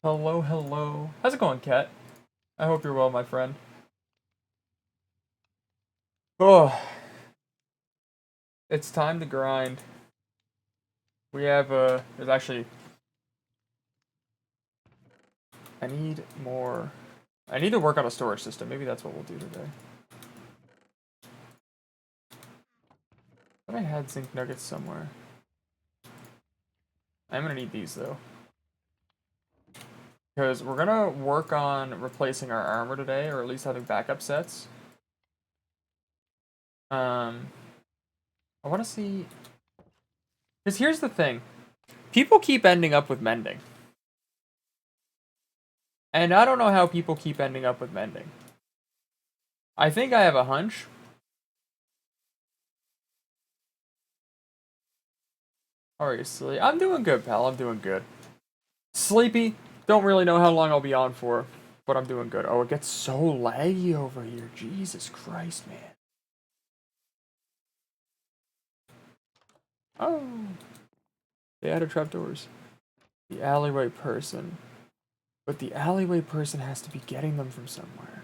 Hello, hello. How's it going, Kat? I hope you're well, my friend. Oh, it's time to grind. We have, there's actually, I need more. I need to work on a storage system. Maybe that's what we'll do today. But I had zinc nuggets somewhere. I'm gonna need these, though. Because we're gonna work on replacing our armor today, or at least having backup sets. I want to see... Because here's the thing. People keep ending up with mending. And I don't know how people keep ending up with mending. I think I have a hunch. How are you, silly? I'm doing good, pal. I'm doing good. Sleepy. Don't really know how long I'll be on for, but I'm doing good. Oh, it gets so laggy over here. Jesus Christ, man. Oh. They added trapdoors. The alleyway person. But the alleyway person has to be getting them from somewhere.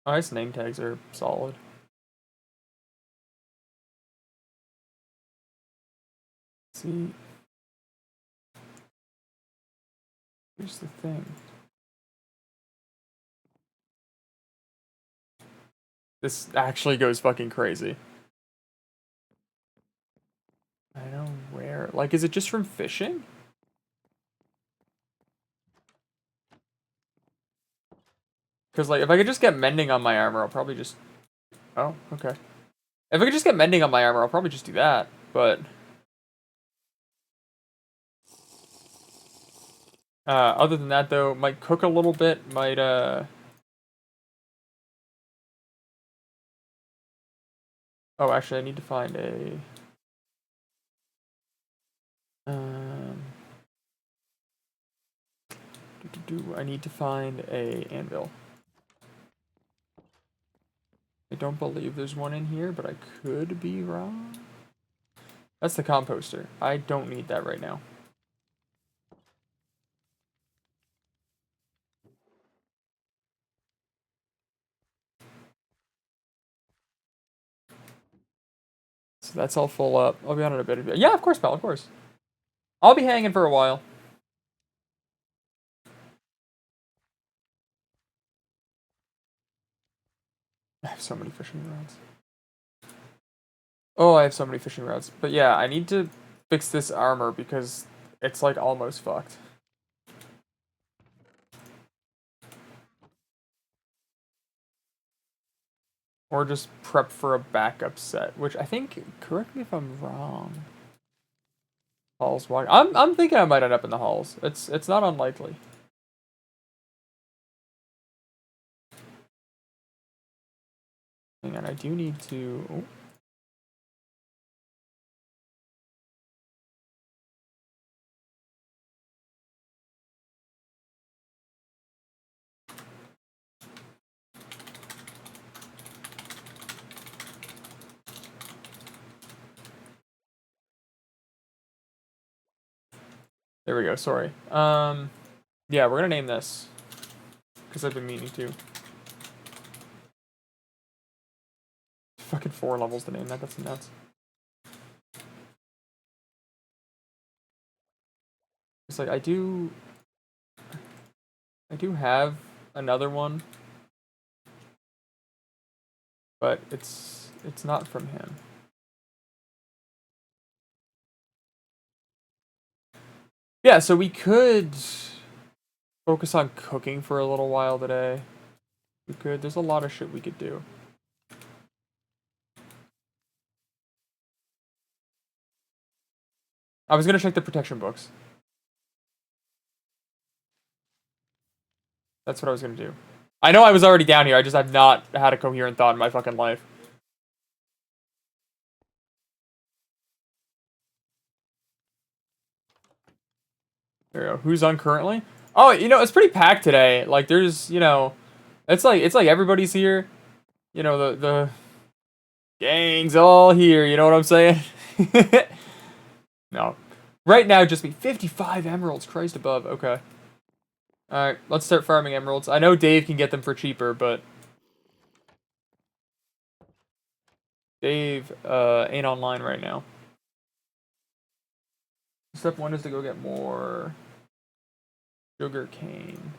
Oh, his name tags are solid. See, here's the thing. This actually goes fucking crazy. I know where. Like, is it just from fishing? Because, like, if I could just get mending on my armor, I'll probably just... Oh, okay. If I could just get mending on my armor, I'll probably just do that. But... other than that, though, might cook a little bit, might, Oh, actually, I need to find a... I need to find a anvil. I don't believe there's one in here, but I could be wrong. That's the composter. I don't need that right now. So that's all full up. I'll be on in a bit. Yeah, of course, pal, of course. I'll be hanging for a while. I have so many fishing rods. Oh, I have so many fishing rods. But yeah, I need to fix this armor because it's like almost fucked. Or just prep for a backup set, which I think, correct me if I'm wrong. Halls walk. I'm thinking I might end up in the halls. It's not unlikely. Hang on, I do need to... Oh. There we go, sorry. Yeah, we're gonna name this. Because I've been meaning to. Fucking 4 levels to name that, that's nuts. It's like, I do have another one. But it's not from him. Yeah, so we could focus on cooking for a little while today. We could. There's a lot of shit we could do. I was gonna check the protection books. That's what I was gonna do. I know I was already down here, I just have not had a coherent thought in my fucking life. There we go. Who's on currently? Oh, you know, it's pretty packed today. Like, there's, you know, It's like everybody's here. You know, the gang's all here. You know what I'm saying? No. Right now, just be 55 emeralds. Christ above. Okay. All right, let's start farming emeralds. I know Dave can get them for cheaper, but Dave ain't online right now. Step 1 is to go get more sugar cane.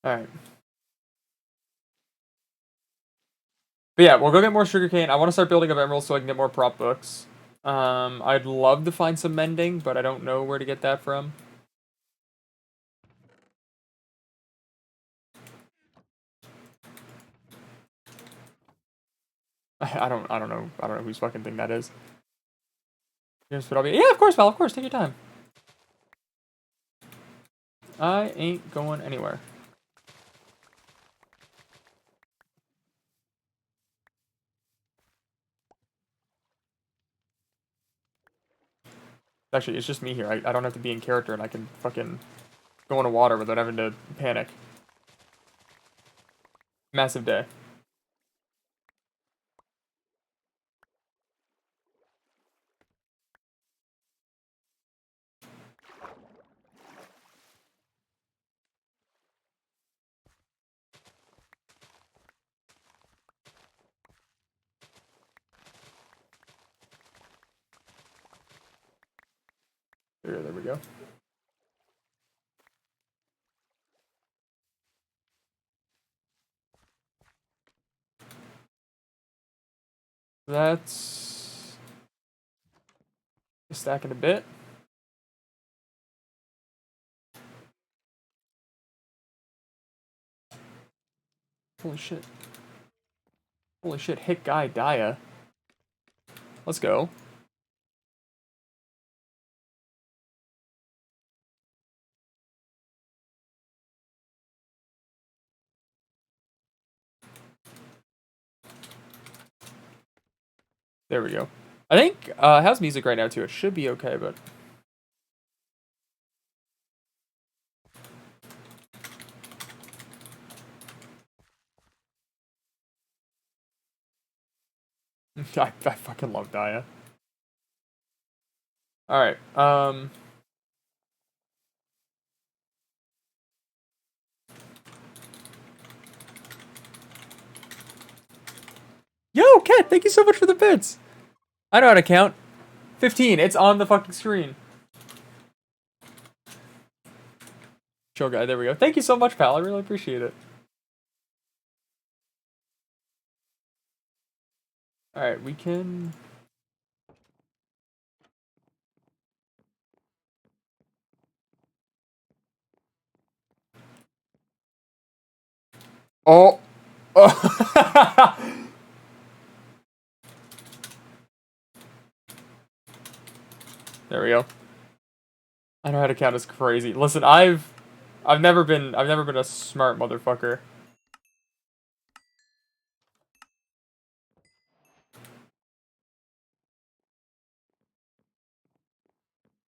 All right. But yeah, we'll go get more sugarcane. I want to start building up emeralds so I can get more prop books. I'd love to find some mending, but I don't know where to get that from. I don't know. I don't know whose fucking thing that is. Yeah, of course, Val. Of course, take your time. I ain't going anywhere. Actually, it's just me here. I don't have to be in character, and I can fucking go into water without having to panic. Massive day. There we go. That's stacking a bit. Holy shit. Holy shit, hit guy, Dia. Let's go. There we go. I think how's music right now too? It should be okay, but I fucking love Dia. Alright, Yo, Cat, thank you so much for the bits! I know how to count. 15, it's on the fucking screen. Chill guy, there we go. Thank you so much, pal. I really appreciate it. Alright, we can... Oh! Oh! There we go. I know how to count as crazy. Listen, I've never been a smart motherfucker.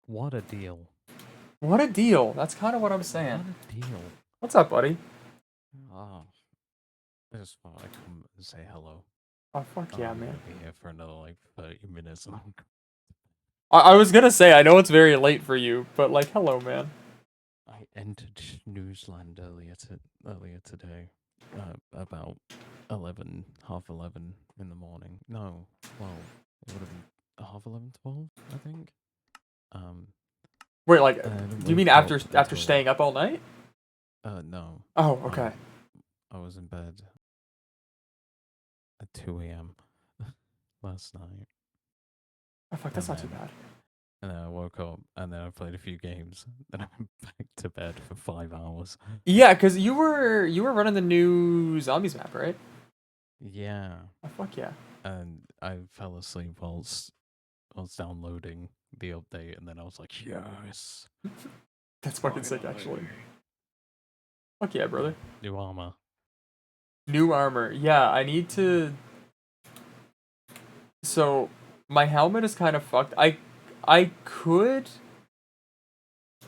What a deal. What a deal. That's kind of what I'm saying. What a deal. What's up, buddy? Oh, I just thought I'd come and say hello. Oh, fuck yeah, I'm man. gonna be here for another like 30 minutes. I was gonna say, I know it's very late for you, but like, hello, man. I entered Newsland earlier today, about 11, half 11 in the morning. No, well, it would have been half 11, 12, I think. Wait, like, do you mean after until, staying up all night? No. Oh, okay. I was in bed at 2 a.m. last night. Oh, fuck, that's not too bad. And then I woke up, and then I played a few games. Then I went back to bed for 5 hours. Yeah, cause you were running the new zombies map, right? Yeah. Oh, fuck yeah. And I fell asleep whilst I was downloading the update, and then I was like, yes. That's fucking sick, actually. Fuck yeah, brother. New armor. New armor. Yeah, I need to. So my helmet is kind of fucked. I could,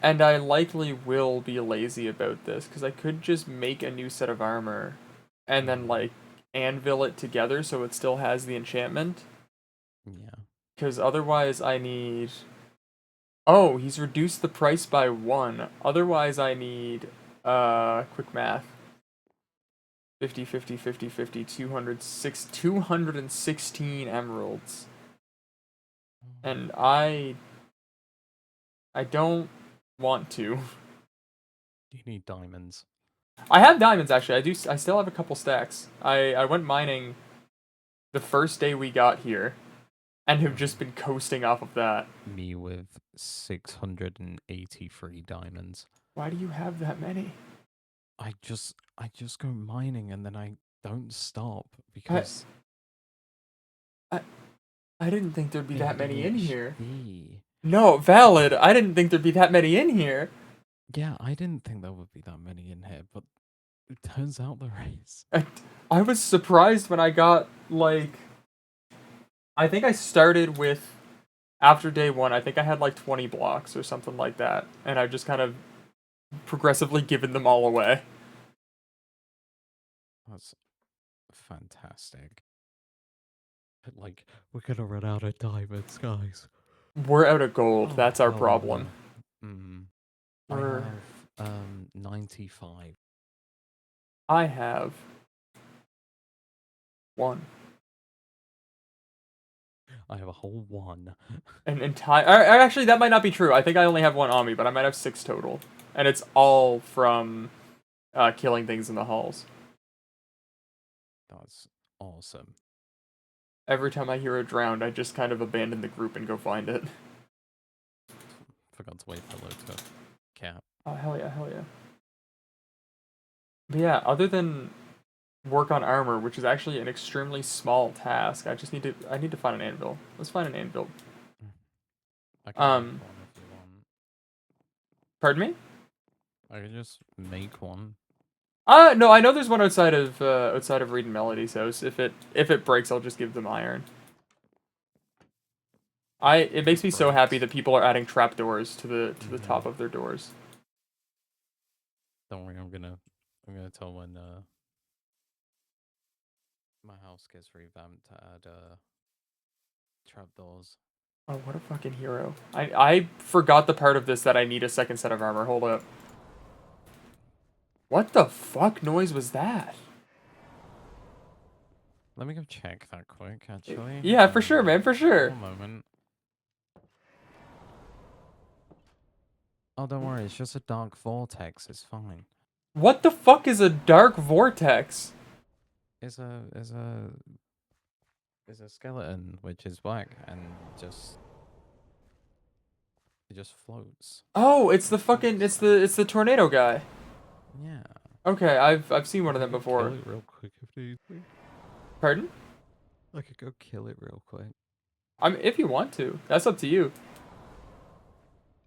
and I likely will be lazy about this because I could just make a new set of armor, and then like anvil it together so it still has the enchantment. Yeah. Because otherwise I need. Oh, he's reduced the price by 1. Otherwise I need quick math. 50, 50, 50, 50, 216 emeralds. And I don't want to. You need diamonds. I have diamonds actually. I still have a couple stacks. I went mining the first day we got here and have just been coasting off of that. Me with 683 diamonds. Why do you have that many? I just go mining and then I don't stop I because I, I didn't think there'd be that many in here. ADHD. No, valid. I didn't think there'd be that many in here. Yeah, I didn't think there would be that many in here, but it turns out there is. I was surprised when I got like I think I started with after day 1, I think I had like 20 blocks or something like that, and I've just kind of progressively given them all away. That's fantastic. Like, we're gonna run out of diamonds, guys. We're out of gold. Oh, That's our hell problem. no. Mm. I We're have 95. I have 1. I have a whole 1. An entire. Actually, that might not be true. I think I only have 1 on me, but I might have 6 total, and it's all from killing things in the halls. That's awesome. Every time I hear a drowned, I just kind of abandon the group and go find it. Forgot to wait for load to cap. Oh hell yeah, hell yeah. But yeah, other than work on armor, which is actually an extremely small task, I need to find an anvil. Let's find an anvil. I can make one if you want. Pardon me? I can just make one. No, I know there's one outside of Reed and Melody's house. If it breaks, I'll just give them iron. It makes me so happy that people are adding trapdoors to the top of their doors. Don't worry, I'm gonna tell when my house gets revamped to add trapdoors. Oh, what a fucking hero. I forgot the part of this that I need a second set of armor. Hold up. What the fuck noise was that? Let me go check that quick, actually. Yeah, for sure, man, for sure. One moment. Oh, don't worry, it's just a dark vortex. It's fine. What the fuck is a dark vortex? It's a skeleton which is black and it just floats. Oh, it's the fucking it's the tornado guy. Yeah. Okay, I've seen one of them Kill before. it real quick if needs be. Pardon? I could go kill it real quick. If you want to, that's up to you.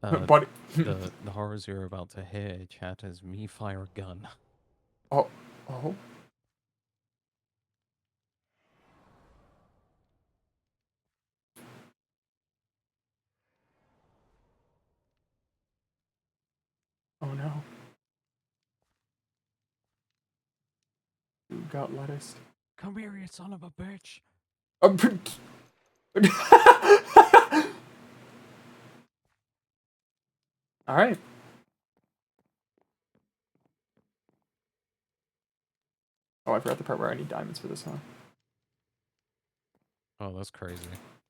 But But the horrors you're about to hear, chat, is me fire a gun. oh oh. Oh no. You got lettuce. Come here, you son of a bitch! All right. Oh, I forgot the part where I need diamonds for this, huh? Oh, that's crazy.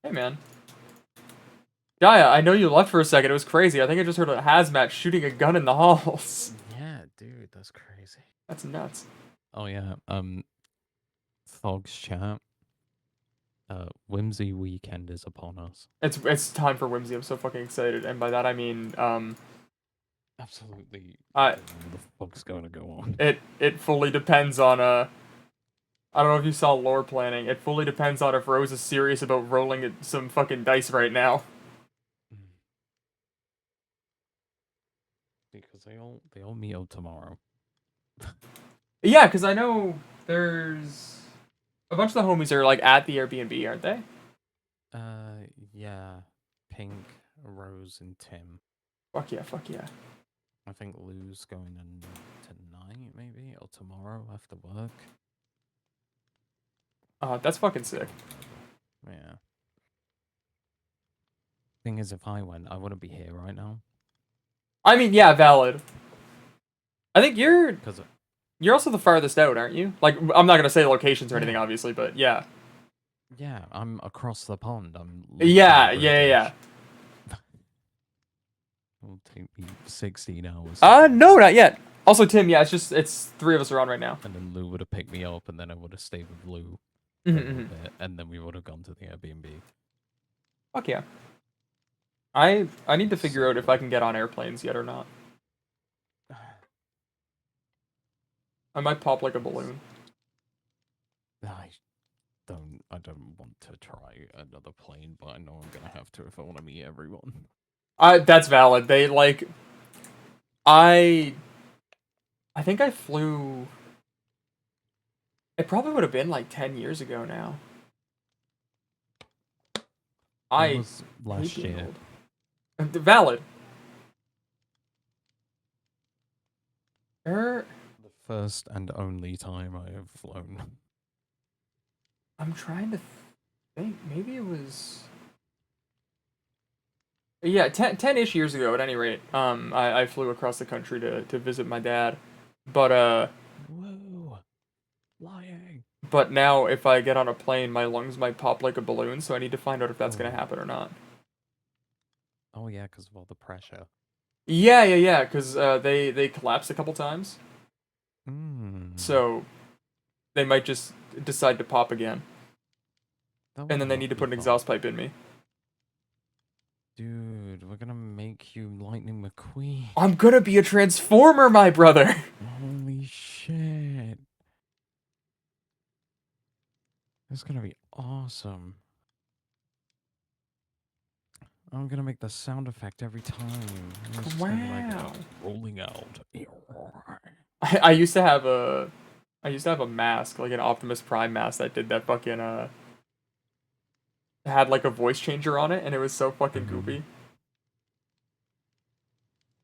Hey, man. Gaia, I know you left for a second. It was crazy. I think I just heard a hazmat shooting a gun in the halls. Yeah, dude, that's crazy. That's nuts. Oh yeah, Thog's chat. Whimsy weekend is upon us. It's time for Whimsy. I'm so fucking excited, and by that I mean Absolutely. I What the fuck's going to go on? it fully depends on I don't know if you saw lore planning. It fully depends on if Rose is serious about rolling some fucking dice right now. Because they all meet up tomorrow. Yeah, because I know there's a bunch of the homies are like at the Airbnb, aren't they? Yeah. Pink, Rose, and Tim. Fuck yeah, fuck yeah. I think Lou's going in tonight, maybe, or tomorrow after work. That's fucking sick. Yeah. Thing is, if I went, I wouldn't be here right now. I mean, yeah, valid. I think Because, you're also the farthest out, aren't you? Like, I'm not gonna say locations or anything, yeah, obviously, but yeah. yeah, I'm across the pond. I'm literally Yeah, yeah, yeah. British. It'll take me 16 hours. To get No, there. not yet. Also, Tim, yeah, it's three of us around right now. And then Lou would have picked me up, and then I would have stayed with Lou for a little bit, and then we would have gone to the Airbnb. Fuck yeah. I need to figure So out if I can get on airplanes yet or not. I might pop like a balloon. I don't want to try another plane, but I know I'm gonna have to if I want to meet everyone. That's valid. They like I I think I flew. It probably would have been like 10 years ago now. It I was hate last being year. old. Valid. Er, The first and only time I have flown. I'm trying to think. Maybe it was. Yeah, 10-ish years ago at any rate. I flew across the country to visit my dad. But Whoa! Lying! but now if I get on a plane, my lungs might pop like a balloon, so I need to find out if that's gonna Oh. happen or not. Oh yeah, because of all the pressure. Yeah, because they collapsed a couple times, Hmm. so they might just decide to pop again, That and would then they not need to be put an fun. exhaust pipe in me. Dude, we're gonna make you Lightning McQueen. I'm gonna be a transformer, my brother. Holy shit. That's gonna be awesome. I'm gonna make the sound effect every time. And it's just gonna be like Wow. rolling out. I used to have a mask, like an Optimus Prime mask that did that fucking had like a voice changer on it, and it was so fucking Mhm. goofy.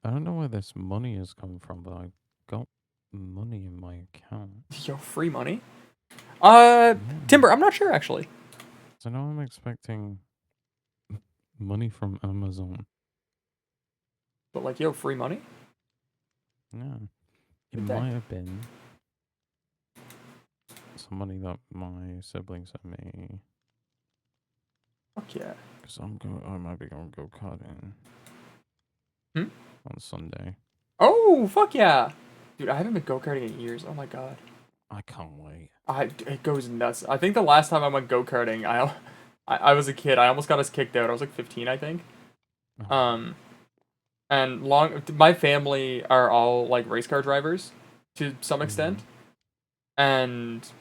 I don't know where this money has come from, but I got money in my account. Yo, free money. Yeah. Timber, I'm not sure actually, So now I'm expecting money from Amazon. but like, yo, free money. Yeah. It Good day. might have been some money that my siblings sent me. Fuck yeah. Because I might be going go-karting Hmm? on Sunday. Oh, fuck yeah. Dude, I haven't been go-karting in years. Oh my god. I can't wait. It goes nuts. I think the last time I went go-karting, I was a kid. I almost got us kicked out. I was like 15, I think. Oh. Um, and my family are all like race car drivers to some extent, Mhm. and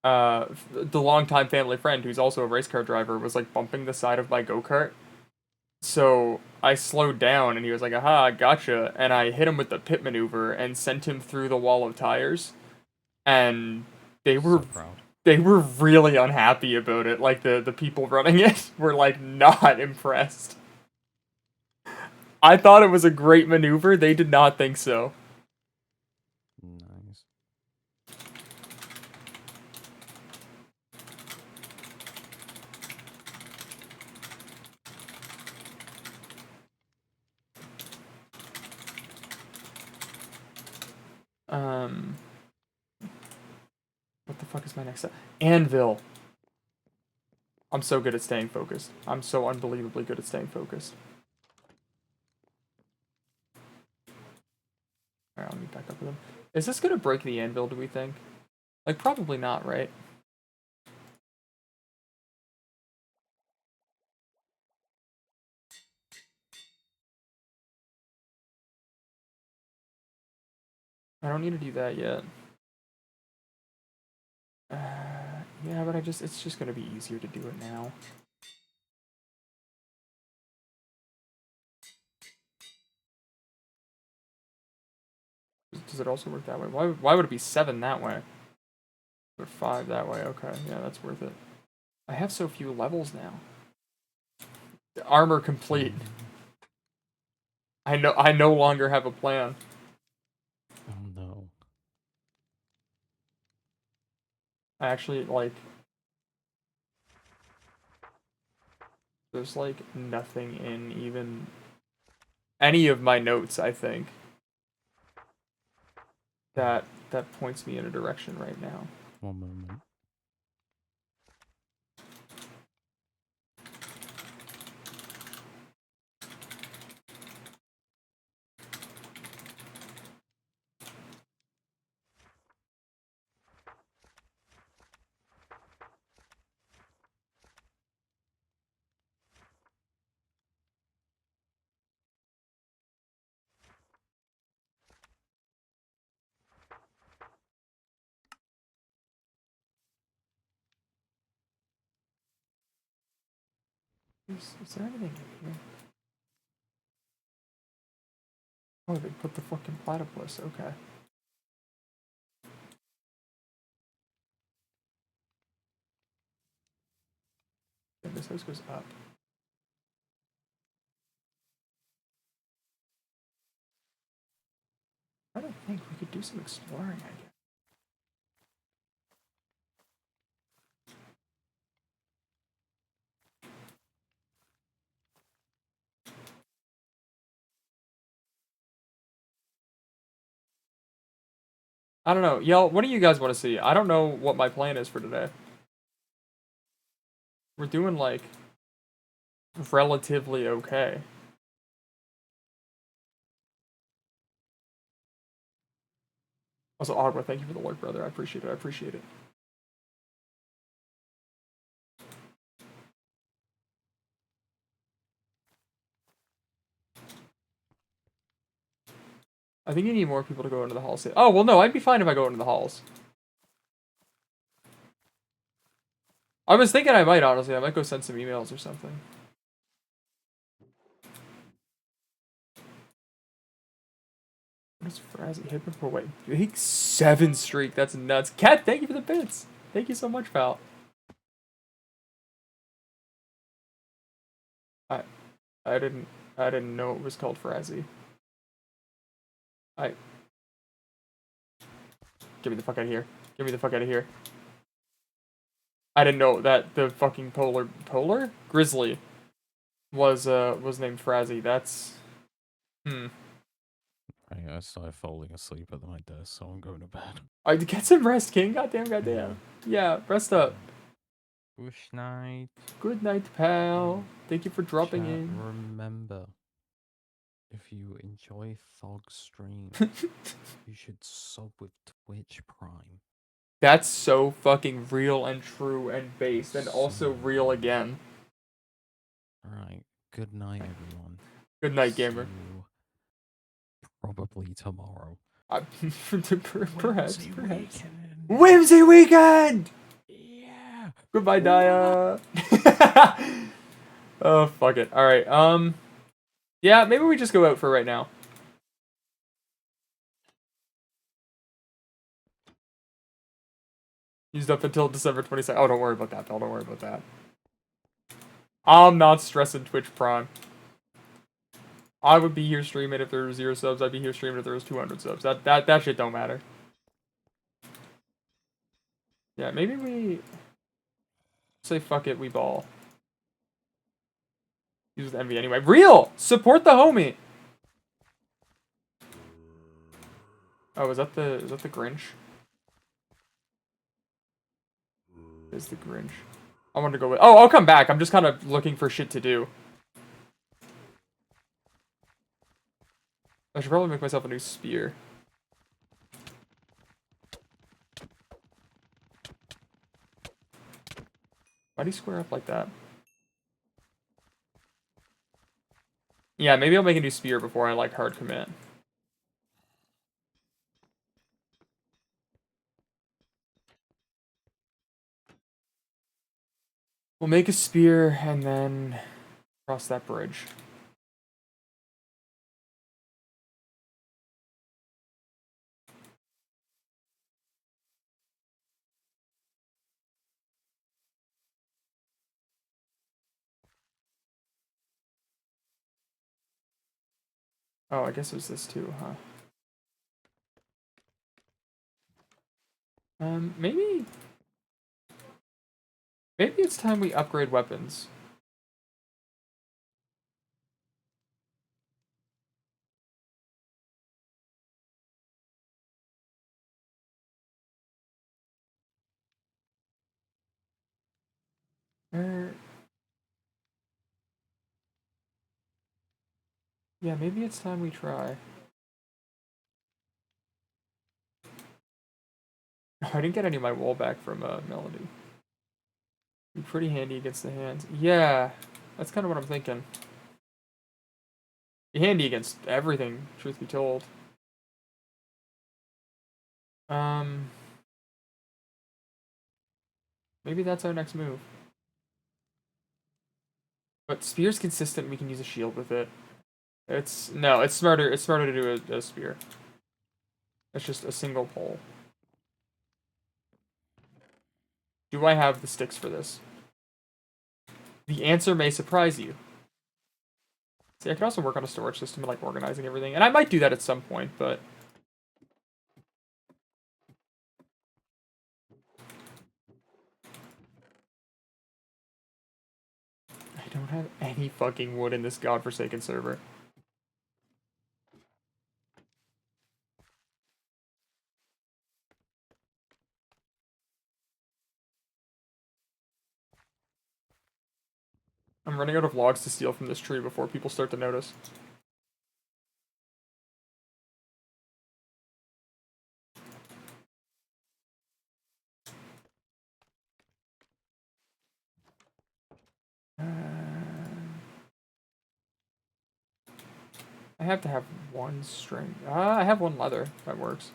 the longtime family friend who's also a race car driver was like bumping the side of my go-kart. So I slowed down and he was like, "Aha, I gotcha!" And I hit him with the pit maneuver and sent him through the wall of tires. And they were So proud. they were really unhappy about it. Like the people running it were like not impressed. I thought it was a great maneuver. They did not think so. Nice. Um, what the fuck is my next step? Anvil. I'm so good at staying focused. I'm so unbelievably good at staying focused. Alright, let me back up with him. Is this gonna break the anvil, do we think? Like, probably not, right? I don't need to do that yet. Yeah, but it's just gonna be easier to do it now. Does it also work that way? Why would it be 7 that way? Or 5 that way? Okay, yeah, that's worth it. I have so few levels now. Armor complete. I no longer have a plan. Oh no. I actually, like... There's, like, nothing in even... any of my notes, I think. That points me in a direction right now. One moment. Is there anything in here? Oh, they put the fucking platypus, okay. And this house goes up. I don't think we could do some exploring, I guess. I don't know. Y'all, what do you guys want to see? I don't know what my plan is for today. We're doing, like, relatively okay. Also, Agua, thank you for the lurk, brother. I appreciate it. I appreciate it. I think you need more people to go into the halls. Oh, well, no, I'd be fine if I go into the halls. I was thinking I might, honestly. I might go send some emails or something. What is Frazzy hitting for? Wait, big 7 streak. That's nuts. Cat, thank you for the bits. Thank you so much, pal. I didn't know it was called Frazzy. Get me the fuck out of here. Get me the fuck out of here. I didn't know that the fucking polar grizzly was named Frazzy. That's I started falling asleep at my desk, so I'm going to bed. I get some rest, King. Goddamn. Yeah, rest up. Good night. Good night, pal. Thank you for dropping Chat, in. remember, if you enjoy Thog's stream, you should sub with Twitch Prime. That's so fucking real and true and based, and also real again. Alright, good night, everyone. Good night, gamer. See you probably tomorrow. Perhaps. Whimsy weekend! Yeah! Goodbye, Daya. Oh, fuck it. Alright, yeah, maybe we just go out for right now. Used up until December 22nd. Oh, don't worry about that, pal. Don't worry about that. I'm not stressing Twitch Prime. I would be here streaming if there were 0 subs. I'd be here streaming if there was 200 subs. That shit don't matter. Yeah, maybe we say fuck it, we ball. Use the envy anyway. Real! Support the homie! Oh, is that the Grinch? Is the Grinch. I want to go with... Oh, I'll come back. I'm just kind of looking for shit to do. I should probably make myself a new spear. Why do you square up like that? Yeah, maybe I'll make a new spear before I, like, hard commit. We'll make a spear and then cross that bridge. Oh, I guess it was this too, huh? Maybe it's time we upgrade weapons. Yeah, maybe it's time we try. I didn't get any of my wool back from Melody. Be pretty handy against the hands. Yeah, that's kind of what I'm thinking. Be handy against everything, truth be told. Um, maybe that's our next move. But spear's consistent. We can use a shield with it. It's no, it's smarter. It's smarter to do a spear. It's just a single pole. Do I have the sticks for this? The answer may surprise you. See, I could also work on a storage system and like organizing everything, and I might do that at some point, but I don't have any fucking wood in this godforsaken server. I'm running out of logs to steal from this tree before people start to notice. I have to have one string. I have one leather. That works.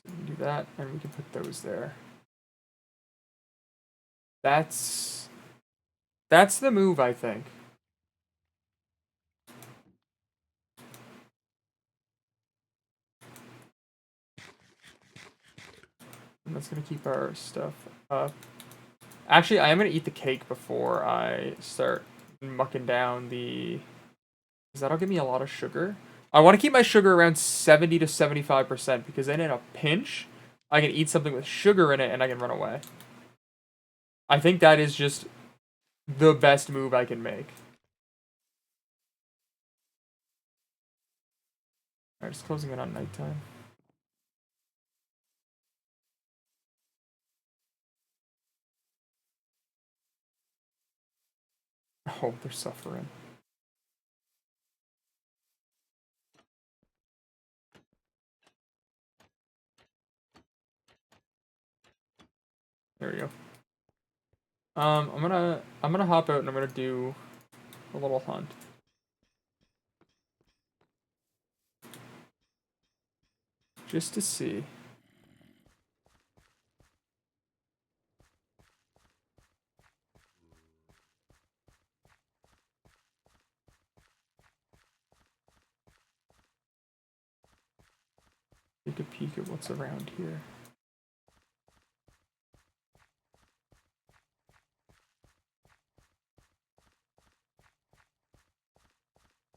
So we can do that, and we can put those there. That's the move, I think. And that's gonna keep our stuff up. Actually, I am gonna eat the cake before I start mucking down the... Because that'll give me a lot of sugar. I want to keep my sugar around 70 to 75% because then in a pinch, I can eat something with sugar in it and I can run away. I think that is just the best move I can make. Alright, just closing it on nighttime. Oh, they're suffering. There we go. I'm gonna hop out and I'm gonna do a little hunt. Just to see. Take a peek at what's around here.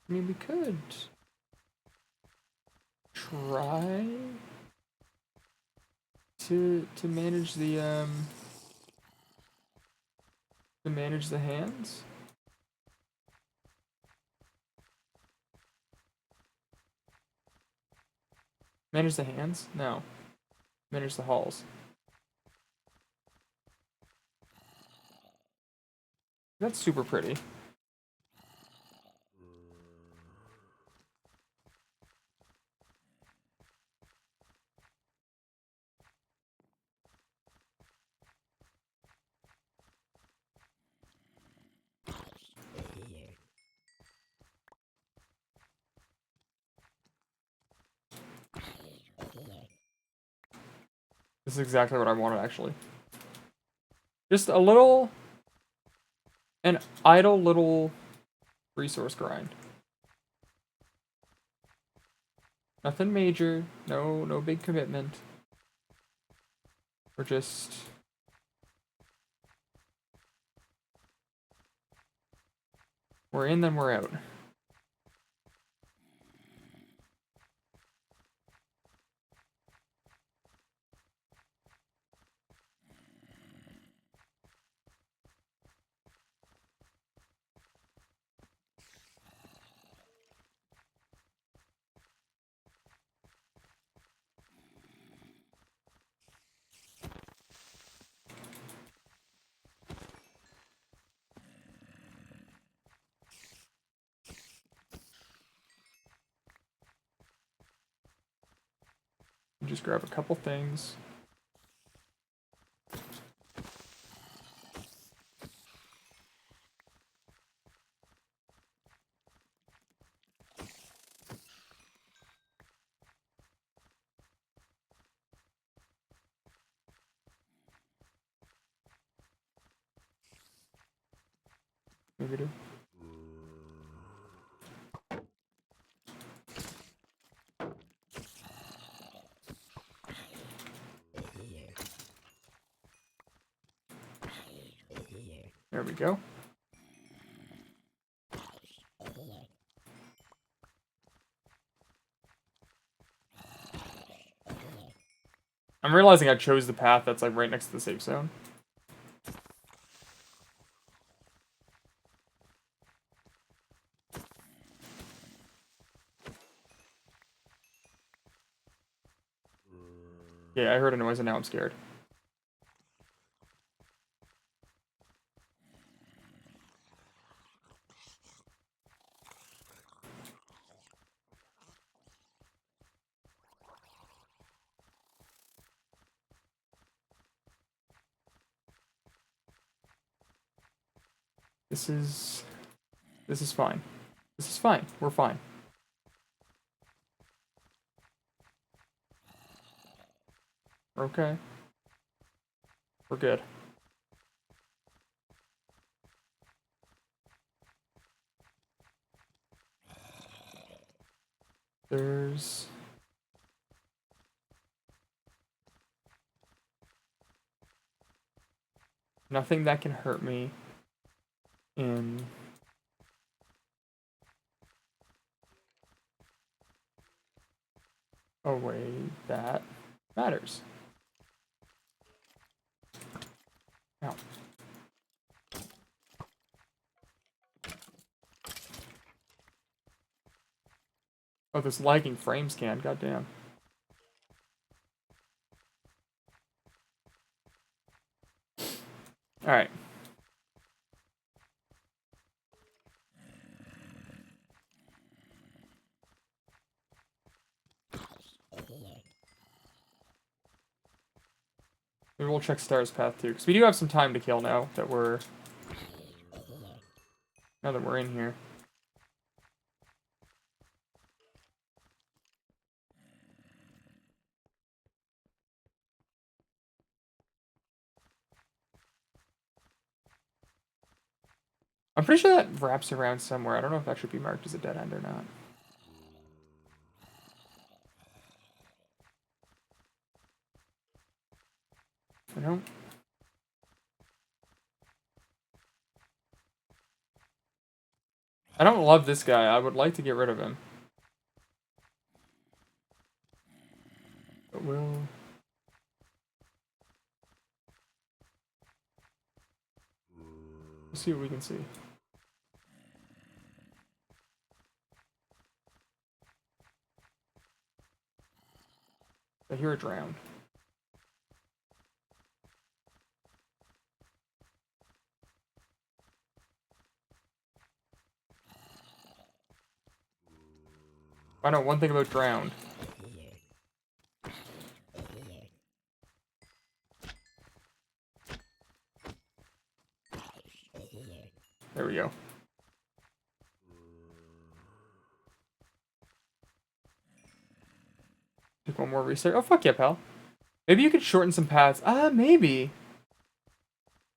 I mean, we could try to manage the hands. Manage the hands? No. Manage the halls. That's super pretty. This is exactly what I wanted, actually. Just a little... an idle little resource grind. Nothing major. No big commitment. We're just... We're in, then we're out. Just grab a couple things. Maybe do. There we go. I'm realizing I chose the path that's like right next to the safe zone. Yeah, I heard a noise and now I'm scared. This is fine. This is fine. We're fine. We're okay. We're good. There's... nothing that can hurt me in... a way that matters. Ow. Oh, this lagging frame scan, goddamn. Alright. Maybe we'll check Star's path too, because we do have some time to kill now that we're in here. I'm pretty sure that wraps around somewhere. I don't know if that should be marked as a dead end or not. I don't. I don't love this guy. I would like to get rid of him. But we'll... see what we can see. I hear it drown. I know one thing about drowned. There we go. Take one more restart. Oh, fuck yeah, pal. Maybe you could shorten some paths. Maybe.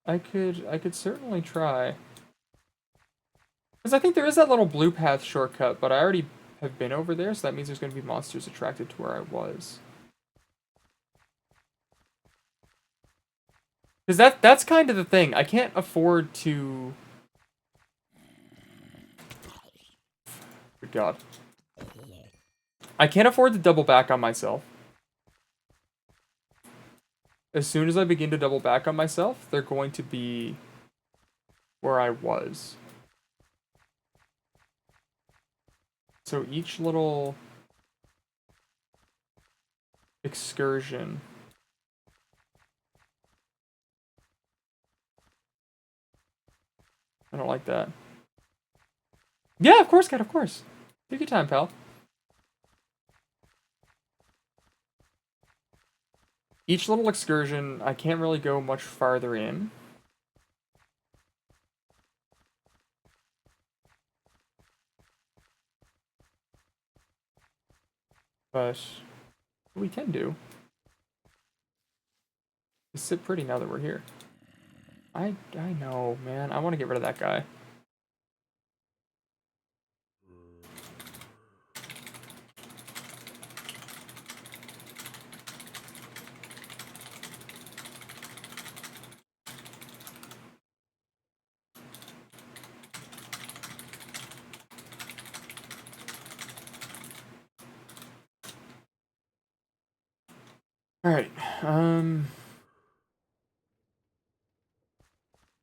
I could certainly try. Because I think there is that little blue path shortcut, but I already have been over there, so that means there's going to be monsters attracted to where I was. Because that's kind of the thing. I can't afford to... Good God. I can't afford to double back on myself. As soon as I begin to double back on myself, they're going to be where I was. So each little excursion... I don't like that. Yeah, of course, Cat, of course. Take your time, pal. Each little excursion, I can't really go much farther in. But what we can do is sit pretty now that we're here. I know, man. I want to get rid of that guy. Alright,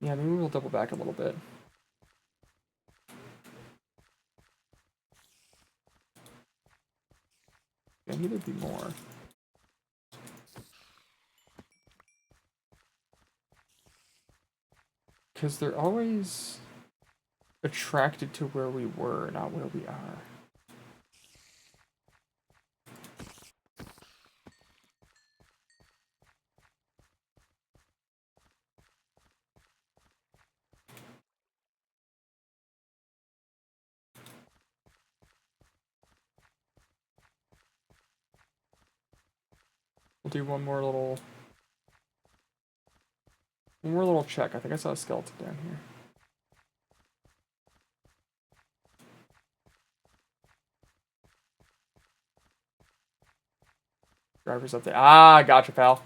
yeah, maybe we'll double back a little bit. I need there be more. Because they're always attracted to where we were, not where we are. We'll do one more little check. I think I saw a skeleton down here. Driver's up there. Ah, gotcha, pal.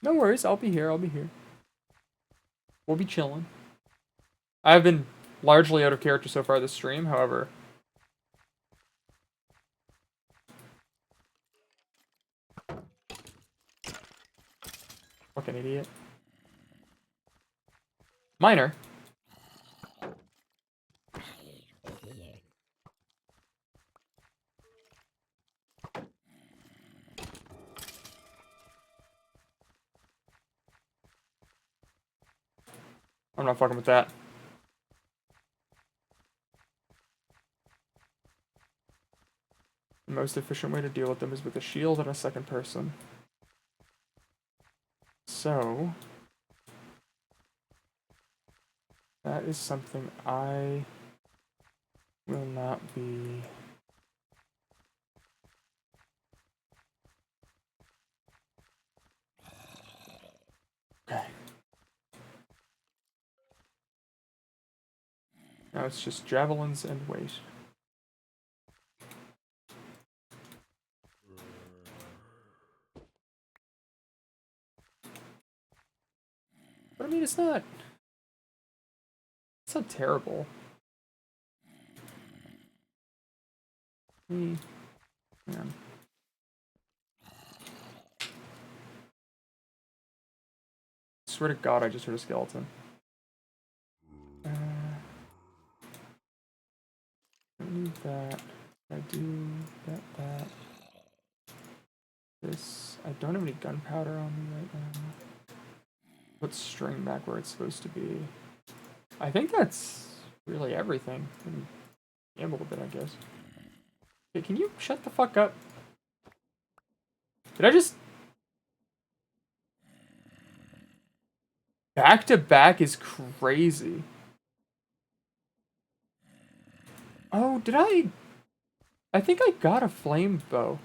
No worries, I'll be here, I'll be here. We'll be chilling. I've been largely out of character so far this stream, however. Fucking idiot. Minor. I'm not fucking with that. The most efficient way to deal with them is with a shield and a second person. So... that is something I will not be... Okay. Now it's just javelins and weight. But I mean, it's not terrible. Man. Swear to God, I just heard a skeleton. I need that. I do that. This. I don't have any gunpowder on me right now. Put string back where it's supposed to be. I think that's really everything. Gamble a bit, I guess. Okay, can you shut the fuck up? Did I just... Back to back is crazy. Oh, did I... I think I got a flame bow.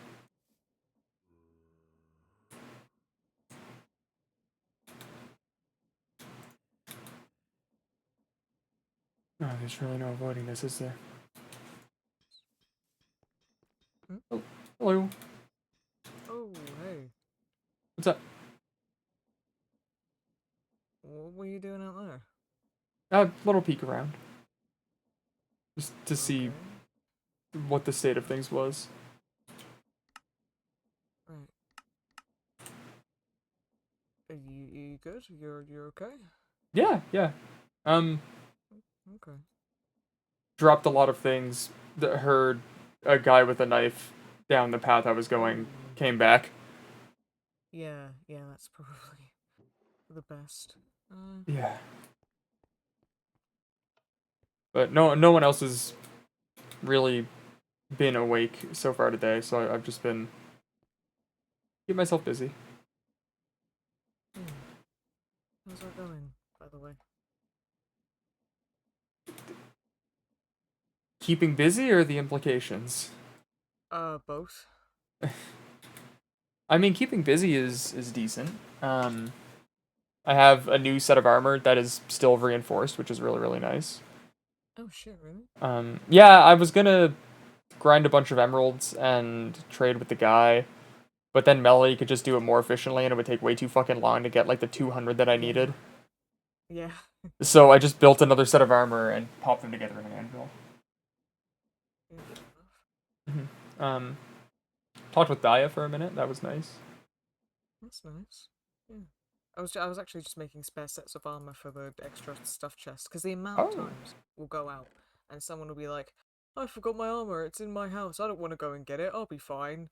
Oh, there's really no avoiding this, is there? Hmm? Oh, hello. Oh, hey. What's up? What were you doing out there? Little peek around. Just to see Okay. what the state of things was. Right. Are you good? You're okay? Yeah. Um, Okay. dropped a lot of things. Heard a guy with a knife down the path I was going. Oh. Came back. Yeah, that's probably the best. Yeah. But no one else has really been awake so far today, so I've just been keep myself busy. Hmm. How's that going, by the way? Keeping busy or the implications? Both. I mean, keeping busy is decent. I have a new set of armor that is still reinforced, which is really nice. Oh shit, really? Yeah, I was gonna grind a bunch of emeralds and trade with the guy, but then Melody could just do it more efficiently, and it would take way too fucking long to get like the 200 that I needed. Yeah. So I just built another set of armor and popped them together in an anvil. Yeah, fair enough. Um, talked with Daya for a minute. That was nice. That's nice. Yeah. I was actually just making spare sets of armor for the extra stuff chest, because the amount of Oh. times we'll go out and someone will be like, "I forgot my armor. It's in my house. I don't want to go and get it. I'll be fine.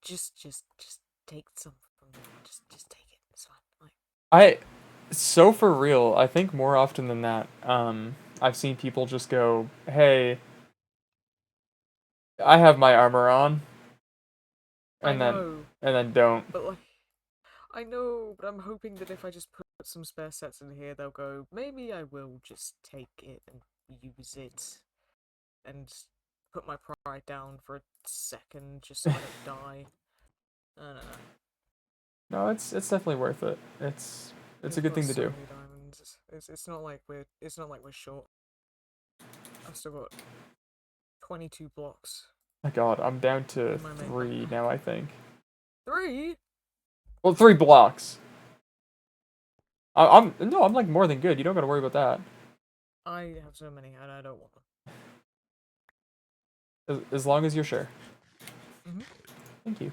Just take some from me. Just take it. It's fine." Like, So for real, I think more often than that, I've seen people just go, "Hey, I have my armor on," I and then know, don't. but like, I know, but I'm hoping that if I just put some spare sets in here, they'll go, maybe I will just take it and use it and put my pride down for a second just so I don't die. I don't know. No, it's definitely worth it. It's a We've good got thing to so do. many diamonds. It's not like we're short. I've still got 22 blocks My God, I'm down to in my main 3 backpack. now, I think. 3? Well, 3 blocks. I'm like more than good. You don't gotta worry about that. I have so many and I don't want them. As long as you're sure. Mm-hmm. Thank you.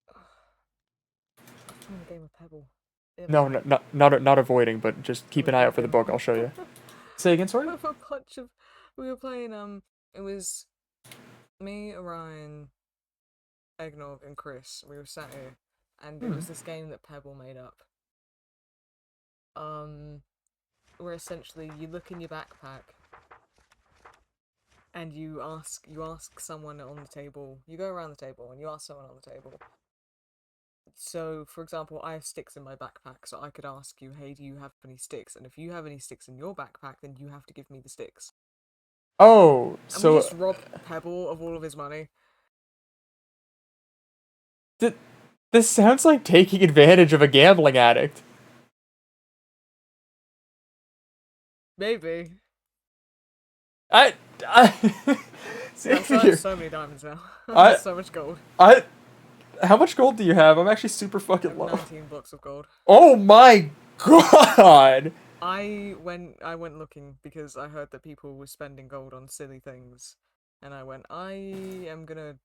I was playing a game of Pebble. No, not avoiding, but just keep an eye out for the book. I'll show you. Say again, sorry. With a bunch of, we were playing. It was me, Orion, Eggnog, and Chris. We were sat here, and it was this game that Pebble made up. Where essentially you look in your backpack, and you ask someone on the table. You go around the table, and you ask someone on the table. So, for example, I have sticks in my backpack, so I could ask you, "Hey, do you have any sticks?" And if you have any sticks in your backpack, then you have to give me the sticks. Oh, And we so just robbed Pebble of all of his money. this sounds like taking advantage of a gambling addict. Maybe. I See, I still here. have so many diamonds now. I- So much gold. How much gold do you have? I'm actually super I fucking have low. 19 blocks of gold. Oh my God! I went looking because I heard that people were spending gold on silly things, and I went, I am gonna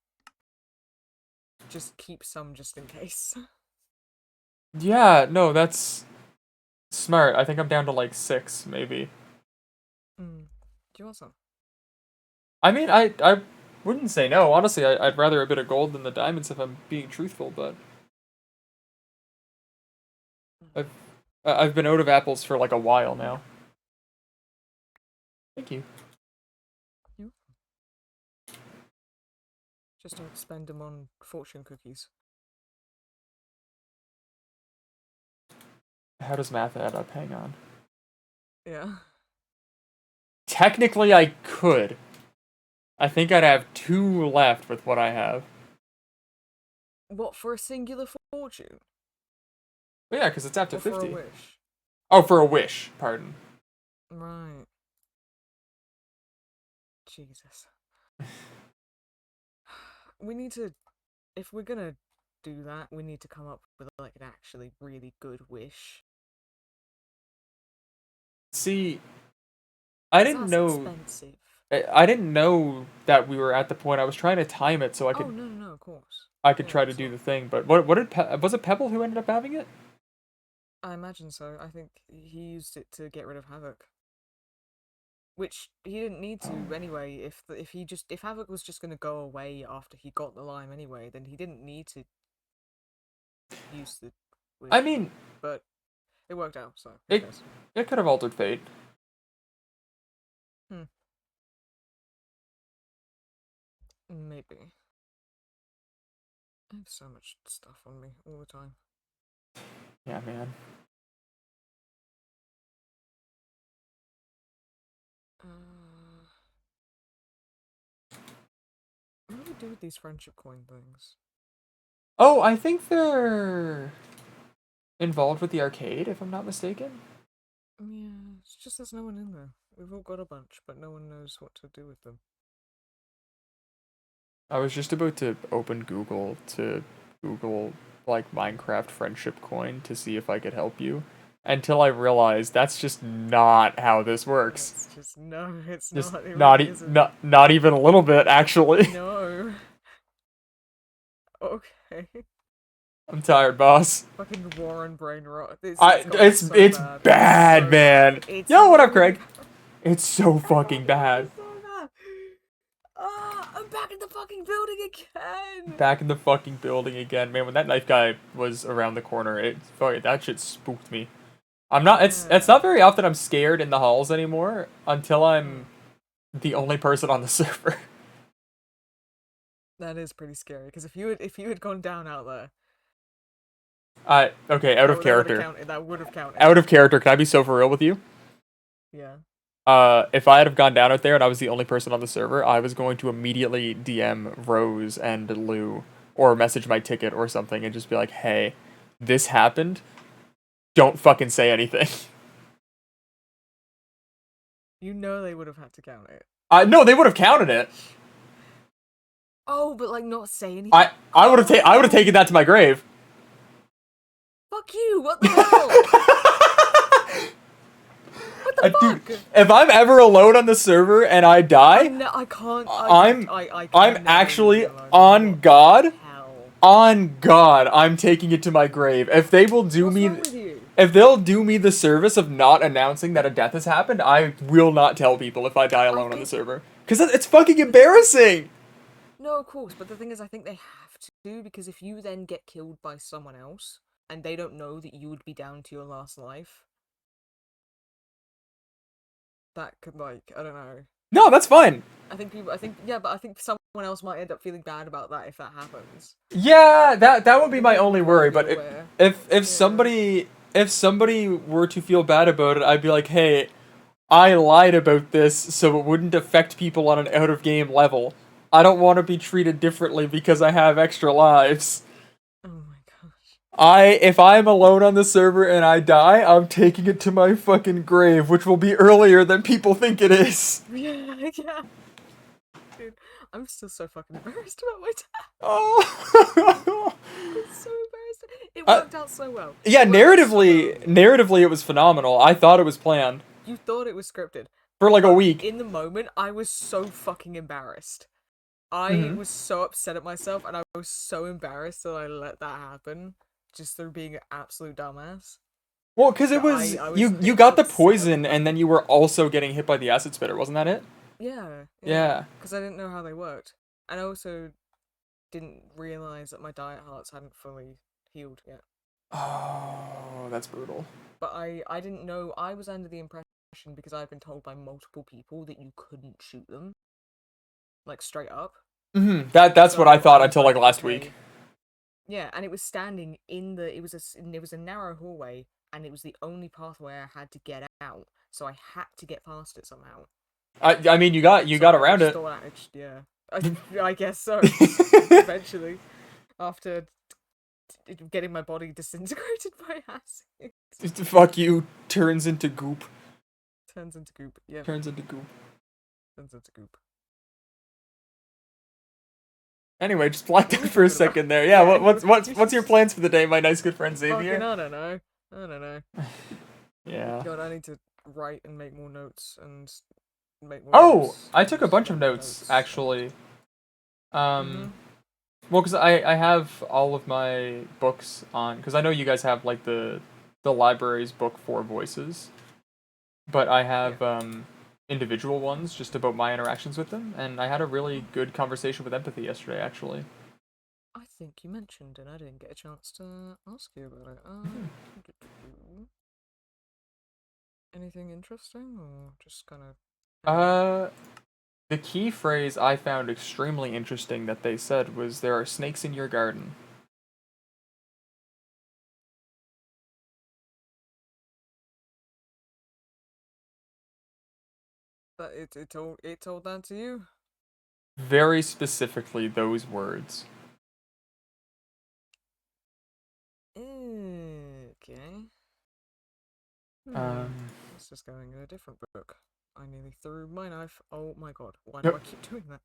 just keep some just in case. Yeah, no, that's smart. I think I'm down to like 6, maybe. Do you want some? I mean, I wouldn't say no. Honestly, I'd rather a bit of gold than the diamonds if I'm being truthful, but I've been out of apples for like a while now. Thank you. You? Just don't spend them on fortune cookies. How does math add up? Hang on. Yeah. Technically, I could. I think I'd have 2 left with what I have. What, for a singular fortune? But yeah, because it's after Or for a 50. wish? Oh, for a wish. Pardon. Right. Jesus. We need to, if we're gonna do that, we need to come up with like an actually really good wish. See, I 'Cause didn't that's know. expensive. I didn't know that we were at the point. I was trying to time it so I Oh could no, of course. I could Yeah, try to it's do not. the thing. But what did was it Pebble who ended up having it? I imagine so. I think he used it to get rid of Havoc, which he didn't need to anyway. If Havoc was just gonna go away after he got the lime anyway, then he didn't need to use the wish. I mean, but it worked out, so who it cares? it could have altered fate. Maybe. I have so much stuff on me all the time. Yeah, man. What do we do with these friendship coin things? Oh, I think they're involved with the arcade, if I'm not mistaken. Yeah, it's just there's no one in there. We've all got a bunch, but no one knows what to do with them. I was just about to open Google to Google like Minecraft friendship coin to see if I could help you, until I realized that's just not how this works. It's just no, it's Just not. It not really isn't. not even a little bit, actually. No. Okay. I'm tired, boss. Fucking Warren brain rot. It's bad. bad, So man. bad. It's Yo, what up, really Craig? It's so fucking bad. So bad. Ah, I'm back in the fucking building again. Back in the fucking building again, man. When that knife guy was around the corner, that shit spooked me. I'm not. It's not very often I'm scared in the halls anymore until I'm the only person on the server. That is pretty scary. Because if you had gone down out there, Okay, out of character. That would have counted. Out of character. Can I be so for real with you? Yeah. If I had have gone down out there and I was the only person on the server, I was going to immediately DM Rose and Lou or message my ticket or something and just be like, "Hey, this happened. Don't fucking say anything." You know they would have had to count it. No, they would have counted it. Oh, but like not say anything. I would have taken that to my grave. Fuck you! What the hell? What the fuck? Dude, if I'm ever alone on the server and I die, I can't. I'm actually on God. On God, I'm taking it to my grave. If they will do if they'll do me the service of not announcing that a death has happened, I will not tell people if I die alone on the server. Because it's fucking embarrassing! No, of course, but the thing is, I think they have to, because if you then get killed by someone else, and they don't know that you would be down to your last life, that could, like, I don't know. No, that's fine. I think someone else might end up feeling bad about that if that happens. Yeah, that would be my only worry, but if somebody were to feel bad about it, I'd be like, "Hey, I lied about this so it wouldn't affect people on an out-of-game level. I don't want to be treated differently because I have extra lives." Oh my gosh. If I'm alone on the server and I die, I'm taking it to my fucking grave, which will be earlier than people think it is. Yeah. Dude, I'm still so fucking embarrassed about my death. Oh. It's so embarrassing. It worked out so well. Yeah, narratively it was phenomenal. I thought it was planned. You thought it was scripted. For like a week. In the moment, I was so fucking embarrassed. I was so upset at myself, and I was so embarrassed that I let that happen, just through being an absolute dumbass. Well, because it was you got the poison, and then you were also getting hit by the acid spitter, wasn't that it? Yeah. Because I didn't know how they worked, and I also didn't realize that my diet hearts hadn't fully healed yet. Oh, that's brutal. But I didn't know. I was under the impression, because I've been told by multiple people, that you couldn't shoot them, like straight up. That's what I thought until like last week. Yeah, and it was standing in it was a narrow hallway, and it was the only pathway I had to get out, so I had to get past it somehow. I mean, you got around it. Yeah, I guess so. Eventually, after getting my body disintegrated by acid. Fuck you, turns into goop. Turns into goop. Yeah. Turns into goop. Turns into goop. Anyway, just blacked What out were we for a talking about? second there. Yeah, Yeah, what's your plans for the day, my nice good friend Fucking, Xavier? I don't know. I don't know. Yeah. God, I need to write and make more notes and make more Oh, notes. I took a and bunch of write more notes actually. Mhm. Well, because I have all of my books on, because I know you guys have like the library's book for voices, but I have individual ones just about my interactions with them, and I had a really good conversation with empathy yesterday actually. I think you mentioned, and I didn't get a chance to ask you about it. Anything interesting, or just kind of? The key phrase I found extremely interesting that they said was there are snakes in your garden. But it told that to you. Very specifically those words. Okay. Um, Let's just going in a different book. I nearly threw my knife. Oh my god! Why do Yep. I keep doing that?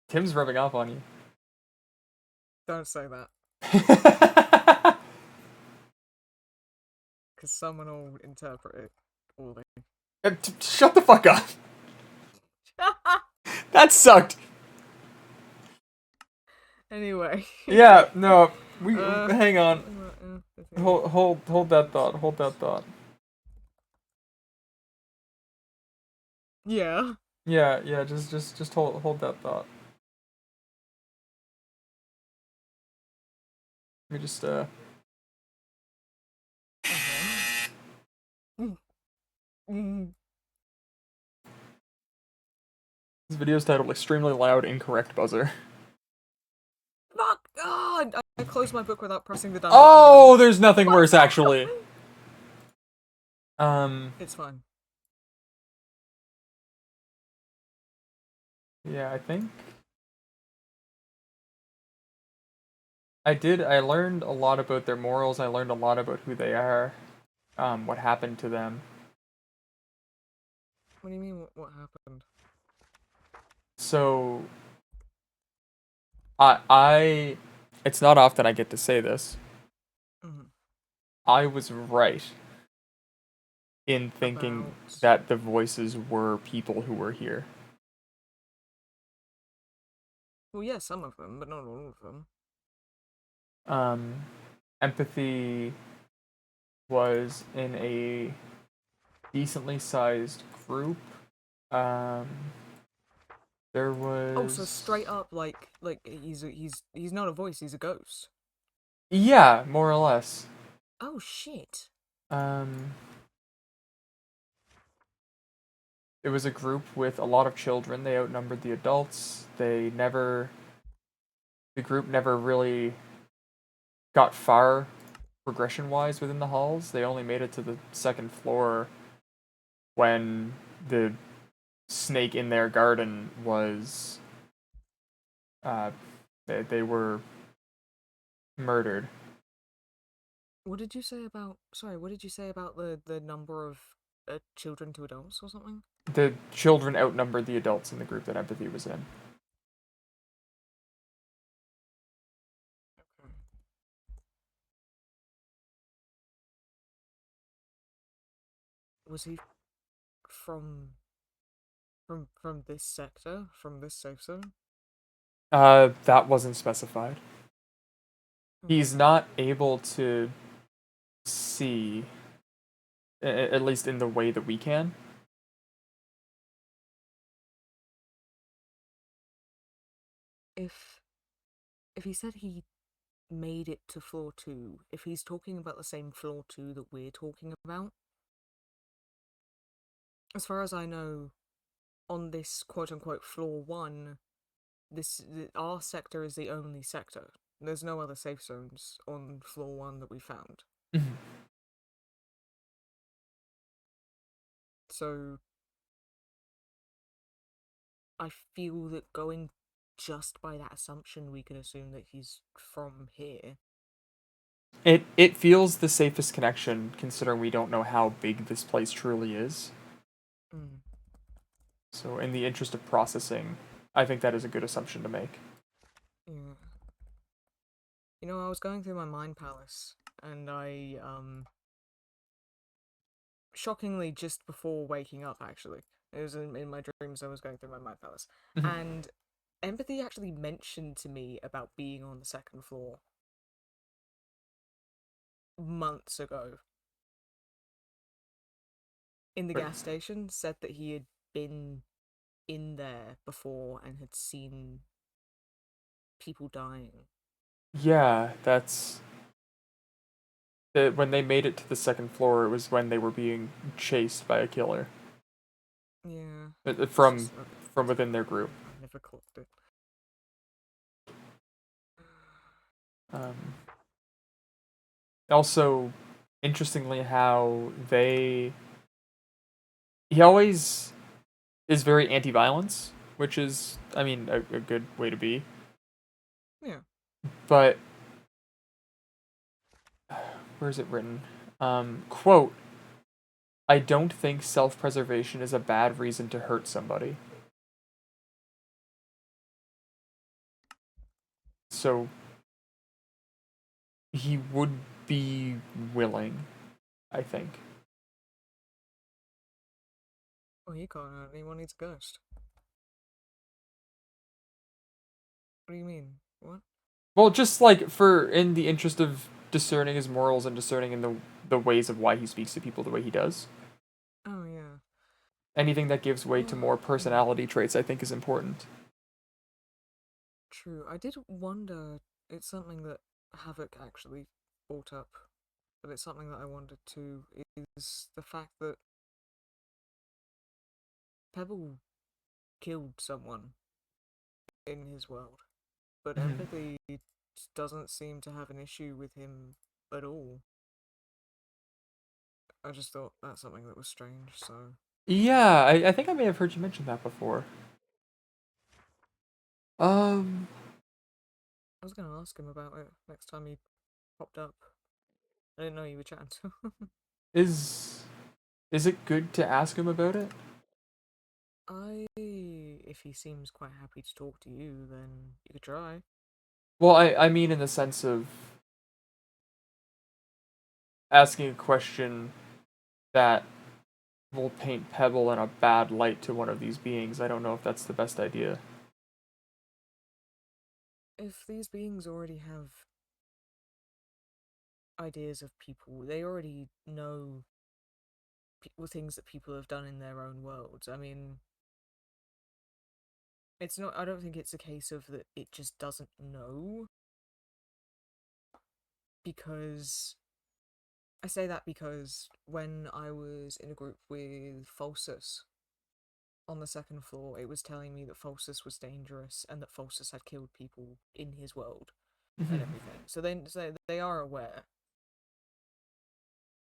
Tim's rubbing off on you. Don't say that, because someone will interpret it poorly. Shut the fuck up. That sucked. Anyway. Yeah, no. We hang on. Hold that thought. Hold that thought. Yeah. Yeah, just hold that thought. Let me just This video's titled Extremely Loud Incorrect Buzzer. Fuck God! I closed my book without pressing the done Oh, there's nothing worse actually. It's fine. Yeah, I think I learned a lot about their morals, I learned a lot about who they are, what happened to them. What do you mean? What happened? So I it's not often I get to say this. I was right in thinking that the voices were people who were here. Well, yeah, some of them, but not all of them. Empathy was in a decently sized group. There was Oh, so straight up, like he's not a voice, he's a ghost. Yeah, more or less. Oh shit. It was a group with a lot of children. They outnumbered the adults. The group never really got far progression-wise within the halls. They only made it to the second floor when the snake in their garden was, they were murdered. What did you say about? Sorry, what did you say about the number of children to adults or something? The children outnumbered the adults in the group that empathy was in. Okay. Was he from this sector, from this safe zone? That wasn't specified. He's not able to see, at least in the way that we can. If he said he made it to floor 2, if he's talking about the same floor 2 that we're talking about, as far as I know, on this quote-unquote floor 1, our sector is the only sector. There's no other safe zones on floor 1 that we found. So I feel that going just by that assumption we can assume that he's from here. It feels the safest connection, considering we don't know how big this place truly is. Mm. So, in the interest of processing, I think that is a good assumption to make. Yeah. You know, I was going through my mind palace, and I, shockingly, just before waking up, actually, it was in my dreams, I was going through my mind palace, and empathy actually mentioned to me about being on the second floor months ago. In the gas station, said that he had been in there before and had seen people dying. Yeah, that's... when they made it to the second floor, it was when they were being chased by a killer. Yeah. From within their group. I've never clocked it. Also, interestingly, how he always is very anti-violence, which is, I mean, a good way to be. Yeah. But where is it written? Quote, I don't think self-preservation is a bad reason to hurt somebody. So he would be willing, I think. Well, he can't hurt anyone, he's a ghost. What do you mean? What? Well, just like for in the interest of discerning his morals and discerning in the ways of why he speaks to people the way he does. Oh, yeah. Anything that gives way to more Mm. personality traits, I think, is important. True. I did wonder, it's something that Havoc actually brought up, but it's something that I wondered too, is the fact that Pebble killed someone in his world, but Mhm. empathy doesn't seem to have an issue with him at all. I just thought that's something that was strange, so... Yeah, I think I may have heard you mention that before. Um, I was gonna ask him about it next time he popped up. I didn't know you were chatting to him. is is it good to ask him about it? If he seems quite happy to talk to you, then you could try. Well, I mean in the sense of asking a question that will paint Pebble in a bad light to one of these beings. I don't know if that's the best idea. If these beings already have ideas of people, they already know things that people have done in their own worlds. I mean, it's not. I don't think it's a case of that it just doesn't know. Because I say that because when I was in a group with Falsus on the second floor, it was telling me that Falsus was dangerous and that Falsus had killed people in his world and everything. So they are aware.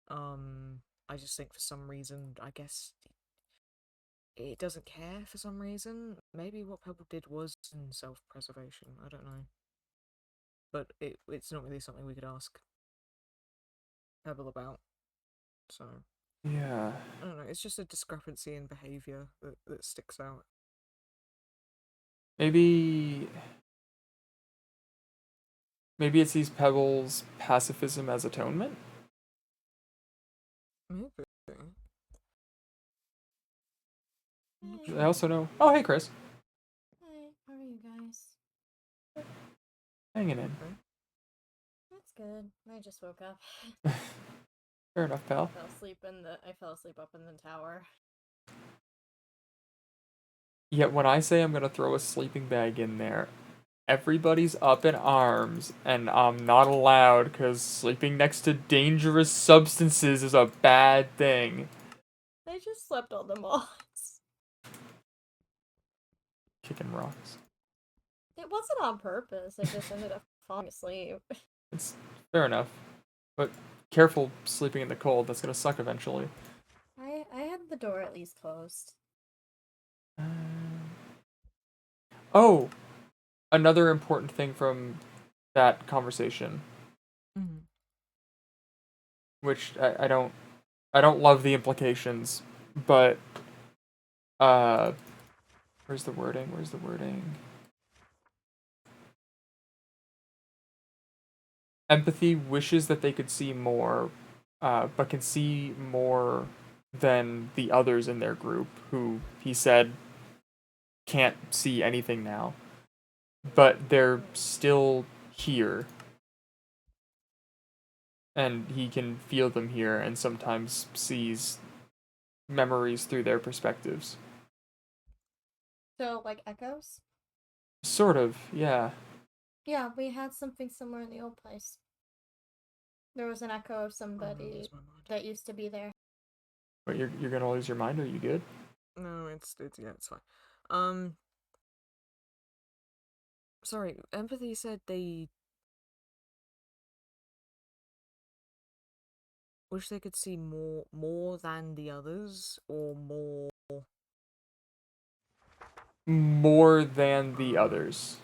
I just think for some reason, I guess it doesn't care for some reason. Maybe what Pebble did was in self-preservation. I don't know. But it's not really something we could ask Pebble about. So, Yeah. I don't know. It's just a discrepancy in behavior that sticks out. Maybe maybe it sees Pebble's pacifism as atonement? Maybe. I also know. Oh, hey, Chris. Hey, how are you guys? Hanging in. Okay. That's good. I just woke up. Fair enough, pal. I fell asleep up in the tower. Yet when I say I'm gonna throw a sleeping bag in there, everybody's up in arms, and I'm not allowed because sleeping next to dangerous substances is a bad thing. I just slept on the moss. Kicking rocks. It wasn't on purpose. I just ended up falling asleep. It's fair enough. But careful sleeping in the cold, that's gonna suck eventually. I had the door at least closed. Oh, another important thing from that conversation, Mhm. which I don't love the implications, but where's the wording? Where's the wording? Empathy wishes that they could see more, but can see more than the others in their group, who he said can't see anything now. But they're still here. And he can feel them here and sometimes sees memories through their perspectives. So, like echoes? Sort of, yeah. Yeah, we had something similar in the old place. There was an echo of Oh, somebody lose my mind. that used to be there. But you're gonna lose your mind, are you good? No, it's yeah, it's fine. Sorry, empathy said they wish they could see more than the others, or more. More than the others,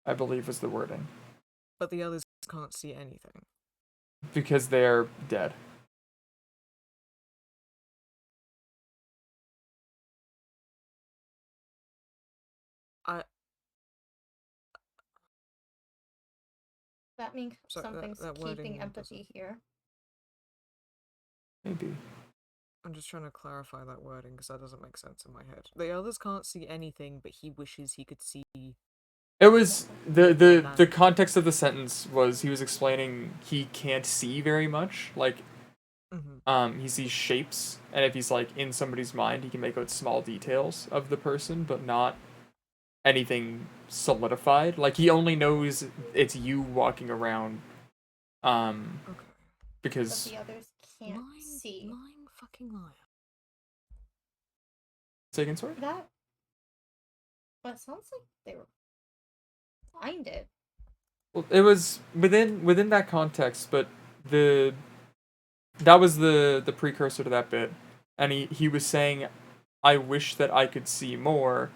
I believe was the wording. But the others can't see anything. Because they're dead. That means Sorry, something's that wording keeping doesn't- empathy here. Maybe. I'm just trying to clarify that wording because that doesn't make sense in my head. The others can't see anything, but he wishes he could see. It was the context of the sentence was he was explaining he can't see very much. Like he sees shapes, and if he's like in somebody's mind, he can make out small details of the person, but not anything solidified. Like he only knows it's you walking around. Okay. But Because the others can't see. Lying fucking liar. say again, sorry? That sounds like they were blinded. Well, it was within that context, but that was the precursor to that bit, and he was saying, "I wish that I could see more,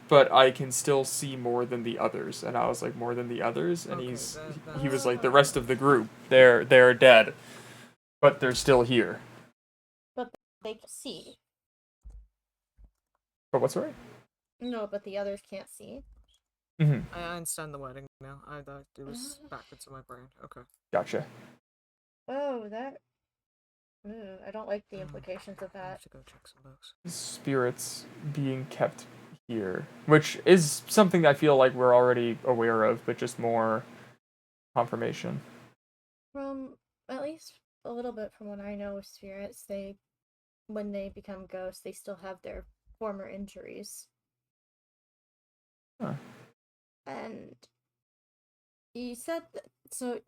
but I can still see more than the others." And I was like, "More than the others?" And Okay, he was like, "The rest of the group, they're dead, but they're still here." But they can see. But what's right? No, but the others can't see. Mm-hmm. I understand the wording now. It was backwards in my brain. Okay. Gotcha. Oh, that. I don't like the implications of I that. have to go check some books. Spirits being kept here, which is something I feel like we're already aware of, but just more confirmation. From at least a little bit from what I know of spirits, when they become ghosts, they still have their former injuries. Huh. And you said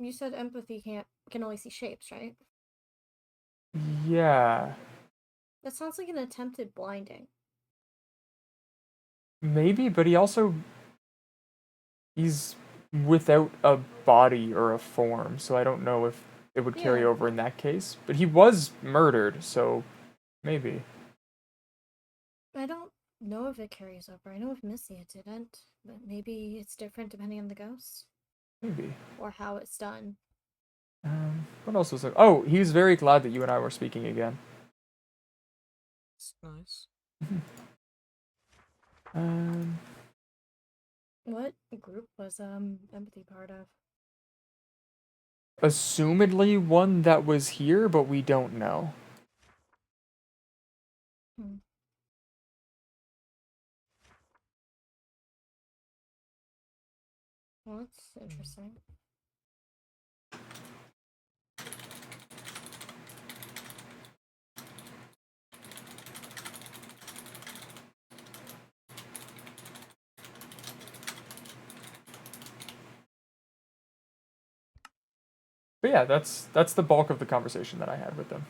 you said empathy can only see shapes, right? Yeah. That sounds like an attempted blinding. Maybe, but he's without a body or a form, so I don't know if it would carry Yeah. over in that case. But he was murdered, so maybe. I don't know if it carries over. I know with Missy it didn't, but maybe it's different depending on the ghost Maybe. or how it's done. What else was there? Oh, he was very glad that you and I were speaking again. It's nice. Um, What group was empathy part of? assumedly one that was here, but we don't know. Well, that's interesting. But yeah, that's the bulk of the conversation that I had with them.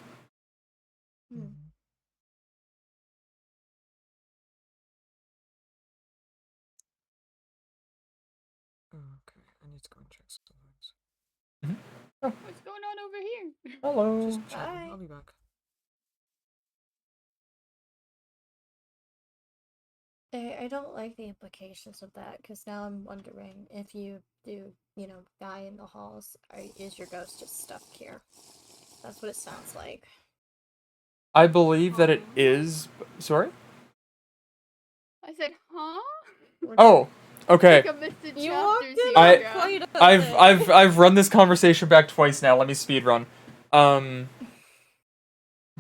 Okay, I need to go and check some things. Oh, What's going on over here? hello. Just checking. Bye. I'll be back. I don't like the implications of that, because now I'm wondering if you do, die in the halls, is your ghost just stuck here? That's what it sounds like. I believe that it is. Sorry? I said, huh? Oh, okay. Like a Mr. You Chapter walked in scene, I- on yeah. quite a I've run this conversation back twice now. Let me speed run.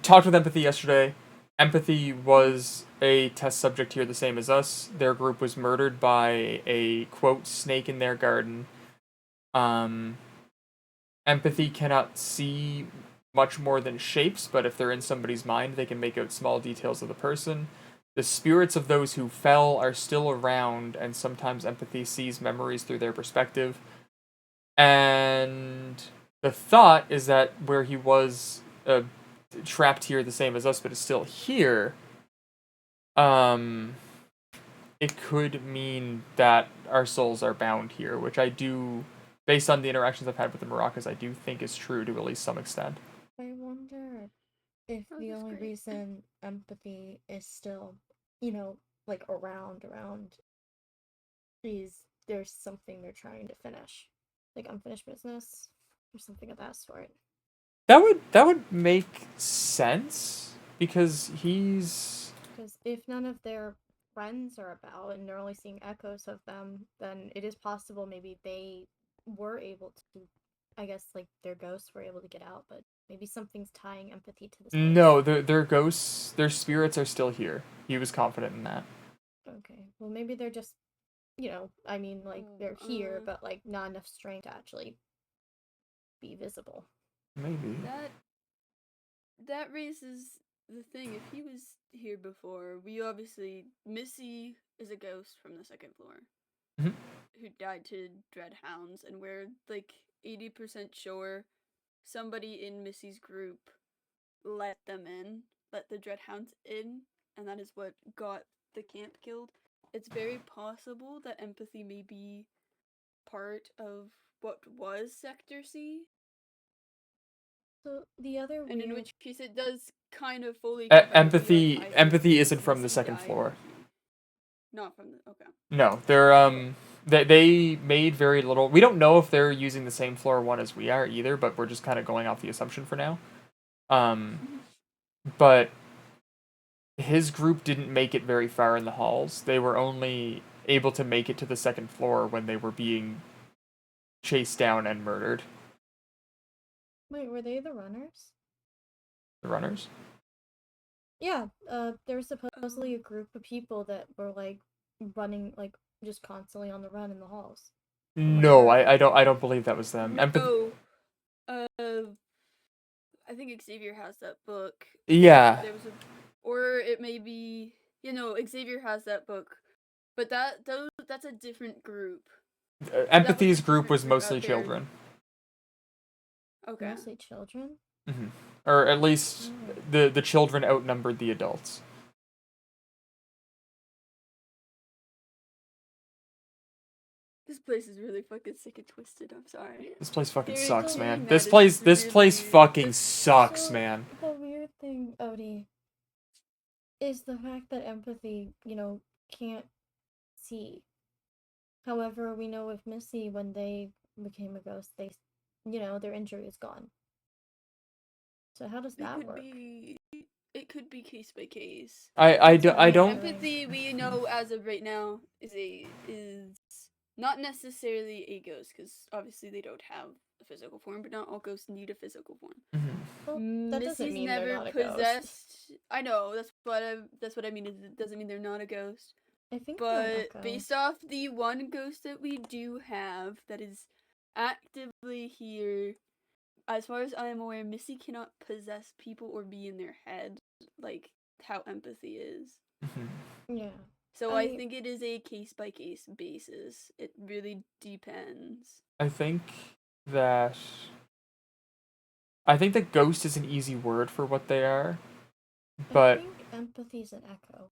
Talked with Empathy yesterday. Empathy was a test subject here, the same as us. Their group was murdered by a quote snake in their garden. Empathy cannot see much more than shapes, but if they're in somebody's mind, they can make out small details of the person. The spirits of those who fell are still around, and sometimes Empathy sees memories through their perspective. And the thought is that where he was trapped here, the same as us, but is still here, it could mean that our souls are bound here, which I do, based on the interactions I've had with the Maracas, I do think is true to at least some extent. I wonder if Oh, the that's only great. reason Empathy is still, like around is there's something they're trying to finish. Like unfinished business or something of that sort. That would make sense because he's Because if none of their friends are about and they're only seeing echoes of them, then it is possible maybe they were able to, I guess, like their ghosts were able to get out, but maybe something's tying Empathy to this place. no, their ghosts, their spirits are still here. He was confident in that. Okay, well maybe they're just, I mean, like they're here, but like not enough strength to actually be visible. Maybe. That raises the thing. If he was here before, Missy is a ghost from the second floor Mhm. who died to dreadhounds, and we're like 80% sure somebody in Missy's group let the dreadhounds in, and that is what got the camp killed. It's very possible that Empathy may be part of what was Sector C. So the other And in weird which case it does kind of fully confirm Empathy isn't from the second floor. Not from the okay. No, they're they made very little. We don't know if they're using the same floor one as we are either, but we're just kind of going off the assumption for now. But his group didn't make it very far in the halls. They were only able to make it to the second floor when they were being chased down and murdered. Wait, were they the runners? The runners? Yeah, there was supposedly a group of people that were like running, like just constantly on the run in the halls. No, I don't believe that was them. No. I think Xavier has that book. Yeah. Or it may be, Xavier has that book, but that's a different group. Empathy's group was mostly children. Okay. Mostly children? Mm-hmm. Or at least the children outnumbered the adults. This place is really fucking sick and twisted. I'm sorry. This place fucking There's sucks, something man. that This is place really fucking weird. sucks, man. The weird thing, Odie, is the fact that Empathy, can't see. However, we know with Missy, when they became a ghost, they, their injury is gone. So how does that work? It could be case by case. I don't. Empathy, we know as of right now, is not necessarily a ghost, because obviously they don't have a physical form, but not all ghosts need a physical form. Well, that doesn't Missy's mean never they're not a possessed. ghost. I know that's what I mean. It doesn't mean they're not a ghost. I think they're an But echo. based off the one ghost that we do have that is actively here, as far as I am aware, Missy cannot possess people or be in their head like how Empathy is. Yeah. So I think it is a case by case basis. It really depends. I think that ghost is an easy word for what they are, but I think Empathy's an echo.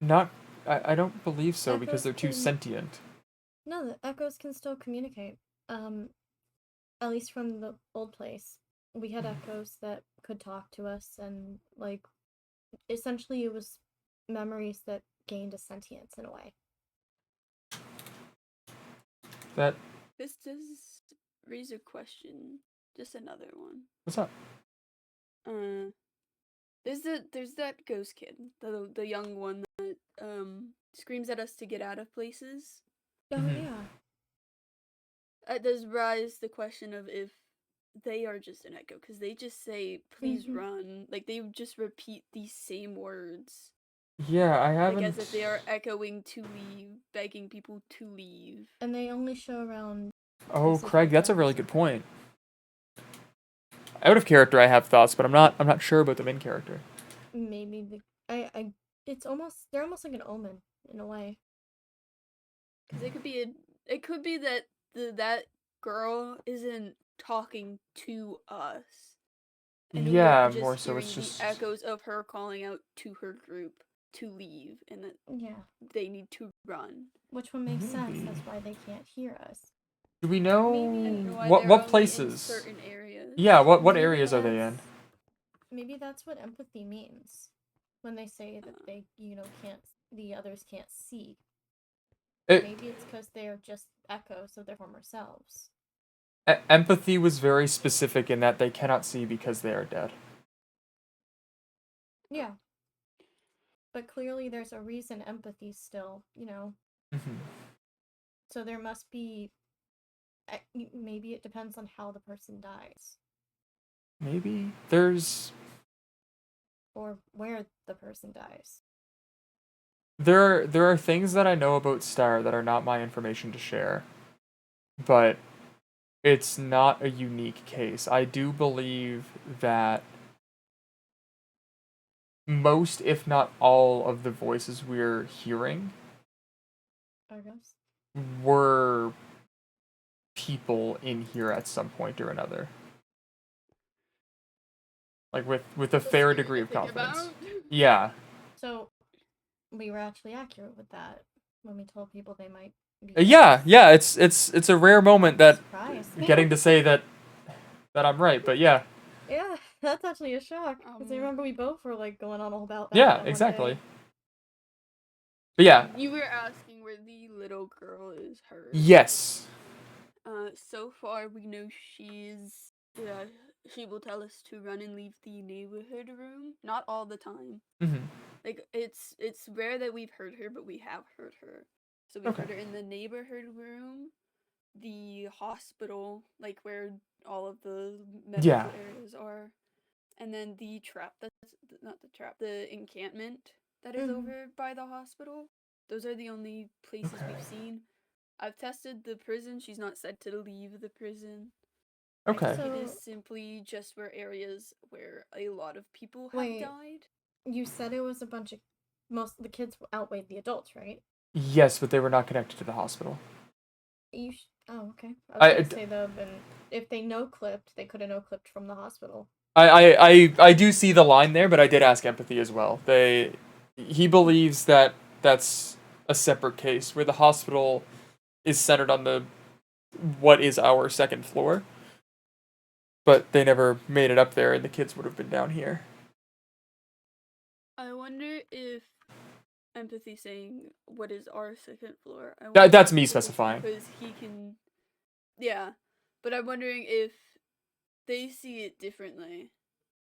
not. I don't believe so Echoes because they're too can- sentient. No, the echoes can still communicate. At least from the old place, we had echoes that could talk to us, and like, essentially, it was memories that gained a sentience in a way. That This does raise a question. Just another one. what's up? There's that ghost kid, the young one that screams at us to get out of places. Oh Mhm. yeah. It does rise the question of if they are just an echo, because they just say "please Mhm. run," like they just repeat these same words, Yeah, I like haven't. as if they are echoing to leave, begging people to leave. And they only show around. Oh, places Craig, with that's a guns really and good stuff. point. Out of character, I have thoughts, but I'm not sure about the main character. Maybe it's almost they're almost like an omen in a way. Because it could be that that girl isn't talking to us, and we are Yeah, more just so hearing it's the just. echoes of her calling out to her group to leave, and that Yeah. they need to run. Which one makes sense? That's Maybe. why they can't hear us. Do we know Maybe- And why what they're only in places? certain areas. Yeah, what Maybe areas are they in? that's- Maybe that's what empathy means when they say that they, can't the others can't see. Maybe it's because they're just echoes of their former selves. Empathy was very specific in that they cannot see because they are dead. Yeah. But clearly there's a reason empathy still, Mhm. So there must be. Maybe it depends on how the person dies Maybe there's or where the person dies. there are things that I know about Star that are not my information to share, but it's not a unique case. I do believe that most, if not all, of the voices we're hearing I guess. were people in here at some point or another. Like with a That's fair scary degree to of think confidence. about. Yeah. So we were actually accurate with that when we told people they might be. Yeah, it's a rare moment that Surprise. getting to say that I'm right, but yeah. Yeah, that's actually a shock. Because I remember we both were like going on all about that. Yeah, that one exactly. day. But yeah, You were asking where the little girl is heard. yes. So far we know she's she will tell us to run and leave the neighborhood room. Not all the time. Mm-hmm. Like it's rare that we've heard her, but we have heard her. So we've Okay. heard her in the neighborhood room, the hospital, like where all of the medical Yeah. areas are, and then the trap. That's not the trap. The encampment that is over by the hospital. Those are the only places Okay. we've seen. I've tested the prison. She's not said to leave the prison. Okay. I think it So- is simply just where areas where a lot of people have Wait. died. You said it was a bunch of. Most of the kids outweighed the adults, right? Yes, but they were not connected to the hospital. Oh, okay. I was I- gonna say though, then if they no clipped, they could have no clipped from the hospital. I do see the line there, but I did ask empathy as well. He believes that that's a separate case where the hospital is centered on the what is our second floor. But they never made it up there and the kids would have been down here. I wonder if empathy saying what is our second floor. That's me specifying. Because he can, yeah. But I'm wondering if they see it differently.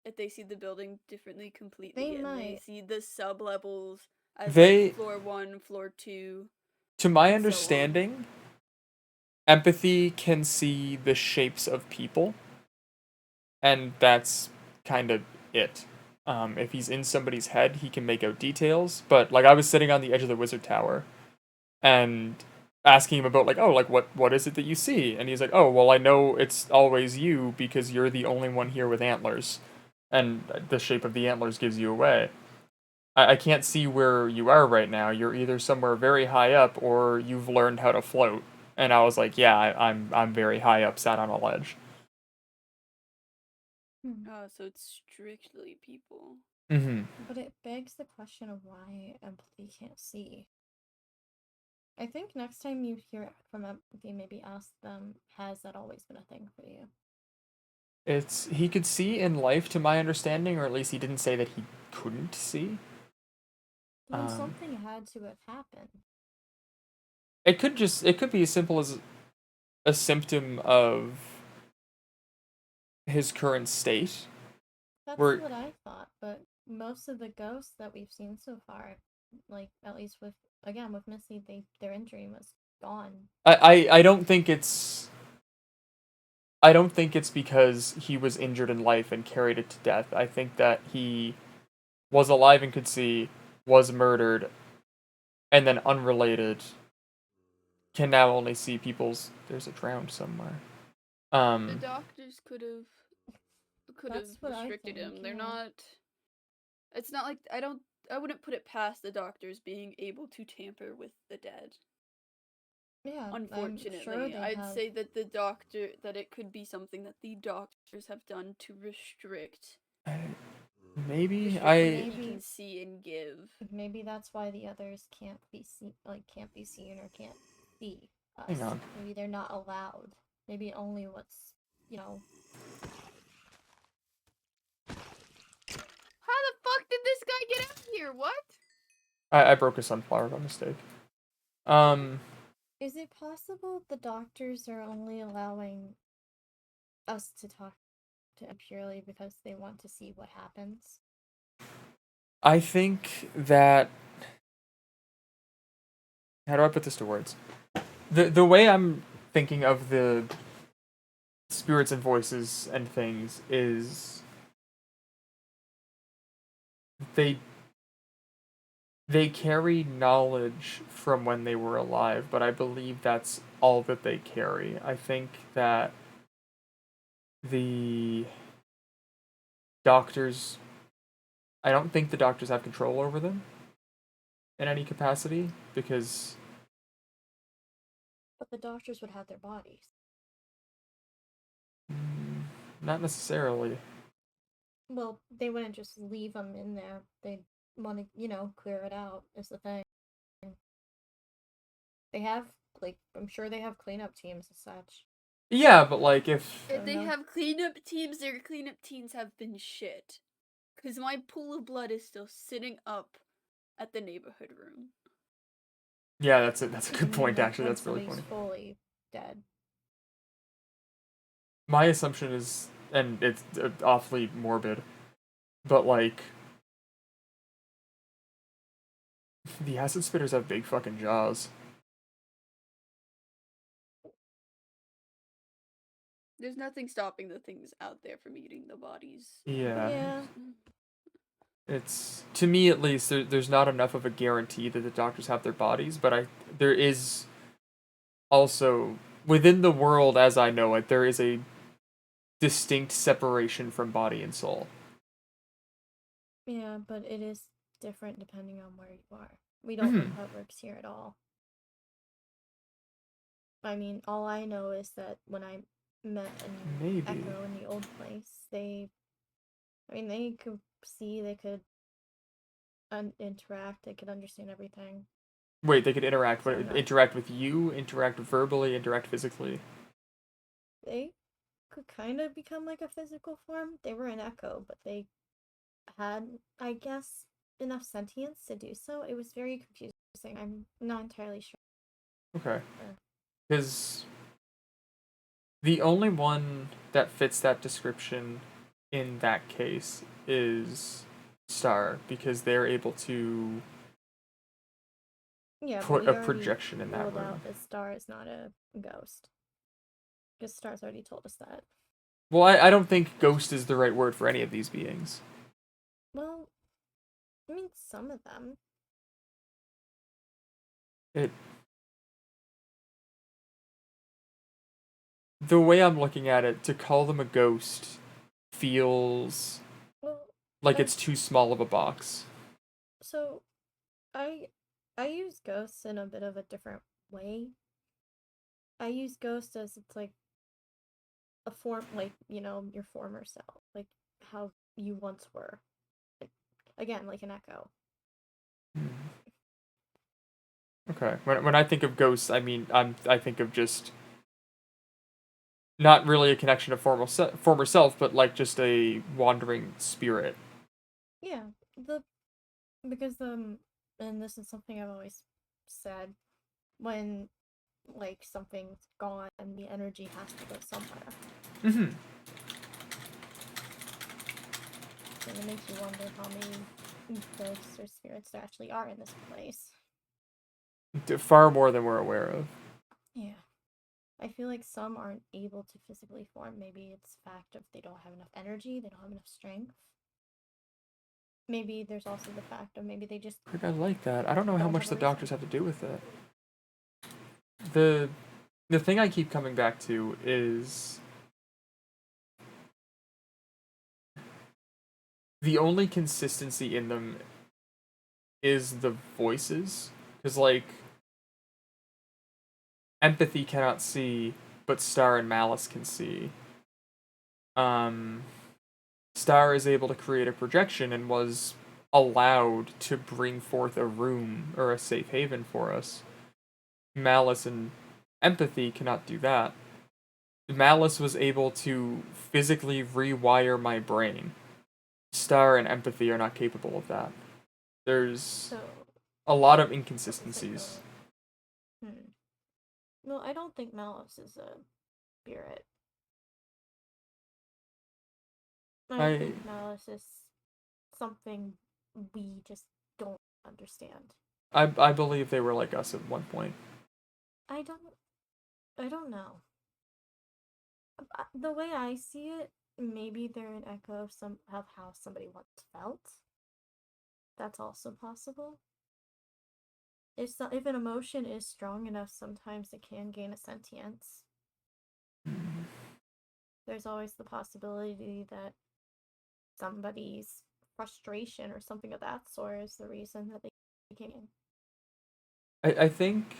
If they see the building differently completely, They and they might. see the sub levels as They- like floor 1, floor 2. To my and so on. understanding, empathy can see the shapes of people, and that's kind of it. If he's in somebody's head, he can make out details. But like, I was sitting on the edge of the wizard tower, and asking him about like, oh, like what is it that you see? And he's like, oh, well, I know it's always you because you're the only one here with antlers, and the shape of the antlers gives you away. I can't see where you are right now. You're either somewhere very high up or you've learned how to float. And I was like, yeah, I'm very high up, sat on a ledge. So it's strictly people. Mm-hmm. But it begs the question of why empathy can't see. I think next time you hear from empathy, maybe ask them, has that always been a thing for you? He could see in life, to my understanding, or at least he didn't say that he couldn't see. Then something had to have happened. It could be as simple as a symptom of his current state. That's Where what I thought, but most of the ghosts that we've seen so far, like at least with Missy, their injury was gone. I don't think it's because he was injured in life and carried it to death. I think that he was alive and could see, was murdered, and then unrelated can now only see people's. There's a drowned somewhere. The doctors could have That's what I restricted him. think, They're yeah. not. It's not like I wouldn't put it past the doctors being able to tamper with the dead. Yeah, Unfortunately, I'm sure they I'd have. say that that it could be something that the doctors have done to restrict Maybe what I. he can see and give. Maybe that's why the others can't be seen or can't see us. Hang on. Maybe they're not allowed. Maybe only what's How the fuck did this guy get out here? What? I broke a sunflower by mistake. Is it possible the doctors are only allowing us to talk to him purely because they want to see what happens? I think that. How do I put this to words? The way I'm thinking of the spirits and voices and things is they carry knowledge from when they were alive, but I believe that's all that they carry. I think that the doctors I don't think the doctors have control over them in any capacity because But the doctors would have their bodies. not necessarily. Well, they wouldn't just leave them in there. They'd want to, clear it out, is the thing. They have, I'm sure they have cleanup teams and such. Yeah, but if they have cleanup teams, their cleanup teams have been shit. Because my pool of blood is still sitting up at the neighborhood room. Yeah, that's a good point, actually. That's really funny. Fully dead. My assumption is, and it's awfully morbid, but the acid spitters have big fucking jaws. There's nothing stopping the things out there from eating the bodies. Yeah. It's, to me at least, there's not enough of a guarantee that the doctors have their bodies, but there is also, within the world as I know it, there is a distinct separation from body and soul. Yeah, but it is different depending on where you are. We don't know how it works here at all. I mean, all I know is that when I met an Echo in the old place, they could see, they could interact, they could understand everything. Wait, they could interact, but interact with you, interact verbally, interact physically? They could kind of become like a physical form. They were an Echo, but they had, I guess, enough sentience to do so. It was very confusing. I'm not entirely sure. Okay. Because the only one that fits that description in that case is Star, because they're able to put a projection in that room. That Star is not a ghost. Because Star's already told us that. Well, I don't think ghost is the right word for any of these beings. Well, I mean, some of them. The way I'm looking at it, to call them a ghost feels like it's too small of a box. So, I use ghosts in a bit of a different way. I use ghost as it's like a form, your former self, like how you once were. Again, like an echo. Okay. When I think of ghosts, I mean I think of just not really a connection to former self, but like just a wandering spirit. Yeah, because and this is something I've always said, when like something's gone, the energy has to go somewhere. Mm-hmm. And it makes you wonder how many ghosts or spirits there actually are in this place. Far more than we're aware of. Yeah. I feel like some aren't able to physically form. Maybe it's fact of they don't have enough energy, they don't have enough strength. Maybe there's also the fact of maybe they just I like that. I don't know how don't much have the a doctors reason. have to do with it. The thing I keep coming back to is the only consistency in them is the voices. Because, like, Empathy cannot see, but Star and Malice can see. Star is able to create a projection and was allowed to bring forth a room or a safe haven for us. Malice and Empathy cannot do that. Malice was able to physically rewire my brain. Star and Empathy are not capable of that. There's So a lot of what's the inconsistencies. Well, I don't think Malice is a spirit. I think Malice is something we just don't understand. I believe they were like us at one point. I don't know. The way I see it, maybe they're an echo of how somebody once felt. That's also possible. If an emotion is strong enough, sometimes it can gain a sentience. There's always the possibility that somebody's frustration or something of that sort is the reason that they came. I think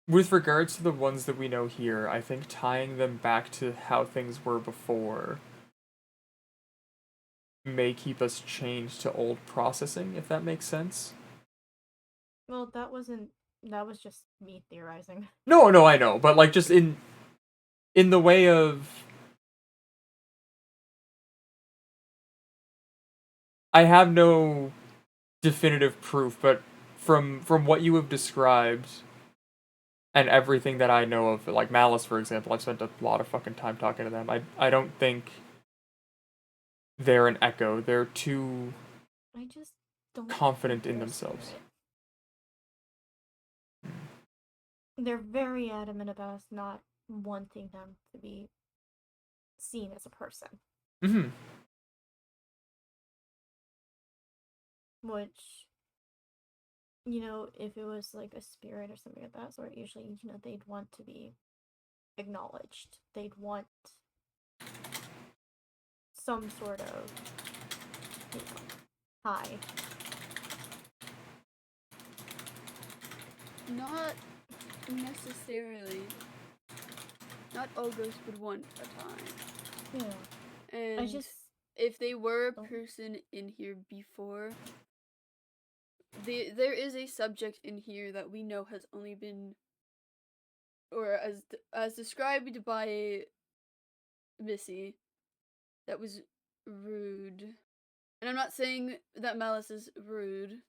with regards to the ones that we know here, I think tying them back to how things were before may keep us chained to old processing, if that makes sense. Well, that was just me theorizing. No, I know, but like just in the way of I have no definitive proof, but from what you have described and everything that I know of, like Malice, for example, I've spent a lot of fucking time talking to them. I don't think they're an echo. They're too I just don't confident think in they're themselves. spirit. They're very adamant about us not wanting them to be seen as a person. Mm-hmm. Which, if it was like a spirit or something like that sort, usually, they'd want to be acknowledged. They'd want some sort of, hi. Not necessarily. Not all ghosts would want a time. Yeah. And if they were a person in here before, there is a subject in here that we know has only been, or as described by Missy, that was rude. And I'm not saying that Malice is rude.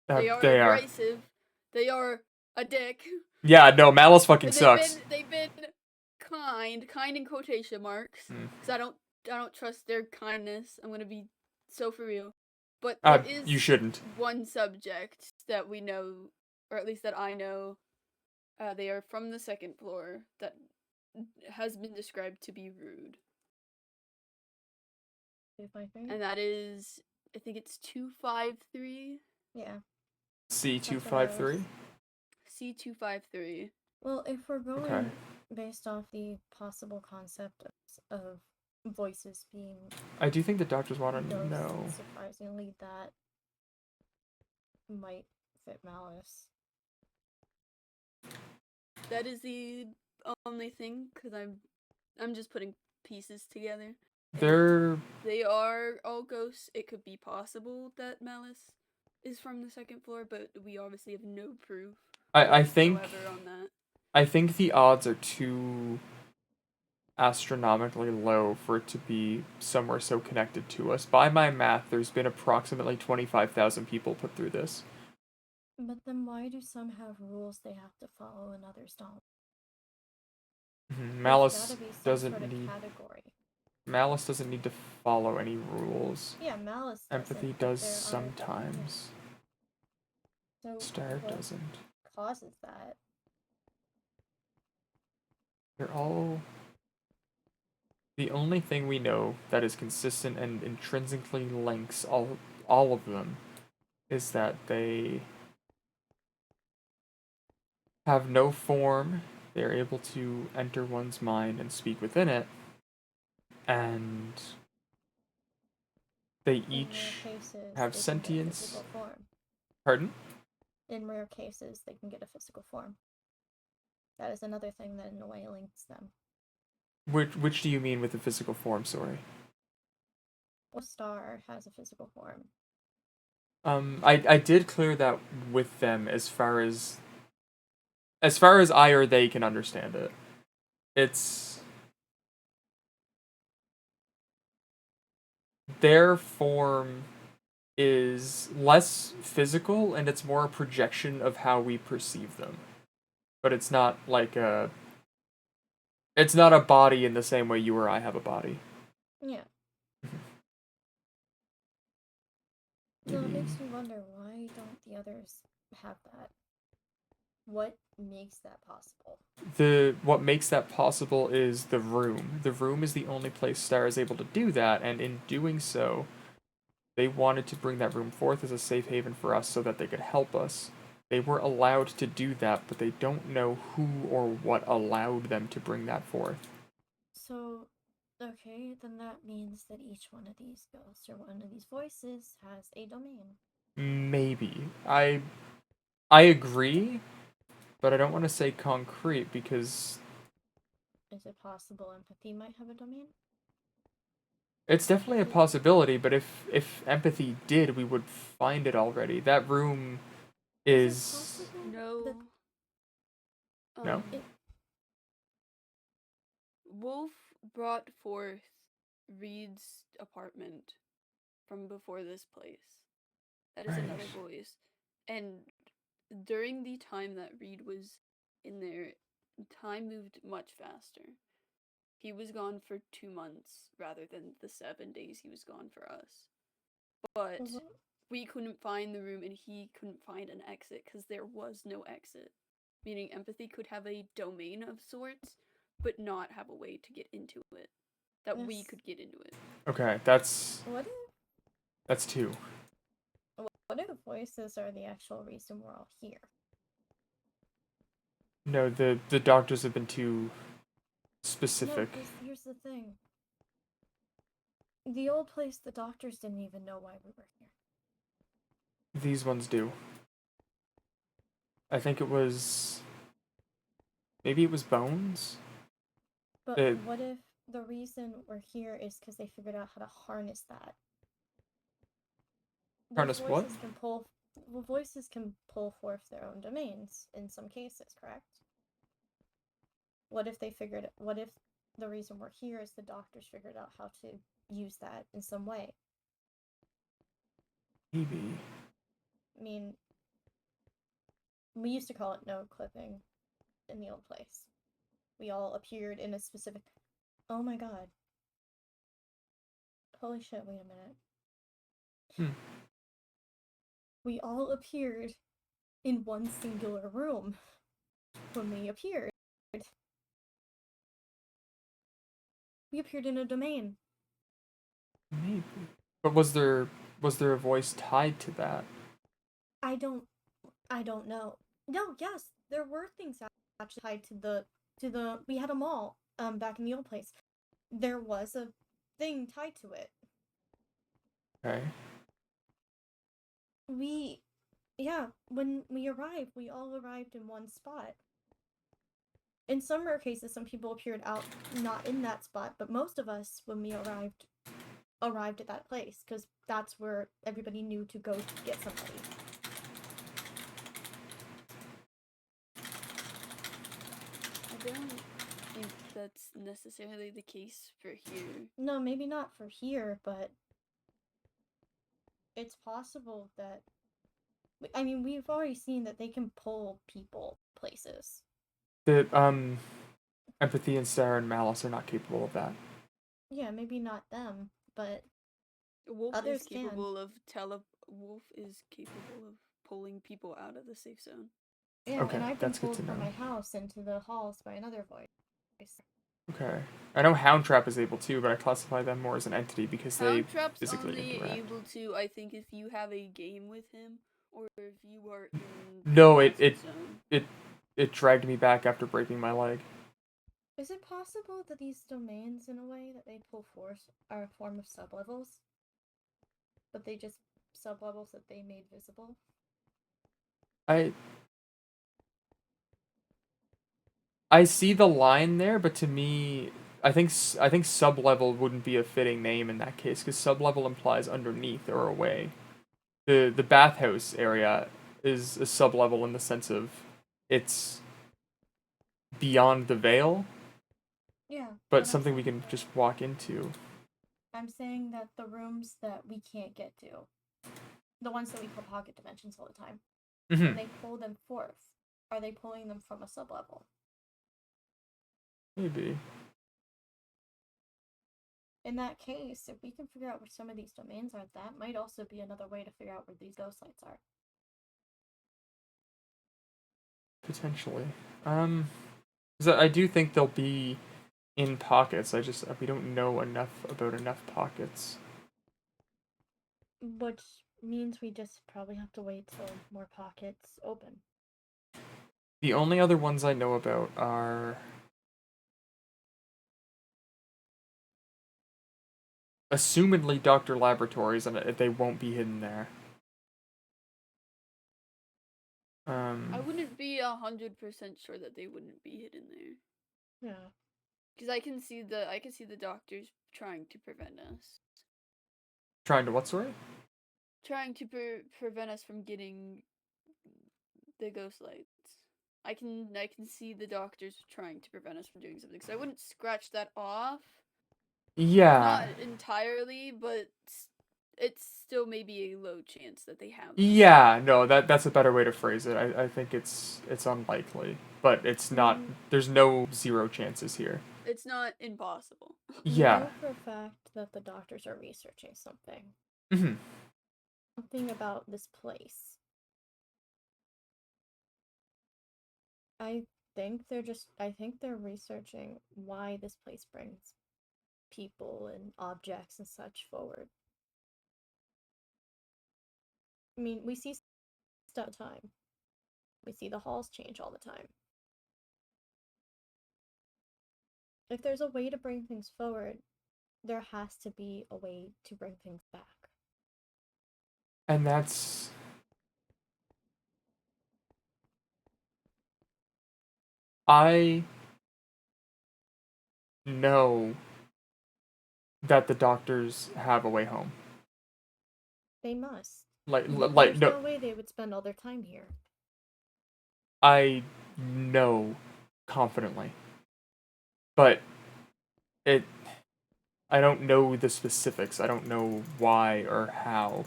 They are abrasive. They are a dick. Yeah, no, Malice fucking sucks. They've been kind in quotation marks, because I don't trust their kindness. I'm gonna be so for real. But there is you shouldn't. one subject that we know, or at least that I know. They are from the second floor that has been described to be rude. And that is, I think it's 253. Yeah. C253? C253. Well, if we're going based off the possible concept of voices being, I do think the doctors want to know. Surprisingly, that might fit Malice. That is the only thing, because I'm just putting pieces together. They are all ghosts. It could be possible that Malice is from the second floor, but we obviously have no proof. I think on that. I think the odds are too astronomically low for it to be somewhere so connected to us. By my math, there's been approximately 25,000 people put through this. But then why do some have rules they have to follow and others don't? There's Malice gotta be some doesn't sort of need category. Malice doesn't need to follow any rules. Yeah, Malice doesn't, Empathy but does there are sometimes. So Star what doesn't. causes that? They're all. The only thing we know that is consistent and intrinsically links all of them is that they have no form. They're able to enter one's mind and speak within it, and they In rare each cases, have they can get a sentience. physical form. Pardon? In rare cases, they can get a physical form. That is another thing that in a way links them. Which do you mean with the physical form? Sorry. Or Star has a physical form. I did clear that with them as far as I or they can understand it. It's their form is less physical and it's more a projection of how we perceive them. But it's not like it's not a body in the same way you or I have a body. Yeah. So it makes me wonder, why don't the others have that? What makes that possible? What makes that possible is the room. The room is the only place Star is able to do that, and in doing so, they wanted to bring that room forth as a safe haven for us so that they could help us. They were allowed to do that, but they don't know who or what allowed them to bring that forth. So, okay, then that means that each one of these ghosts or one of these voices has a domain. Maybe. I agree, but I don't want to say concrete because Is it possible empathy might have a domain? it's definitely a possibility, but if empathy did, we would find it already. That room Is it is possible No. that No? Wolf brought forth Reed's apartment from before this place. That is another Right. voice. And during the time that Reed was in there, time moved much faster. He was gone for 2 months rather than the 7 days he was gone for us. But we couldn't find the room and he couldn't find an exit because there was no exit. Meaning empathy could have a domain of sorts, but not have a way to get into it. That we Yes. could get into it. Okay, that's what two. if voices are the actual reason we're all here? No, the doctors have been too No, specific. because here's the thing. The old place, the doctors didn't even know why we were here. These ones do. I think it was maybe it was Bones. But It- what if the reason we're here is because they figured out how to harness that? Harness Those what? voices can pull forth their own domains in some cases, correct? What if the reason we're here is the doctors figured out how to use that in some way? Maybe. I mean, we used to call it node clipping in the old place. We all appeared in a specific... Oh my god. Holy shit, wait a minute. We all appeared in one singular room when we appeared. We appeared in a domain. Maybe. But was there a voice tied to that? I don't know. No, yes, there were things actually tied to the we had a mall back in the old place. There was a thing tied to it. Okay. When we arrived, we all arrived in one spot. In some rare cases, some people appeared out not in that spot, but most of us, when we arrived at that place, because that's where everybody knew to go to get somebody. I don't think that's necessarily the case for here. No, maybe not for here, but it's possible that. I mean, we've already seen that they can pull people places. The empathy and Sarah and Malice are not capable of that. Yeah, maybe not them, but Wolf others is capable of Wolf is capable of pulling people out of the safe zone. yeah, Okay, and I've been that's good pulled to from know. my house into the halls by another voice. Okay. I know Hound Trap is able to, but I classify them more as an entity because they Houndtrap's physically only interact. able to, I think, if you have a game with him, or if you are in No, the it hazard zone. it dragged me back after breaking my leg. Is it possible that these domains, in a way, that they pull force are a form of sublevels? But they just sublevels that they made visible? I see the line there, but to me, I think sublevel wouldn't be a fitting name in that case because sublevel implies underneath or away. The bathhouse area is a sublevel in the sense of it's beyond the veil, Yeah. but I'm something we saying can just walk into. I'm saying that the rooms that we can't get to, the ones that we call pocket dimensions all the time, when they pull them forth, are they pulling them from a sublevel? Maybe. In that case, if we can figure out where some of these domains are, that might also be another way to figure out where these ghost lights are. Potentially. 'Cause I do think they'll be in pockets. We don't know about enough pockets. Which means we just probably have to wait till more pockets open. The only other ones I know about are assumedly Dr. Laboratories, and they won't be hidden there. I wouldn't be 100% sure that they wouldn't be hidden there. Yeah. Because I can see the doctors trying to prevent us. Trying to what, sorry? Trying to prevent us from getting the ghost lights. I can see the doctors trying to prevent us from doing something. So I wouldn't scratch that off. Yeah. Not entirely, but it's still maybe a low chance that they have. Yeah, no, that's a better way to phrase it. I think it's unlikely, but it's not. There's no zero chances here. It's not impossible. Yeah. We know for a fact that the doctors are researching something. Mm-hmm. Something about this place. I think they're researching why this place brings people and objects and such forward. I mean, we see stuff all the time. We see the halls change all the time. If there's a way to bring things forward, there has to be a way to bring things back. And that's I know that the doctors have a way home. They must. Like There's no way they would spend all their time here. I know confidently. But I don't know the specifics. I don't know why or how.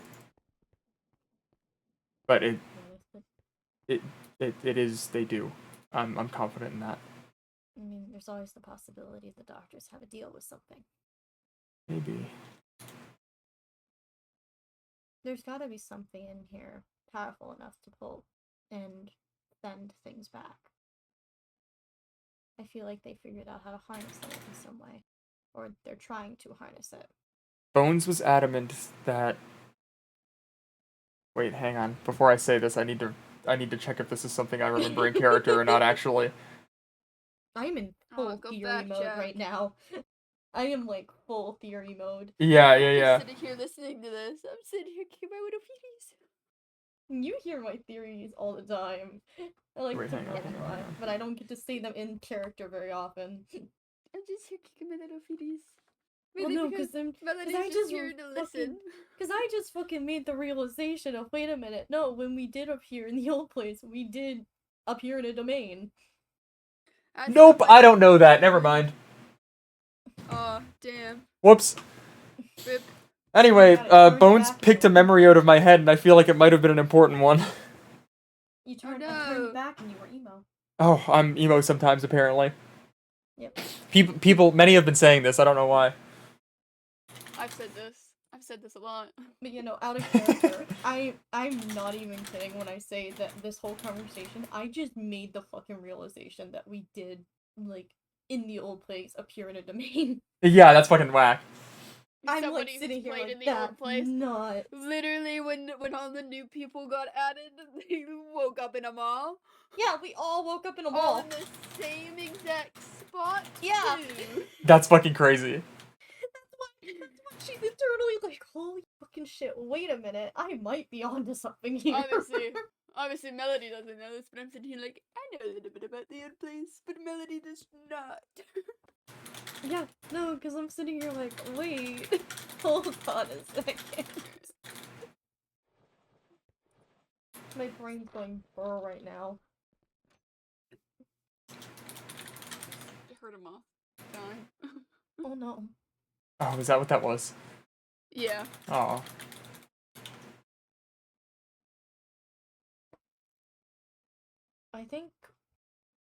But it is they do. I'm confident in that. I mean, there's always the possibility the doctors have a deal with something. Maybe. There's gotta be something in here powerful enough to pull and send things back. I feel like they figured out how to harness it in some way. Or they're trying to harness it. Bones was adamant that. Wait, hang on. Before I say this, I need to check if this is something I remember in character or not. Actually, I'm in full theory mode right now. I am like full theory mode. Yeah. I'm sitting here listening to this. I'm sitting here kicking my widow feeties. You hear my theories all the time. I like to hang on. but I don't get to say them in character very often. I'm just here kicking my little feeties. Well, no, because I just here to listen. Because I just fucking made the realization of, wait a minute, no, when we did appear in the old place, we did appear in a domain. That's Nope, not my I don't know that. Never mind. Oh, damn. Whoops. Rip. Anyway, got it turned Bones back picked a anyway. memory out of my head, and I feel like it might have been an important one. You turned, no. I turned back and you were emo. Oh, I'm emo sometimes, apparently. Yep. People, many have been saying this. I don't know why. I've said this a lot. But you know, out of character, I'm not even kidding when I say that this whole conversation, I just made the fucking realization that we did, like, in the old place, appear in a domain. Yeah, that's fucking whack. I'm Somebody like who's sitting here played like in the that. old place. Not. Literally, when all the new people got added, they woke up in a mall. Yeah, we all woke up in a All mall. in the same exact spot. Yeah. too. That's fucking crazy. That's why she's internally like, holy fucking shit, wait a minute, I might be onto something here. Obviously, Melody doesn't know this, but I'm sitting here like, I know a little bit about the old place, but Melody does not. Yeah, no, because I'm sitting here like, wait, hold on a second. My brain's going burr right now. I heard him off. Dying. Oh no. Oh, is that what that was? Yeah. Oh. I think,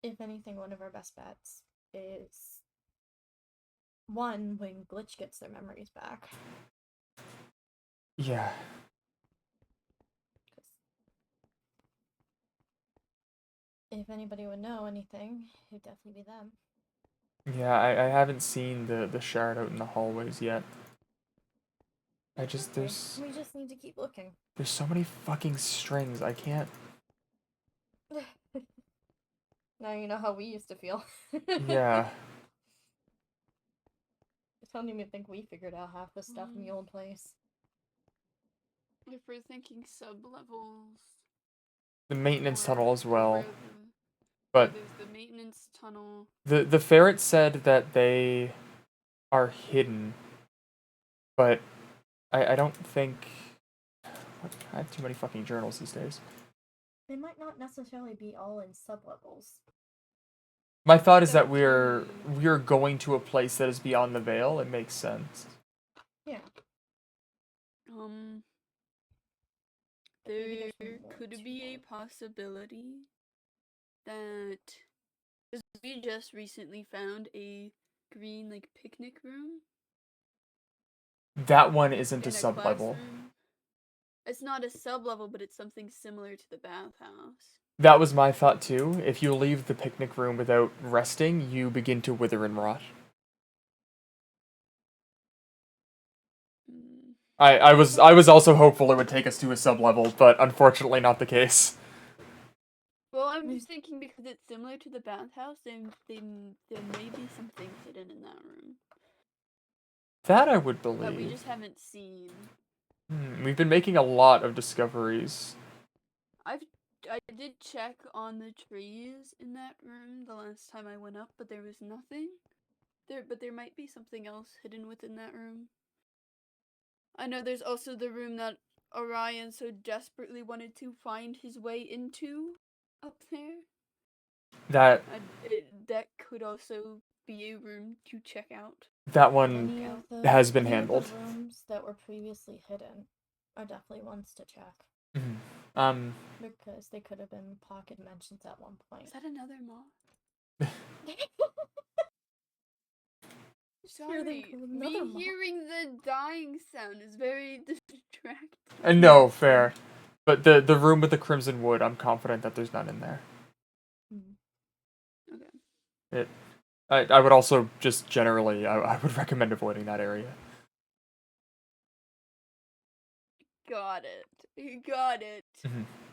if anything, one of our best bets is one, when Glitch gets their memories back. Yeah. If anybody would know anything, it'd definitely be them. Yeah, I haven't seen the shard out in the hallways yet. I just, Okay, there's we just need to keep looking. so many fucking strings, I can't. Now you know how we used to feel. Yeah. I don't even think we figured out half the stuff in the old place. If we're thinking sub-levels... The maintenance or- tunnel as or well. where But there's the maintenance tunnel. the ferret said that they are hidden. But I don't think... What? I have too many fucking journals these days. They might not necessarily be all in sub-levels. My thought is that we're going to a place that is beyond the veil. It makes sense. Yeah. Maybe There there's more could to be a that. possibility that... Because we just recently found a green, like, picnic room. That one isn't a in sub-level. classroom. It's not a sub-level, but it's something similar to the bathhouse. That was my thought too. If you leave the picnic room without resting, you begin to wither and rot. Mm. I was also hopeful it would take us to a sub-level, but unfortunately not the case. Well, I'm just thinking because it's similar to the bathhouse, then there may be some things hidden in that room That I would that we believe. just haven't seen. We've been making a lot of discoveries. I did check on the trees in that room the last time I went up, but there was nothing. But there might be something else hidden within that room. I know there's also the room that Orion so desperately wanted to find his way into up there. That That could also be a room to check out. that one Any of the, has been any of handled. the rooms that were previously hidden are definitely ones to check. Because they could have been pocket dimensions at one point. Is that another moth? Sorry, hearing the dying sound is very distracting. No, fair. But the room with the crimson wood, I'm confident that there's none in there. Okay. I would also just generally, I would recommend avoiding that area. Got it.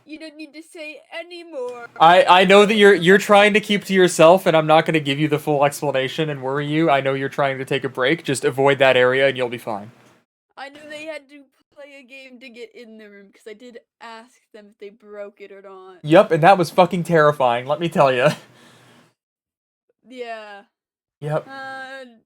You don't need to say any more. I know that you're trying to keep to yourself, and I'm not going to give you the full explanation and worry you. I know you're trying to take a break. Just avoid that area, and you'll be fine. I know they had to play a game to get in the room because I did ask them if they broke it or not. Yep, and that was fucking terrifying. Let me tell you. Yeah. Yep.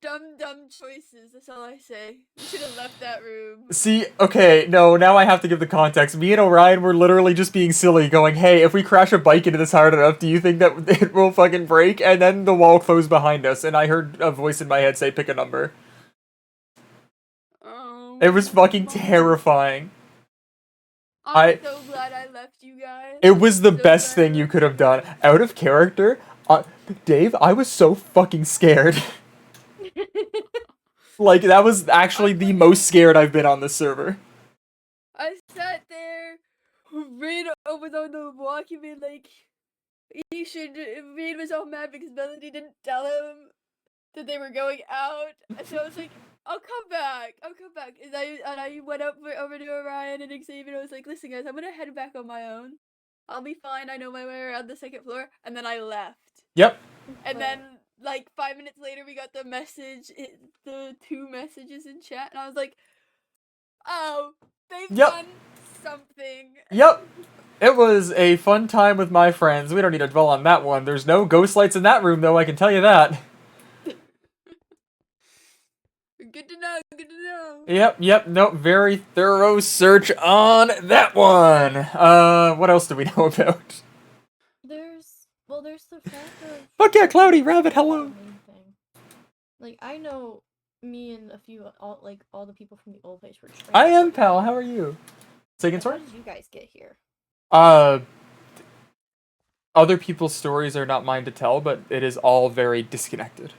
Dumb choices. That's all I say. You should have left that room. See, okay, no, now I have to give the context. Me and Orion were literally just being silly, going, hey, if we crash a bike into this hard enough, do you think that it will fucking break? And then the wall closed behind us, and I heard a voice in my head say, pick a number. It was fucking terrifying. I'm so glad I left you guys. It was the So best glad I thing you left could have done. Out of character, Dave, I was so fucking scared. Like, that was actually the most scared I've been on this server. I sat there, Reed was on the walkie being like, Reed was all mad because Melody didn't tell him that they were going out. So I was like, I'll come back. And I went over to Orion and Xavier. I was like, listen guys, I'm gonna head back on my own. I'll be fine. I know my way around the second floor. And then I left. Yep. And then, like, 5 minutes later, we got the the 2 messages in chat. And I was like, oh, they've done something. Yep. It was a fun time with my friends. We don't need to dwell on that one. There's no ghost lights in that room, though, I can tell you that. Good to know, good to know. Yep, no, very thorough search on that one. What else do we know about? There's the fact of... Fuck yeah, Cloudy Rabbit, hello! Like, I know me and a few, all the people from the old place were trained. I am, pal, how are you? Second How story? did you guys get here? Other people's stories are not mine to tell, but it is all very disconnected.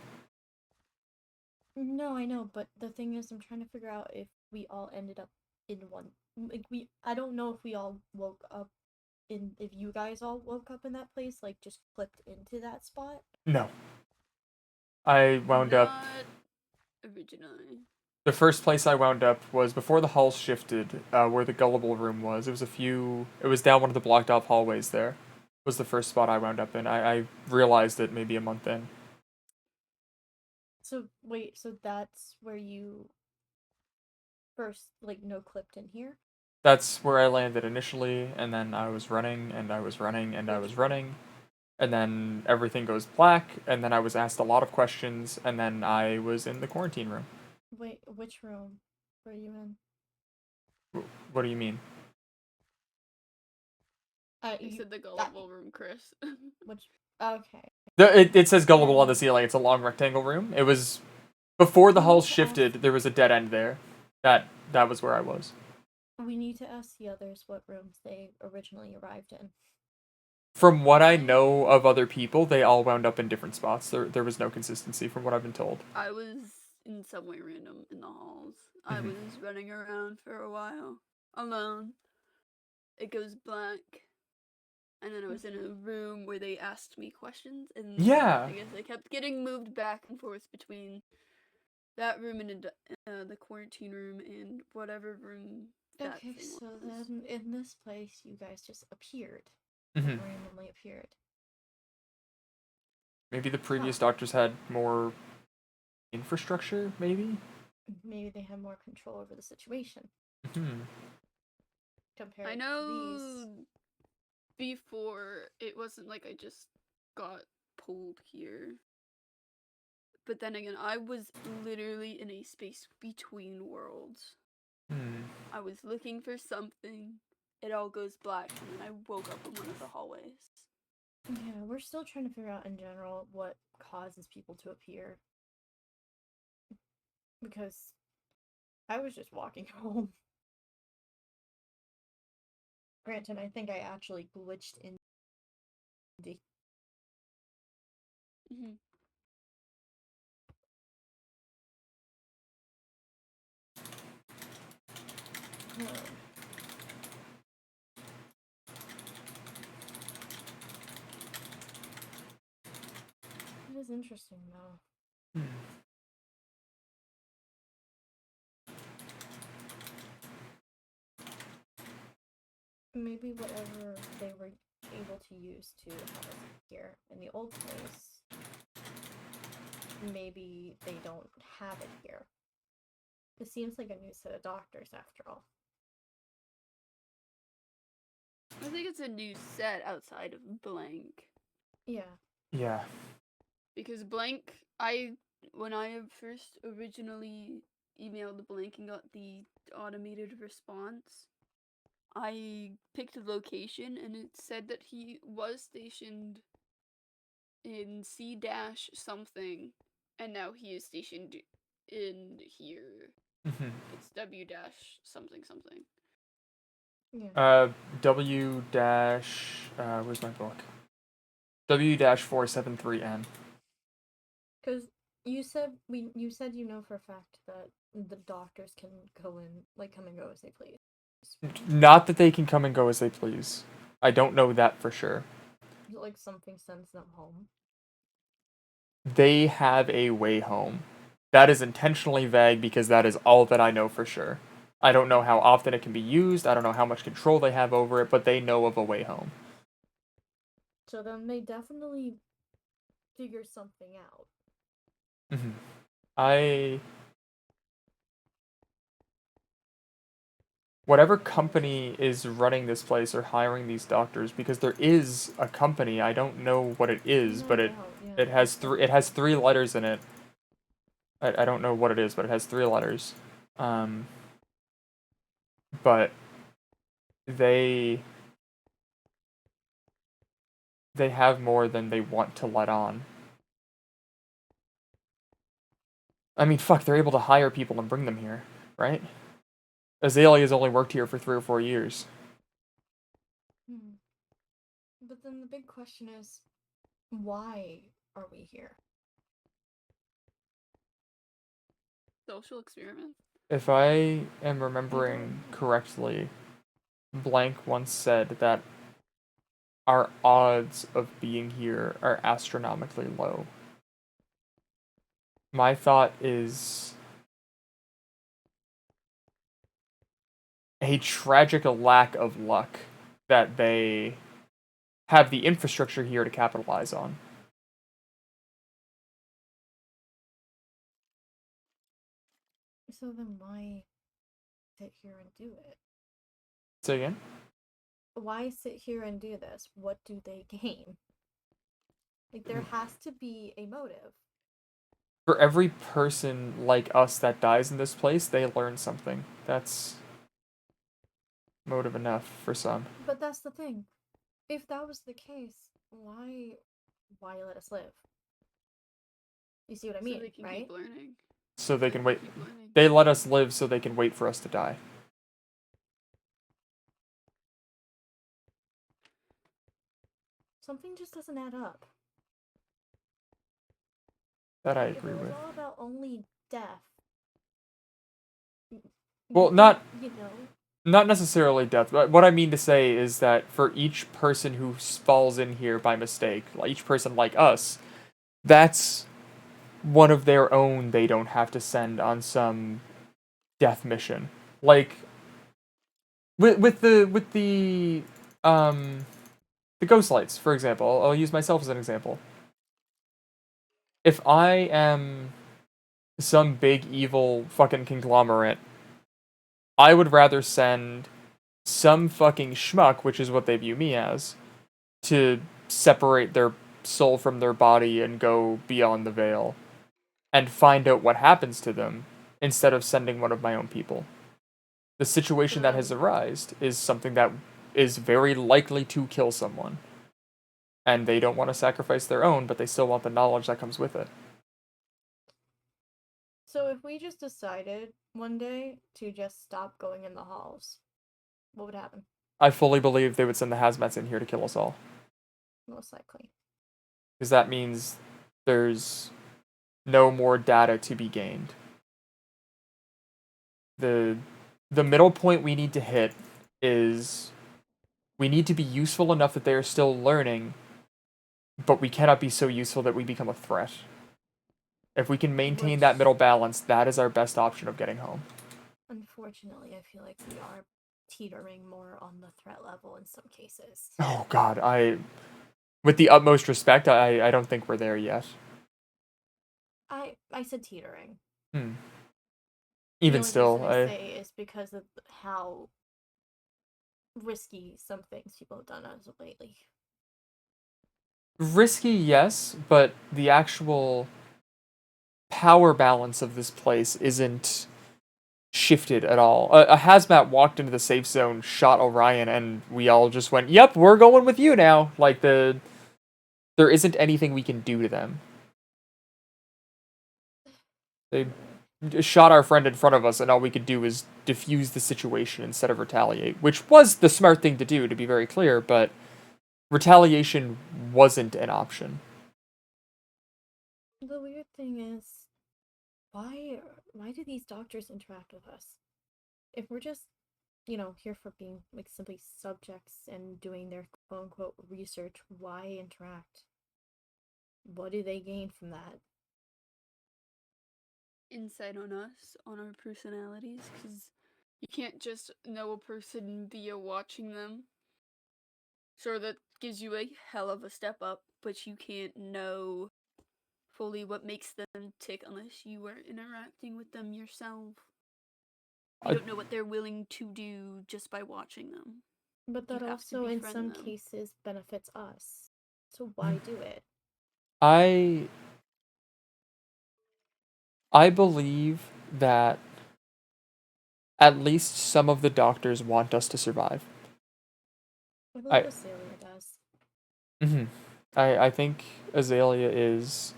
No, I know, but the thing is, I'm trying to figure out if we all ended up in one. Like, I don't know if we all woke up if you guys all woke up in that place, like, just clicked into that spot. No. I wound up... Originally. The first place I wound up was before the halls shifted, where the gullible room was. It was down one of the blocked off hallways there. Was the first spot I wound up in. I realized it maybe a month in. So, wait, so that's where you first, like, no-clipped in here? That's where I landed initially, and then I was running, and I was running, and I was running. And then everything goes black, and then I was asked a lot of questions, and then I was in the quarantine room. Wait, which room were you in? What do you mean? You said the gullible room, Chris. Which... Okay. It says gullible on the ceiling. It's a long rectangle room. It was... Before the halls shifted, there was a dead end there. That was where I was. We need to ask the others what rooms they originally arrived in. From what I know of other people, they all wound up in different spots. There was no consistency from what I've been told. I was in somewhere random in the halls. I was running around for a while. Alone. It goes black. And then I was in a room where they asked me questions, and I guess I kept getting moved back and forth between that room and the quarantine room and whatever room that Okay, thing so was. then in this place, you guys just appeared. Randomly appeared. Maybe the previous doctors had more infrastructure, maybe? Maybe they have more control over the situation. Compared I know to these. before, it wasn't like I just got pulled here. But then again, I was literally in a space between worlds. I was looking for something, it all goes black, and then I woke up in one of the hallways. Yeah, we're still trying to figure out in general what causes people to appear. Because I was just walking home. Granted, I think I actually glitched in the... It is interesting, though. Maybe whatever they were able to use to have us here in the old place, maybe they don't have it here. It seems like a new set of doctors, after all. I think it's a new set outside of blank. Yeah. Yeah. Because Blank, when I first originally emailed Blank and got the automated response, I picked a location and it said that he was stationed in C dash something, and now he is stationed in here. It's W dash something something. Yeah. W dash. Where's my book? W dash 473N. Because you said you know for a fact that the doctors can go and like come and go as they please. Not that they can come and go as they please. I don't know that for sure. Like something sends them home. They have a way home. That is intentionally vague because that is all that I know for sure. I don't know how often it can be used. I don't know how much control they have over it, but they know of a way home. So then they definitely figure something out. Whatever company is running this place or hiring these doctors, because there is a company, I don't know what it is, No but doubt, yeah. it has three letters in it. I don't know what it is, but it has three letters. But they have more than they want to let on. I mean, fuck, they're able to hire people and bring them here, right? Azalea's only worked here for 3 or 4 years. But then the big question is, why are we here? Social experiment. If I am remembering correctly, Blank once said that our odds of being here are astronomically low. My thought is a tragic lack of luck that they have the infrastructure here to capitalize on. So then why sit here and do it? Say again? Why sit here and do this? What do they gain? Like, there has to be a motive. For every person like us that dies in this place, they learn something. That's motive enough for some. But that's the thing. If that was the case, why let us live? You see what I mean, So they can right? keep learning. So they can wait. Keep learning. They let us live so they can wait for us to die. Something just doesn't add up. That I If agree it was with. all about only death. Well, then, not you know. not necessarily death, but what I mean to say is that for each person who falls in here by mistake, like each person like us, that's one of their own they don't have to send on some death mission. Like with the ghost lights, for example. I'll use myself as an example. If I am some big evil fucking conglomerate, I would rather send some fucking schmuck, which is what they view me as, to separate their soul from their body and go beyond the veil and find out what happens to them instead of sending one of my own people. The situation that has arisen is something that is very likely to kill someone. And they don't want to sacrifice their own, but they still want the knowledge that comes with it. So if we just decided one day to just stop going in the halls, what would happen? I fully believe they would send the hazmats in here to kill us all. Most likely. Because that means there's no more data to be gained. The middle point we need to hit is we need to be useful enough that they are still learning, but we cannot be so useful that we become a threat. If we can maintain that middle balance, that is our best option of getting home. Unfortunately, I feel like we are teetering more on the threat level in some cases. Oh god, with the utmost respect, I don't think we're there yet. I said teetering. Even still, the only reason I say is because of how risky some things people have done as of lately. Risky, yes, but the actual power balance of this place isn't shifted at all. A hazmat walked into the safe zone, shot Orion, and we all just went, "Yep, we're going with you now." Like there isn't anything we can do to them. They shot our friend in front of us, and all we could do is diffuse the situation instead of retaliate, which was the smart thing to do, to be very clear. But retaliation wasn't an option. The weird thing is, why do these doctors interact with us? If we're just, here for being like simply subjects and doing their quote unquote research, why interact? What do they gain from that? Insight on us, on our personalities, because you can't just know a person via watching them. Sure, that gives you a hell of a step up, but you can't know fully what makes them tick unless you are interacting with them yourself. You don't know what they're willing to do just by watching them. But that also, in some cases, benefits us. So why do it? I believe that at least some of the doctors want us to survive. I believe Azalea does. Mm-hmm. I think Azalea is,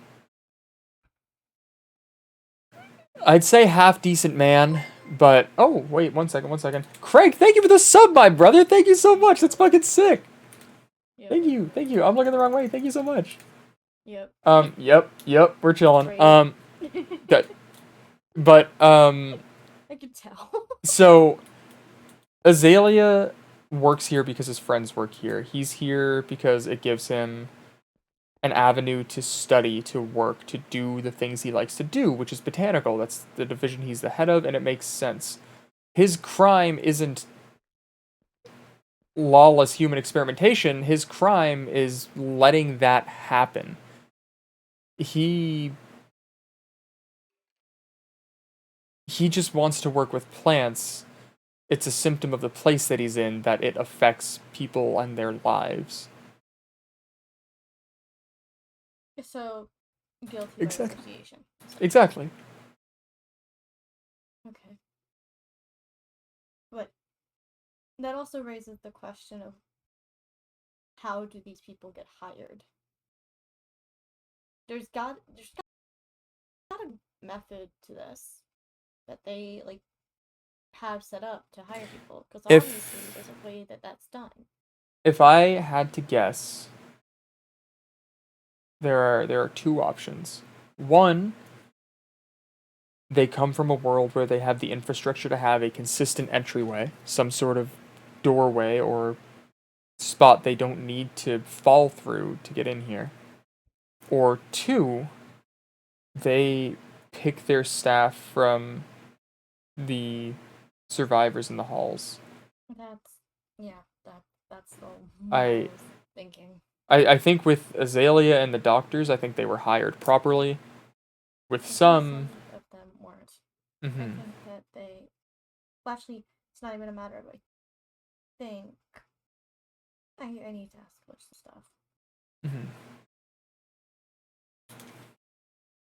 I'd say, half decent man, but oh wait, one second. Craig, thank you for the sub, my brother. Thank you so much. That's fucking sick. Yep. Thank you. I'm looking the wrong way. Thank you so much. Yep. Yep. We're chilling. Great. Good. But I could tell. So Azalea works here because his friends work here. He's here because it gives him an avenue to study, to work, to do the things he likes to do, which is botanical. That's the division he's the head of, and it makes sense. His crime isn't lawless human experimentation. His crime is letting that happen. He just wants to work with plants. It's a symptom of the place that he's in that it affects people and their lives. So, guilty by association. Exactly. Okay. But that also raises the question of how do these people get hired? There's got a method to this that they have set up to hire people, because obviously there's a way that that's done. If I had to guess, there are two options. One, they come from a world where they have the infrastructure to have a consistent entryway, some sort of doorway or spot they don't need to fall through to get in here. Or two, they pick their staff from the survivors in the halls. That's the one I was thinking. I think with Azalea and the doctors, I think they were hired properly. With some of them weren't. Mm-hmm. I think that they. Well, actually, it's not even a matter of think. I need to ask Glitch the stuff. Mm-hmm.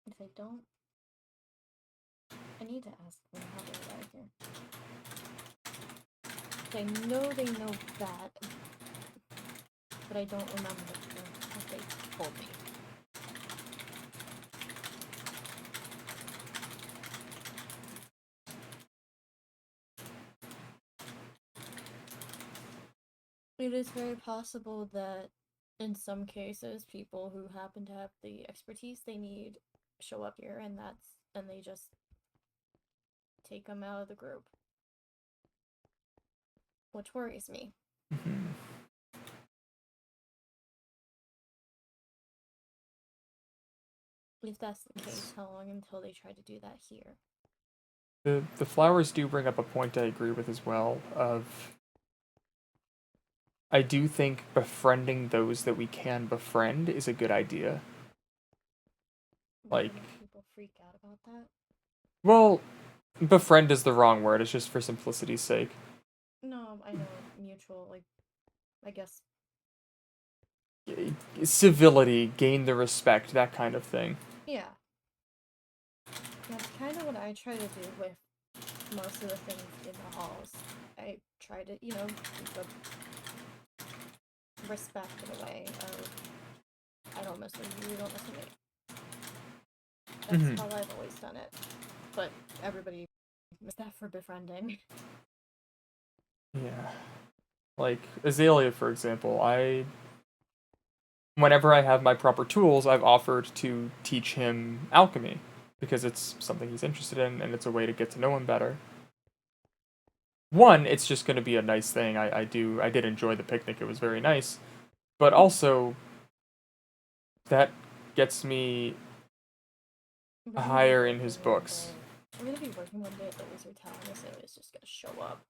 If I don't, I need to ask them how they got out here. I know they know that, but I don't remember what they told me. It is very possible that in some cases, people who happen to have the expertise they need show up here, and they just take them out of the group, which worries me. Mm-hmm. If that's the case, how long until they try to do that here? The flowers do bring up a point I agree with as well. I do think befriending those that we can befriend is a good idea. People freak out about that? Well, befriend is the wrong word. It's just for simplicity's sake. No, I know mutual. I guess civility, gain the respect, that kind of thing. Yeah. That's kind of what I try to do with most of the things in the halls. I try to, keep a respect in a way of I don't mess with you, you don't mess with me. That's how I've always done it. But everybody missed that for befriending. Yeah. Like, Azalea, for example, whenever I have my proper tools, I've offered to teach him alchemy, because it's something he's interested in, and it's a way to get to know him better. One, it's just going to be a nice thing. I did enjoy the picnic, it was very nice. But also, that gets me higher in his books. I'm gonna be working one day at the Wizard Town, and Azalea's just gonna show up.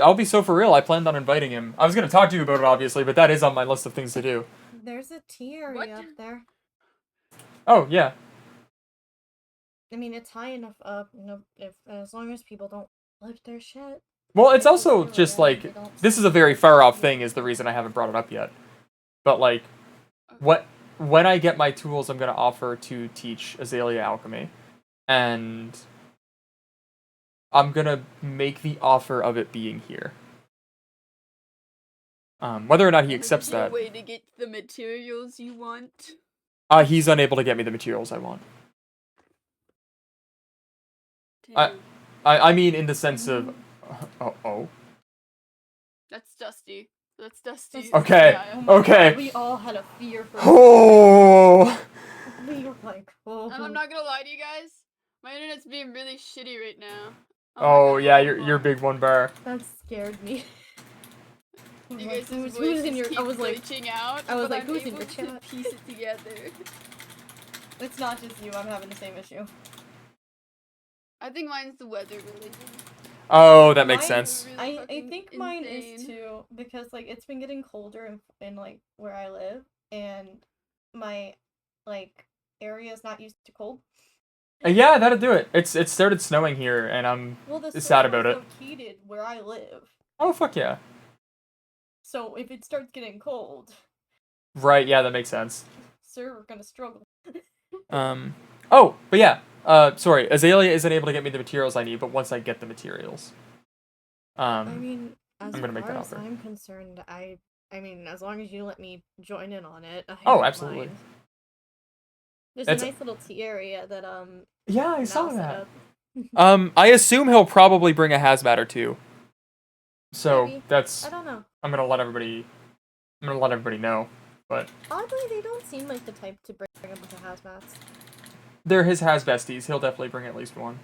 I'll be so for real, I planned on inviting him. I was going to talk to you about it, obviously, but that is on my list of things to do. There's a tea area up there. Oh, yeah. I mean, it's high enough up, if as long as people don't lift their shit. Well, it's Like, also it's just area, they like, don't this is a very far off thing is the reason I haven't brought it up yet. But like, when I get my tools, I'm going to offer to teach Azalea alchemy. And I'm going to make the offer of it being here. Whether or not he accepts Is there a that. way to get the materials you want? He's unable to get me the materials I want. Damn. I mean in the sense of... Oh. That's Dusty. That's Dusty. Okay, Yeah, okay. We all had a fear for Oh! We were like, oh. I'm not gonna lie to you guys. My internet's being really shitty right now. Oh, yeah, you're big one bar. That scared me. You guys' who's voices in your? keep I was like, glitching out. I was but like, I'm who's in able your to chat? piece it together. It's not just you. I'm having the same issue. I think mine's the weather related. Oh, that makes Mine- sense. Really I think fucking mine is insane. too, because like it's been getting colder in like where I live, and my like area is not used to cold. Yeah, that'll do it. It started snowing here, and I'm Well, the sad about server's it. located where I live, Oh, fuck yeah. so if it starts getting cold, Right, yeah, that makes sense. server gonna struggle. Oh, but yeah. Sorry, Azalea isn't able to get me the materials I need, but once I get the materials, I mean, as I'm gonna make far that as offer. I'm concerned, I mean, as long as you let me join in on it. I Oh, don't absolutely. mind. There's It's- a nice little tea area that Yeah, I Mal saw set that. up. I assume he'll probably bring a hazmat or two. So Maybe. that's I don't know. I'm gonna let everybody know. But Oddly, they don't seem like the type to bring a bunch of hazmats. they're his besties. He'll definitely bring at least one.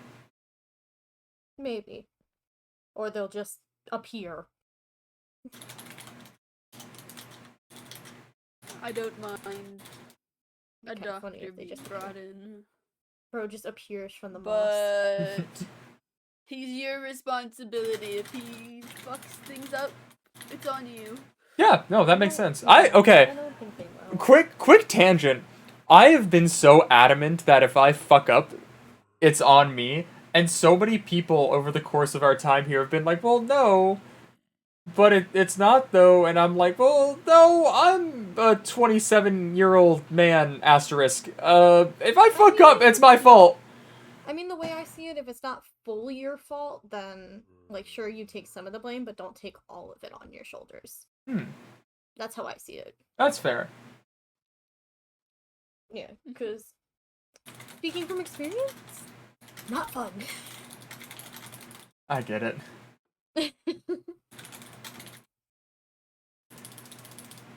Maybe. Or they'll just appear. I don't mind a Kinda funny doctor if they being just brought in. Bro just appears from the moss. But he's your responsibility. If he fucks things up, it's on you. Yeah, no, that makes sense. I Okay. don't think they will. Quick tangent. I have been so adamant that if I fuck up, it's on me. And so many people over the course of our time here have been like, well, no. But it's not, though. And I'm like, well, no, I'm a 27-year-old man, asterisk. If I fuck up, it's my fault. I mean, the way I see it, if it's not fully your fault, then, like, sure, you take some of the blame, but don't take all of it on your shoulders. That's how I see it. That's fair. Yeah, because speaking from experience, not fun. I get it.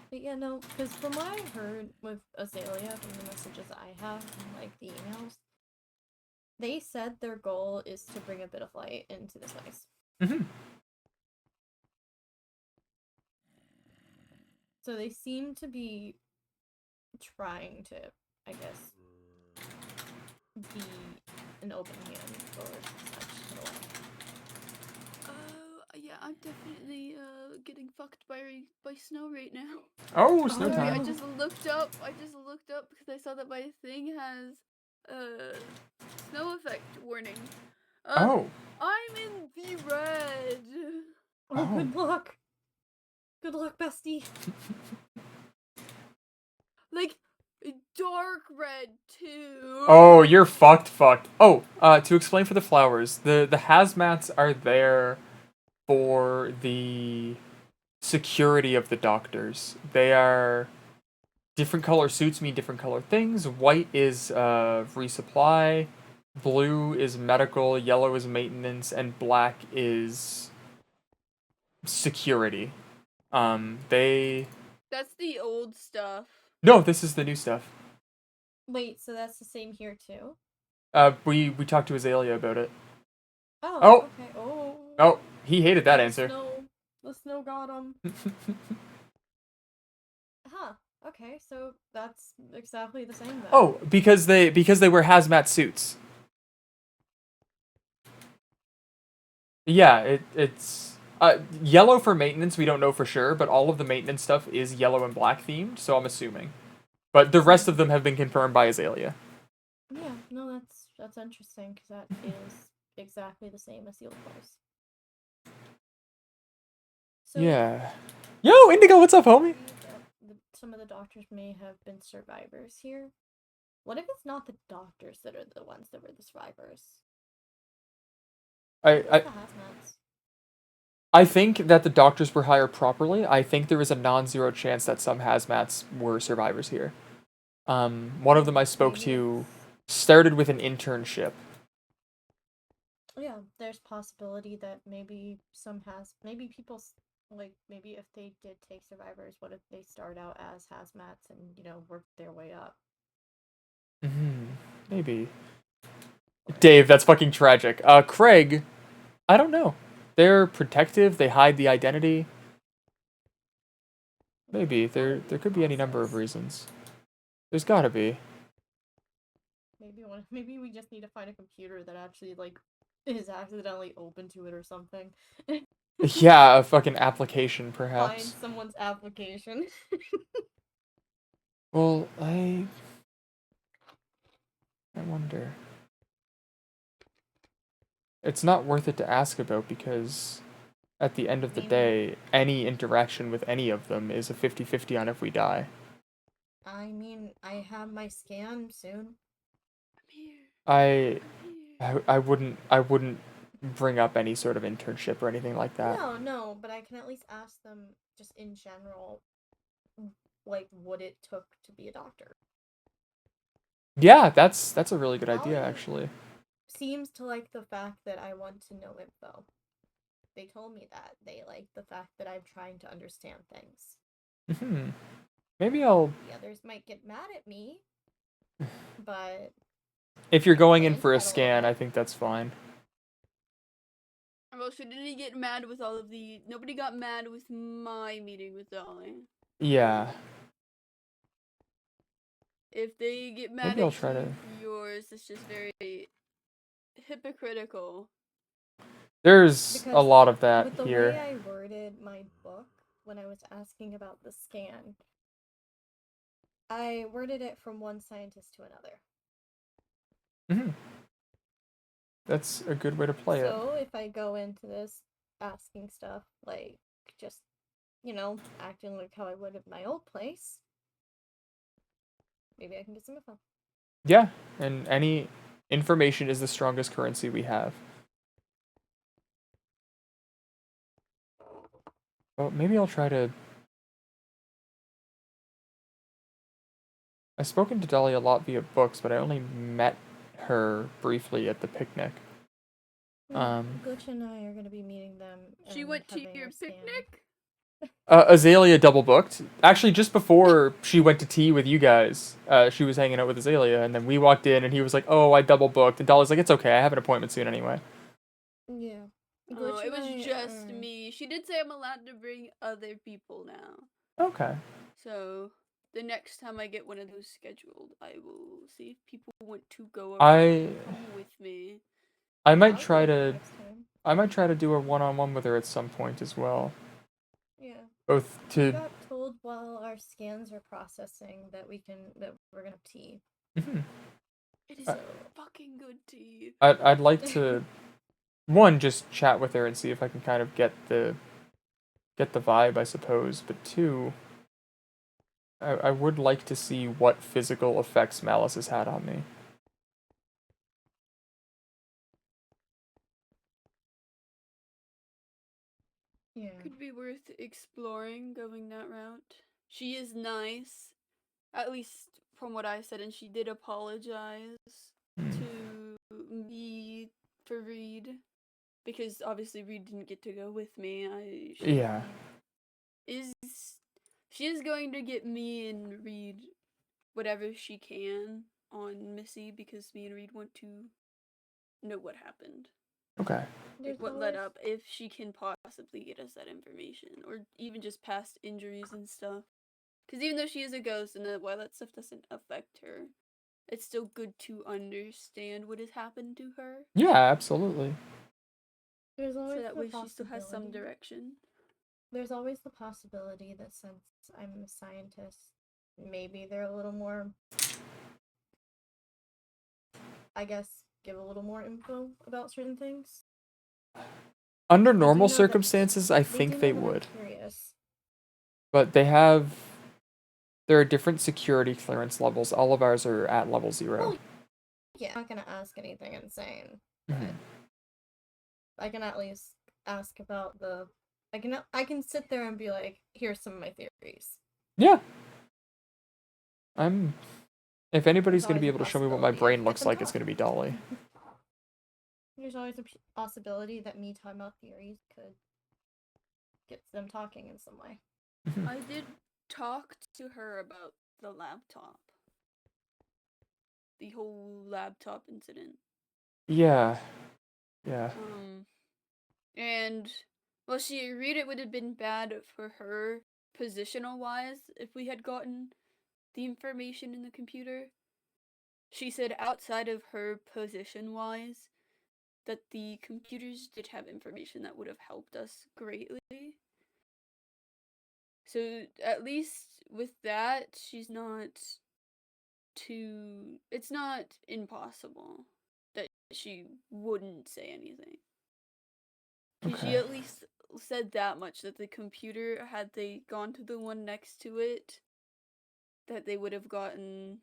But yeah, no, because from what I heard with Azalea, from the messages I have, and like the emails, they said their goal is to bring a bit of light into this place. So they seem to be trying to, I guess, be an open hand or such in a way. Yeah, I'm definitely getting fucked by snow right now. Oh, snow Oh, Sorry, I time. just looked up because I saw that my thing has snow effect warning. Oh. I'm in the red. Oh, good luck. Good luck, bestie. like dark red too. Oh, you're fucked. Oh, to explain for the flowers, the hazmats are there for the security of the doctors. They are different color suits mean different color things. White is resupply, blue is medical, yellow is maintenance, and black is security. They That's the old stuff. No, this is the new stuff. Wait, so that's the same here too? We talked to Azalea about it. Oh, Oh. okay. Oh. Oh, he hated that The answer. Snow. The snow got him. Huh. Okay, so that's exactly the same then. Oh, because they wear hazmat suits. Yeah, it's yellow for maintenance. We don't know for sure, but all of the maintenance stuff is yellow and black themed, so I'm assuming. But the rest of them have been confirmed by Azalea. Yeah, no, that's interesting because that is exactly the same as the old place. So, Yeah. Yo, Indigo, what's up, homie? Some of the doctors may have been survivors here. What if it's not the doctors that are the ones that were the survivors? I The hazmats. I think that the doctors were hired properly. I think there is a non-zero chance that some hazmats were survivors here. One of them I spoke Maybe to started with an internship. Yeah, there's possibility that maybe maybe people like maybe if they did take survivors, what if they start out as hazmats and work their way up? Maybe. Dave, that's fucking tragic. Craig, I don't know. They're protective. They hide the identity. Maybe there could be any number of reasons. There's gotta be. Maybe we just need to find a computer that actually like is accidentally open to it or something. Yeah, a fucking application, Find perhaps. someone's application. Well, I wonder. It's not worth it to ask about because at the end of the Maybe. day, any interaction with any of them is a 50-50 on if we die. I mean, I have my scan soon. I'm here. I I'm here. I wouldn't bring up any sort of internship or anything like that. No, but I can at least ask them just in general, like what it took to be a doctor. Yeah, that's a really good idea Ollie actually. seems to like the fact that I want to know info. They told me that they like the fact that I'm trying to understand things. Maybe I'll. The others might get mad at me, but If you're going in Think for a that a scan, lot. I think that's fine. Well, she didn't get mad with all of the. Nobody got mad with my meeting with Dolly. Yeah. If they get mad Maybe I'll at try you to. for yours, it's just very hypocritical. There's a Because lot of that with the here. way I worded my book when I was asking about the scan, I worded it from one scientist to another. That's a good way to play it. So if I go into this asking stuff like just, acting like how I would at my old place, maybe I can get some info. Yeah, and any information is the strongest currency we have. Well, maybe I'll try to. I've spoken to Dolly a lot via books, but I only met her briefly at the picnic. Glitch and I are gonna be meeting them. She and went to having your a scan. picnic? Azalea double booked. Actually, just before she went to tea with you guys, she was hanging out with Azalea, and then we walked in, and he was like, "Oh, I double booked," and Dolly's like, "It's okay, I have an appointment soon anyway." Yeah. Oh, Glitch it and was I just are- me. She did say I'm allowed to bring other people now. Okay. So the next time I get one of those scheduled, I will see if people want to go I around come with me. I might I'll try go to next time. I might try to do a one-on-one with her at some point as well. Yeah. Both We to. got told while our scans are processing that we're gonna have tea. It is Uh, fucking good tea. I'd like to one just chat with her and see if I can kind of get the vibe, I suppose. But two, I would like to see what physical effects Malice has had on me. Yeah. Could be worth exploring going that route. She is nice, at least from what I said, and she did apologize to me for Reed because obviously Reed didn't get to go with me. Yeah. is she is going to get me and Reed whatever she can on Missy because me and Reed want to know what happened. Okay. Like what led up, if she can possibly get us that information, or even just past injuries and stuff. Because even though she is a ghost and while that stuff doesn't affect her, it's still good to understand what has happened to her. Yeah, absolutely. There's always So that the way she still has some direction. There's always the possibility that since I'm a scientist, maybe they're a little more, I guess, give a little more info about certain things. Under They do normal know that- circumstances, I They think do they know that I'm would. curious. But there are different security clearance levels. All of ours are at level 0. Well, yeah, I'm not gonna ask anything insane. Mhm. I can at least ask about the. I can sit there and be like, here's some of my theories. Yeah. If anybody's There's going to be always a able to show me what my possibility brain of looks them like, it's going to be Dolly. There's always a possibility that me talking about theories could get them talking in some way. I did talk to her about the laptop. The whole laptop incident. Yeah. Yeah. And well, she agreed it would have been bad for her positional wise if we had gotten the information in the computer. She said outside of her position wise that the computers did have information that would have helped us greatly. So at least with that, she's not too. It's not impossible that she wouldn't say anything. She Okay. at least said that much, that the computer, had they gone to the one next to it, that they would have gotten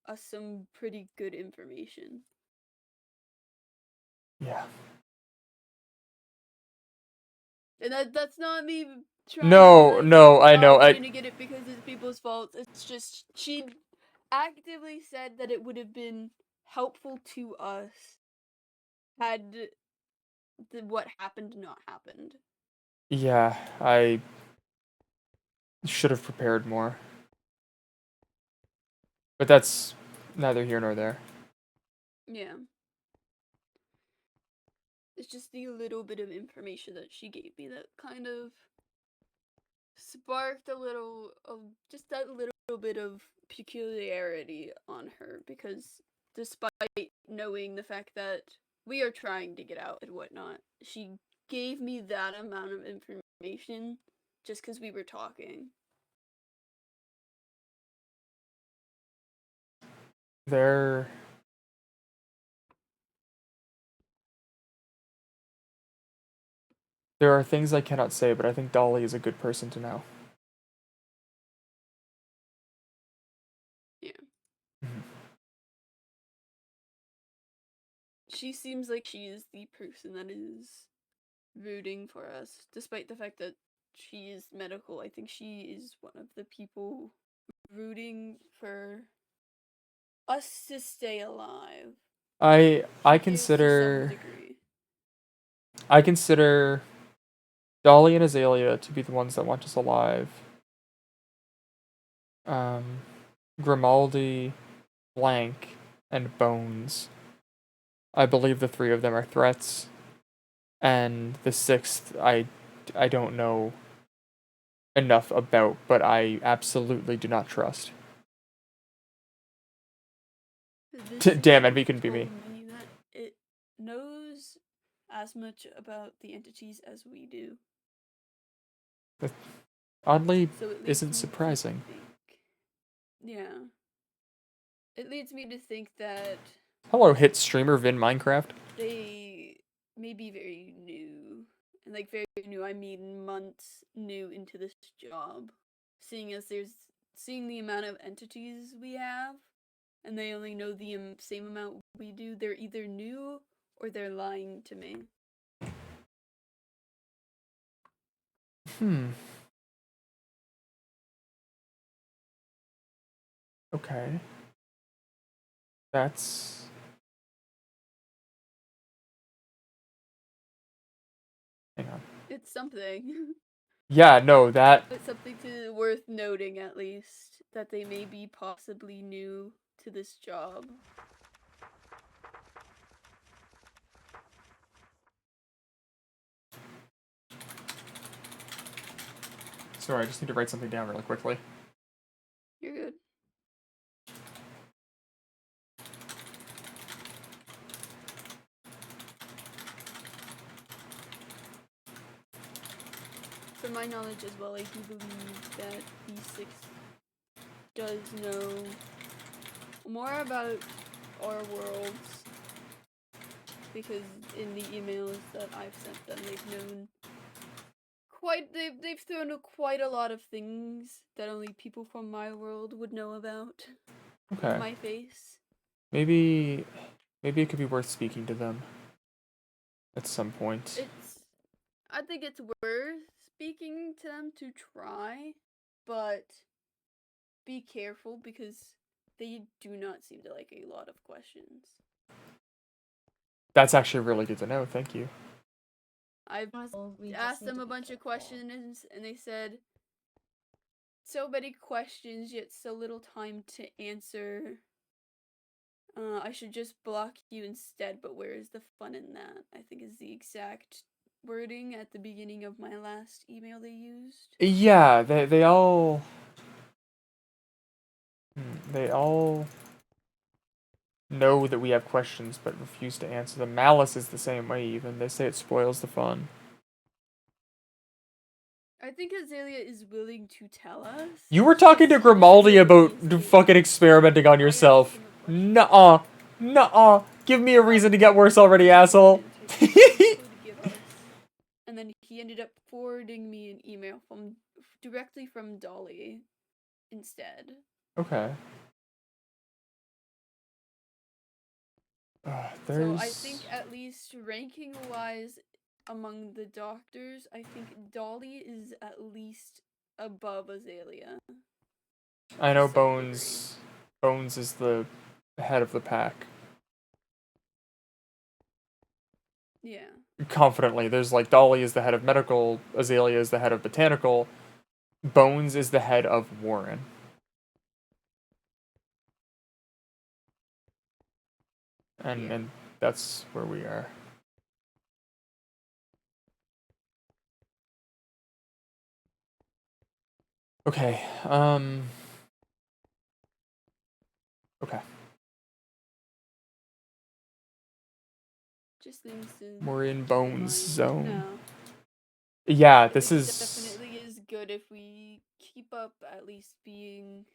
us some pretty good information. Yeah. And that's not me trying No, to, no, I know. trying to get it because it's people's fault. It's just she actively said that it would have been helpful to us had what happened not happened. Yeah, I should have prepared more. But that's neither here nor there. Yeah. It's just the little bit of information that she gave me that kind of sparked a little, just that little bit of peculiarity on her, because despite knowing the fact that we are trying to get out and whatnot, she gave me that amount of information just because we were talking. There are things I cannot say, but I think Dolly is a good person to know. Yeah. Mhm. She seems like she is the person that is rooting for us, despite the fact that she is medical. I think she is one of the people rooting for us to stay alive. I To some consider degree. I consider Dolly and Azalea to be the ones that want us alive. Grimaldi, Blank, and Bones. I believe the 3 of them are threats. And the 6th, I don't know enough about, but I absolutely do not trust. Damn, Envy couldn't be me. Told me that it knows as much about the entities as we do. Oddly, So it leads isn't me to surprising. think- yeah. It leads me to think that Hello, hit streamer Vin Minecraft. they may be very new. And like very new, I mean months new into this job. Seeing as there's seeing the amount of entities we have, and they only know the same amount we do, they're either new or they're lying to me. Okay. That's... Hang on. It's something. Yeah, no, that... It's something worth noting, at least, that they may be possibly new to this job. Sorry, I just need to write something down really quickly. You're good. From my knowledge as well, I do believe that B6 does know more about our worlds, because in the emails that I've sent them, they've thrown quite a lot of things that only people from my world would know about. Okay. In my face. Maybe it could be worth speaking to them at some point. I think it's worth speaking to them to try, but be careful because they do not seem to like a lot of questions. That's actually really good to know. Thank you. I've asked them a bunch of questions, and they said, so many questions, yet so little time to answer. I should just block you instead, but where is the fun in that? I think is the exact wording at the beginning of my last email they used. Yeah, they all know that we have questions but refuse to answer them. Malice is the same way even. They say it spoils the fun. I think Azalea is willing to tell us. You were talking to Grimaldi about fucking experimenting on yourself. Nuh-uh. Nuh-uh. Give me a reason to get worse already, asshole. And then he ended up forwarding me an email directly from Dolly instead. Okay. So I think at least ranking-wise among the doctors, I think Dolly is at least above Azalea. I know Bones is the head of the pack. Yeah. Confidently. There's like Dolly is the head of medical, Azalea is the head of botanical, Bones is the head of Warren. And that's where we are. Okay, okay. Just things to We're in Bones zone. now. Yeah, this is... definitely is good if we keep up at least being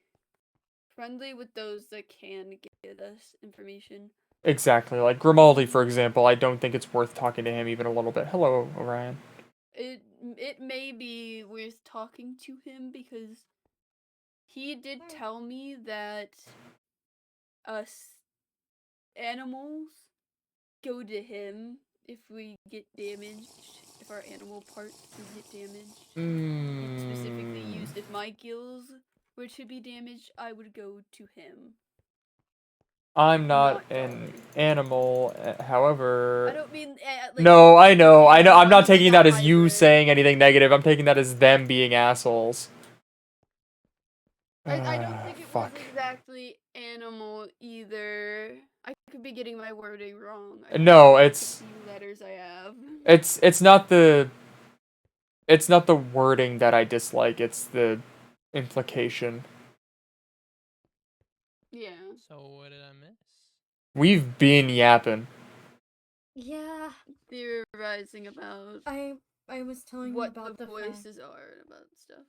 friendly with those that can get us information. Exactly, like Grimaldi, for example, I don't think it's worth talking to him even a little bit. Hello, Orion. It may be worth talking to him because he did tell me that us animals go to him if we get damaged, if our animal parts get damaged. He specifically used if my gills were to be damaged, I would go to him. I'm not an animal, however... I don't mean... no, I know. I'm not taking that as you saying anything negative. I'm taking that as them being assholes. I don't think it was exactly animal either. I could be getting my wording wrong. No, it's... the few letters I have. It's not the... It's not the wording that I dislike, it's the implication. Yeah. So what did I miss? We've been yapping. Yeah. Theorizing about I was telling what them about the the voices are and about stuff.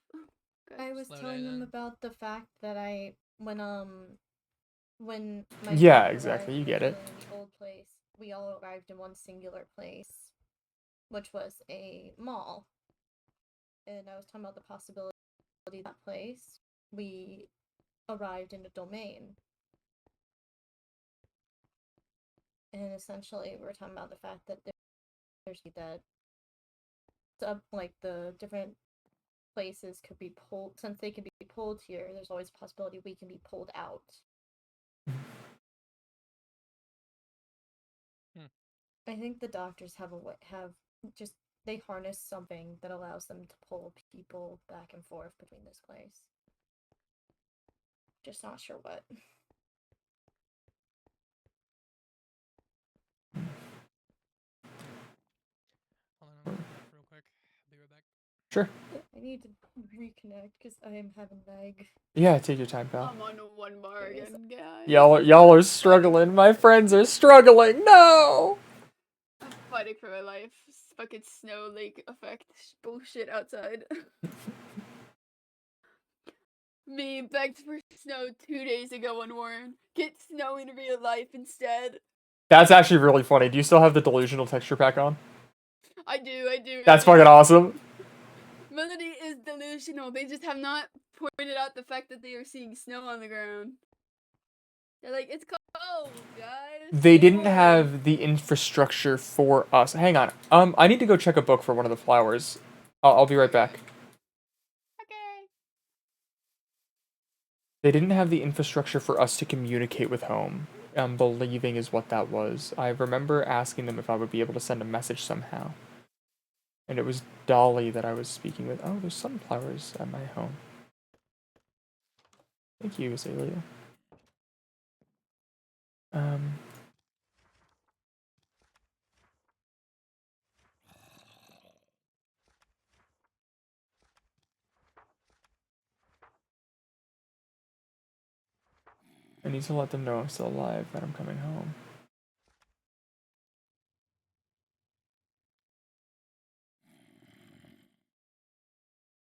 I was telling them about the fact that when my yeah, group exactly, you arrived get it. in the old place, we all arrived in one singular place, which was a mall. And I was talking about the possibility of that place we arrived in a domain. And essentially, we're talking about the fact that there's that like the different places could be pulled, since they can be pulled here, there's always a possibility we can be pulled out. I think the doctors have they harness something that allows them to pull people back and forth between this place. Just not sure what. Hold on, real quick. I'll be right back. Sure. I need to reconnect because I am having lag. Yeah, take your time, pal. I'm on 1 bar again, guys. Y'all are struggling. My friends are struggling. No. I'm fighting for my life. Fucking snow lake effect bullshit outside. Me begged for snow 2 days ago on Warren. Get snow in real life instead. That's actually really funny. Do you still have the delusional texture pack on? I do. That's fucking awesome. Melody is delusional. They just have not pointed out the fact that they are seeing snow on the ground. They're like, it's cold, guys. They didn't have the infrastructure for us. Hang on. I need to go check a book for one of the flowers. I'll be right back. Okay. They didn't have the infrastructure for us to communicate with home. I'm believing is what that was. I remember asking them if I would be able to send a message somehow. And it was Dolly that I was speaking with. Oh, there's sunflowers at my home. Thank you, Azalea. I need to let them know I'm still alive, that I'm coming home.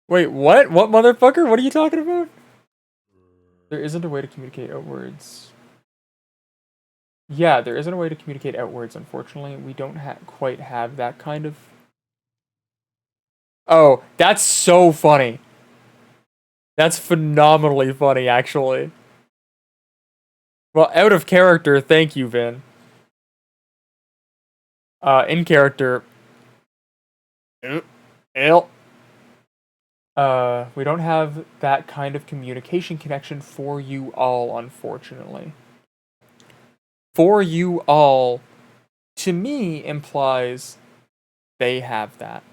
Wait, what? What motherfucker? What are you talking about? There isn't a way to communicate outwards. Yeah, there isn't a way to communicate outwards, unfortunately. We don't quite have that kind of... Oh, that's so funny. That's phenomenally funny, actually. Well, out of character, thank you, Vin. In character... we don't have that kind of communication connection for you all, unfortunately. For you all, to me, implies they have that.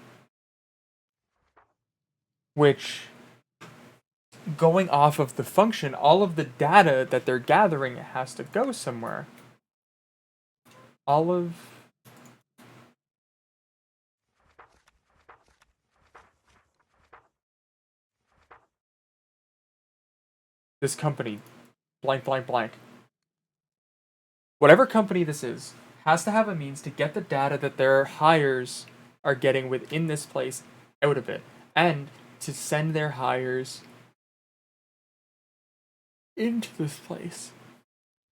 Which, going off of the function, all of the data that they're gathering has to go somewhere. All of... this company, blank, blank, blank. Whatever company this is, has to have a means to get the data that their hires are getting within this place out of it. And to send their hires into this place.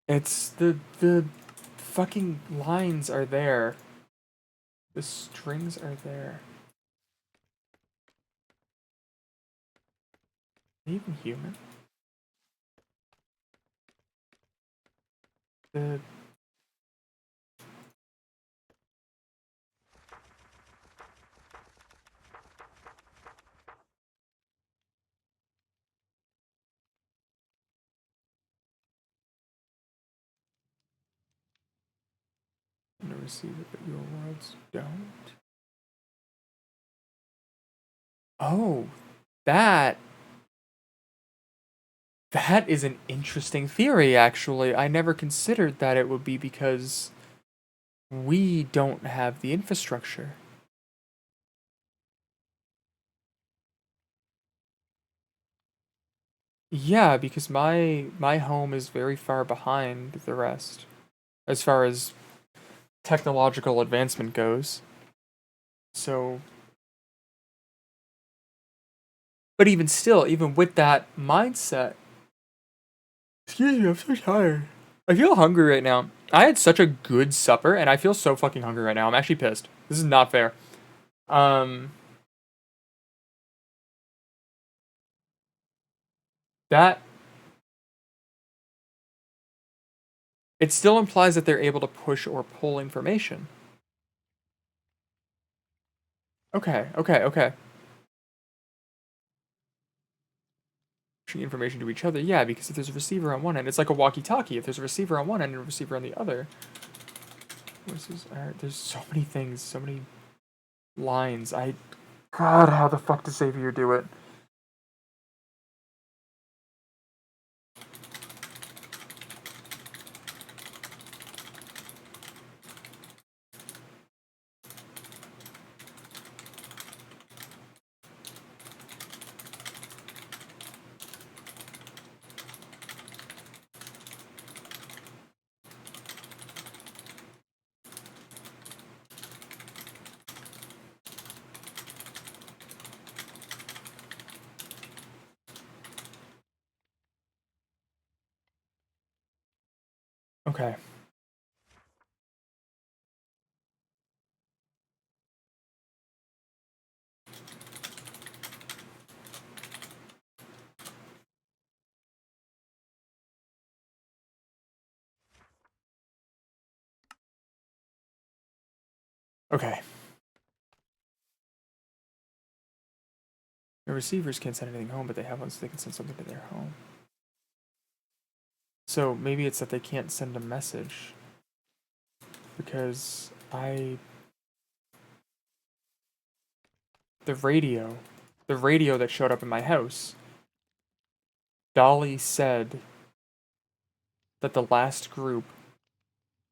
It's the fucking lines are there. The strings are there. Are they even human? The... never see it, but your worlds don't. Oh, that is an interesting theory, actually. I never considered that it would be because we don't have the infrastructure. Yeah, because my home is very far behind the rest, as far as technological advancement goes. So, but even still, even with that mindset, excuse me, I'm so tired. I feel hungry right now. I had such a good supper, and I feel so fucking hungry right now. I'm actually pissed. This is not fair. That it still implies that they're able to push or pull information. Okay, okay, okay. Pushing information to each other, yeah, because if there's a receiver on one end, it's like a walkie-talkie. If there's a receiver on one end and a receiver on the other, there's so many things, so many lines. God, how the fuck does Xavier do it? Okay. Okay. The receivers can't send anything home, but they have ones they can send something to their home. So maybe it's that they can't send a message. Because the radio that showed up in my house, Dolly said that the last group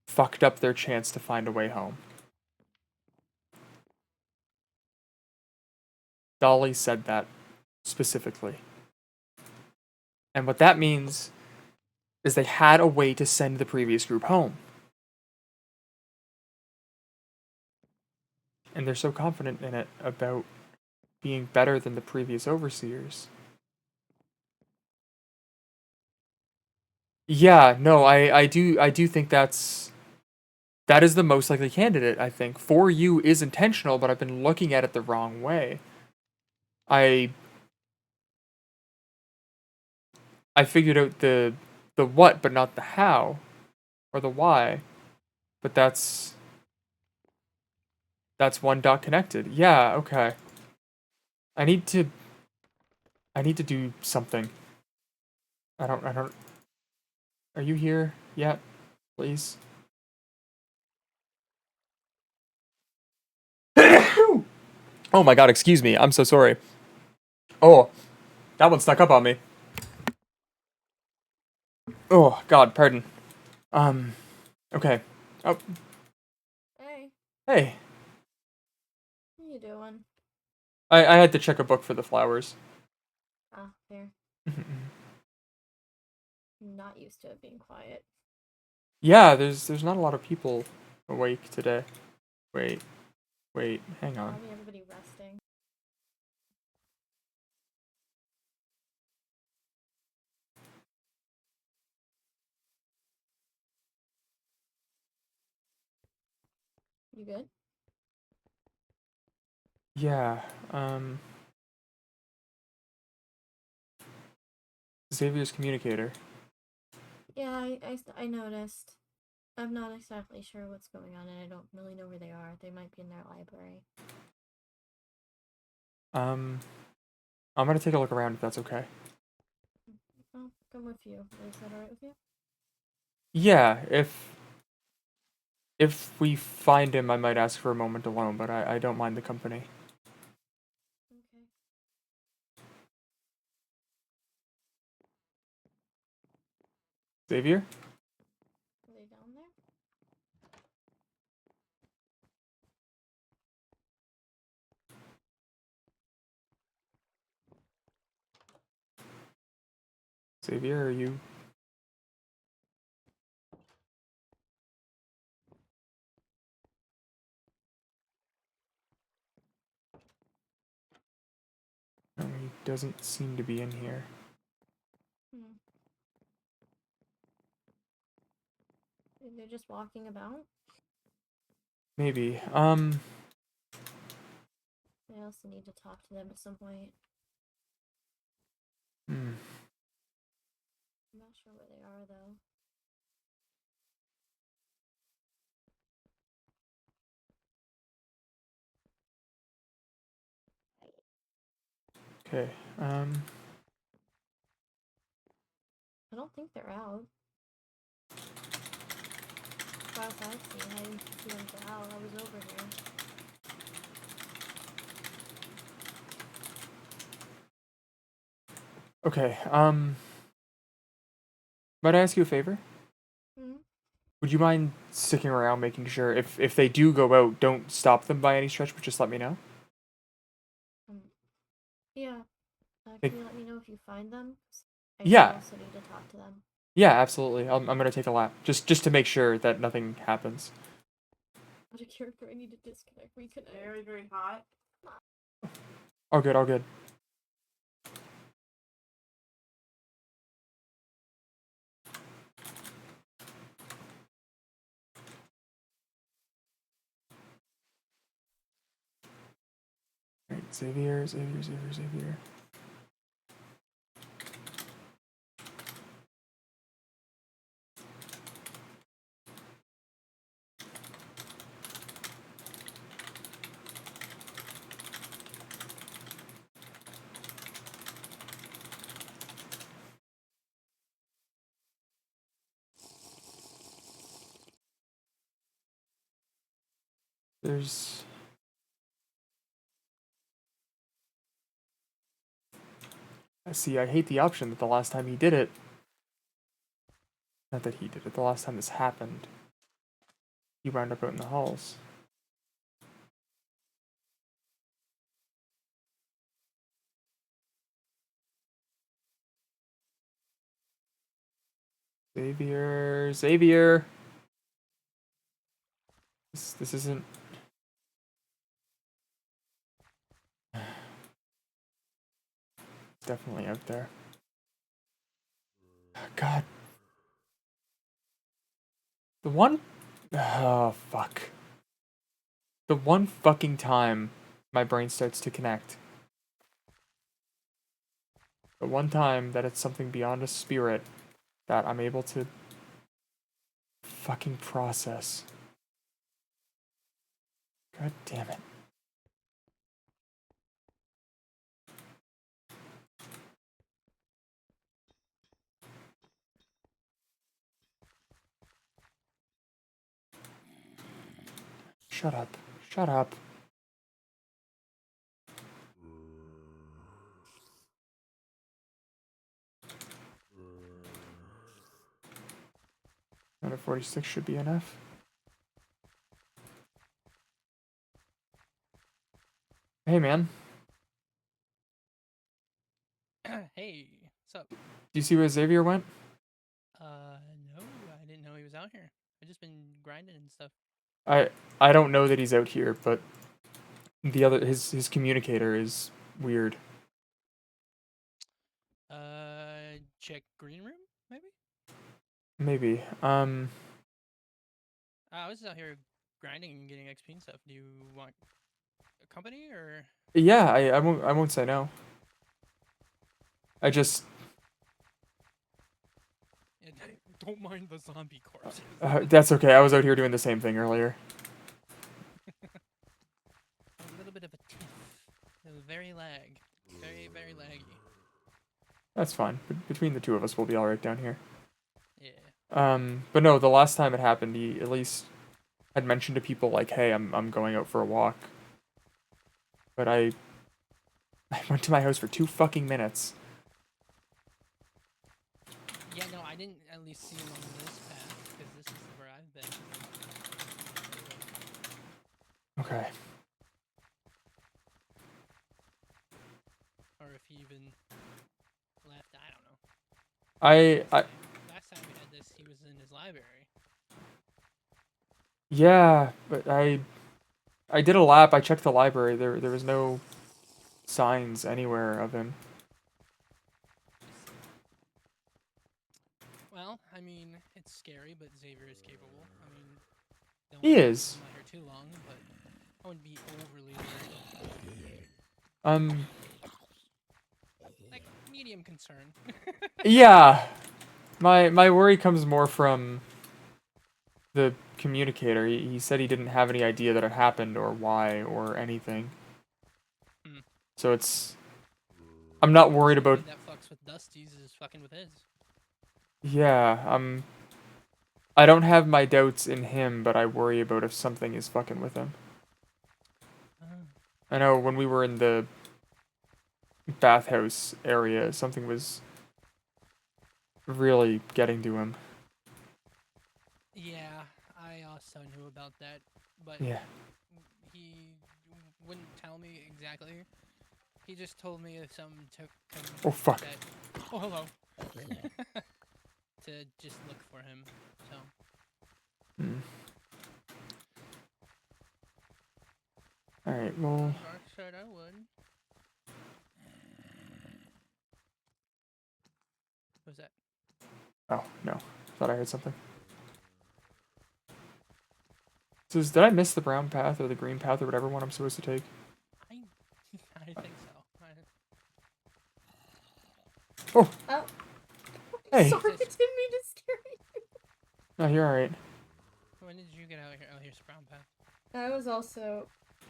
fucked up their chance to find a way home. Dolly said that specifically. And what that means is they had a way to send the previous group home. And they're so confident in it about being better than the previous overseers. Yeah, no, I do think that is the most likely candidate, I think. For you is intentional, but I've been looking at it the wrong way. I figured out the what, but not the how, or the why. But that's one dot connected. Yeah, okay. I need to do something. I don't Are you here yet? Please. Oh my god, excuse me. I'm so sorry. Oh, that one stuck up on me. Oh god, pardon. Okay. Oh, Hey, hey. what you doing? I had to check a book for the flowers. Ah, fair. Not used to it being quiet. Yeah, there's not a lot of people awake today. Wait, hang on. Probably everybody resting. You good? Yeah, Xavier's communicator. Yeah, I noticed. I'm not exactly sure what's going on, and I don't really know where they are. They might be in their library. I'm gonna take a look around if that's okay. I'll come with you. Is that alright with you? Yeah, if we find him, I might ask for a moment alone, but I don't mind the company. Okay. Xavier? Are they down there? Xavier, are you? No, he doesn't seem to be in here. Hmm. They're just walking about? Maybe. I also need to talk to them at some point. Hmm. far, though. Okay. I don't think they're out. As far as I've seen, I didn't see them go out. I was over here. Okay. Might I ask you a favor? Hmm? Would you mind sticking around, making sure if they do go out, don't stop them by any stretch, but just let me know? Yeah. Think- Can you let me know if you find them? 'Cause I Yeah. also need to talk to them. Yeah, absolutely. I'm gonna take a lap just to make sure that nothing happens. Out of character, I need to disconnect, reconnect. Very, very hot. All good. All good. Right, Xavier. There's... I see, I hate the option that the last time he did it... Not that he did it, the last time this happened. He wound up out in the halls. Xavier! This isn't... Definitely out there. God. The one... Oh, fuck. The one fucking time my brain starts to connect. The one time that it's something beyond a spirit that I'm able to fucking process. God damn it. Shut up. Shut up. Another 46 should be enough. Hey, man. Hey, what's up? Do you see where Xavier went? No, I didn't know he was out here. I just been grinding and stuff. I don't know that he's out here, but the other his communicator is weird. Check green room, maybe? Maybe. I was out here grinding and getting XP and stuff. Do you want a company or? Yeah, I won't say no. I just Yeah, don't mind the zombie corpses. that's okay. I was out here doing the same thing earlier. A little bit of a tiff. Very very laggy. That's fine. Between the two of us, we'll be all right down here. Yeah. But no, the last time it happened, he at least had mentioned to people like, "Hey, I'm going out for a walk." But I went to my house for 2 fucking minutes. Yeah, no, I didn't at least see him on this path because this is where I've been. Okay. Or if he even left, I don't know. Last time we had this, he was in his library. Yeah, but I did a lap. I checked the library. There was no signs anywhere of him. Well, I mean, it's scary, but Xavier is capable. I mean, don't He want is. him out here too long, but I wouldn't be overly worried. Um. Like medium concern. Yeah. My worry comes more from the communicator. He said he didn't have any idea that it happened or why or anything. Hmm. So it's... I'm not worried about... That fucks with Dusty's is fucking with his. Yeah, I don't have my doubts in him, but I worry about if something is fucking with him. I know when we were in the bathhouse area, something was really getting to him. Yeah, I also knew about that, but Yeah. he wouldn't tell me exactly. He just told me if something took him. Oh, fuck. That, oh, hello. To just look for him. So. Alright, well... Dark side I would. What was that? Oh, no. Thought I heard something. So did I miss the brown path or the green path or whatever one I'm supposed to take? I think so. Oh! Oh. Hey! Sorry, I didn't mean to scare you. No, you're alright. When did you get out here? Oh, here's the brown path. I was also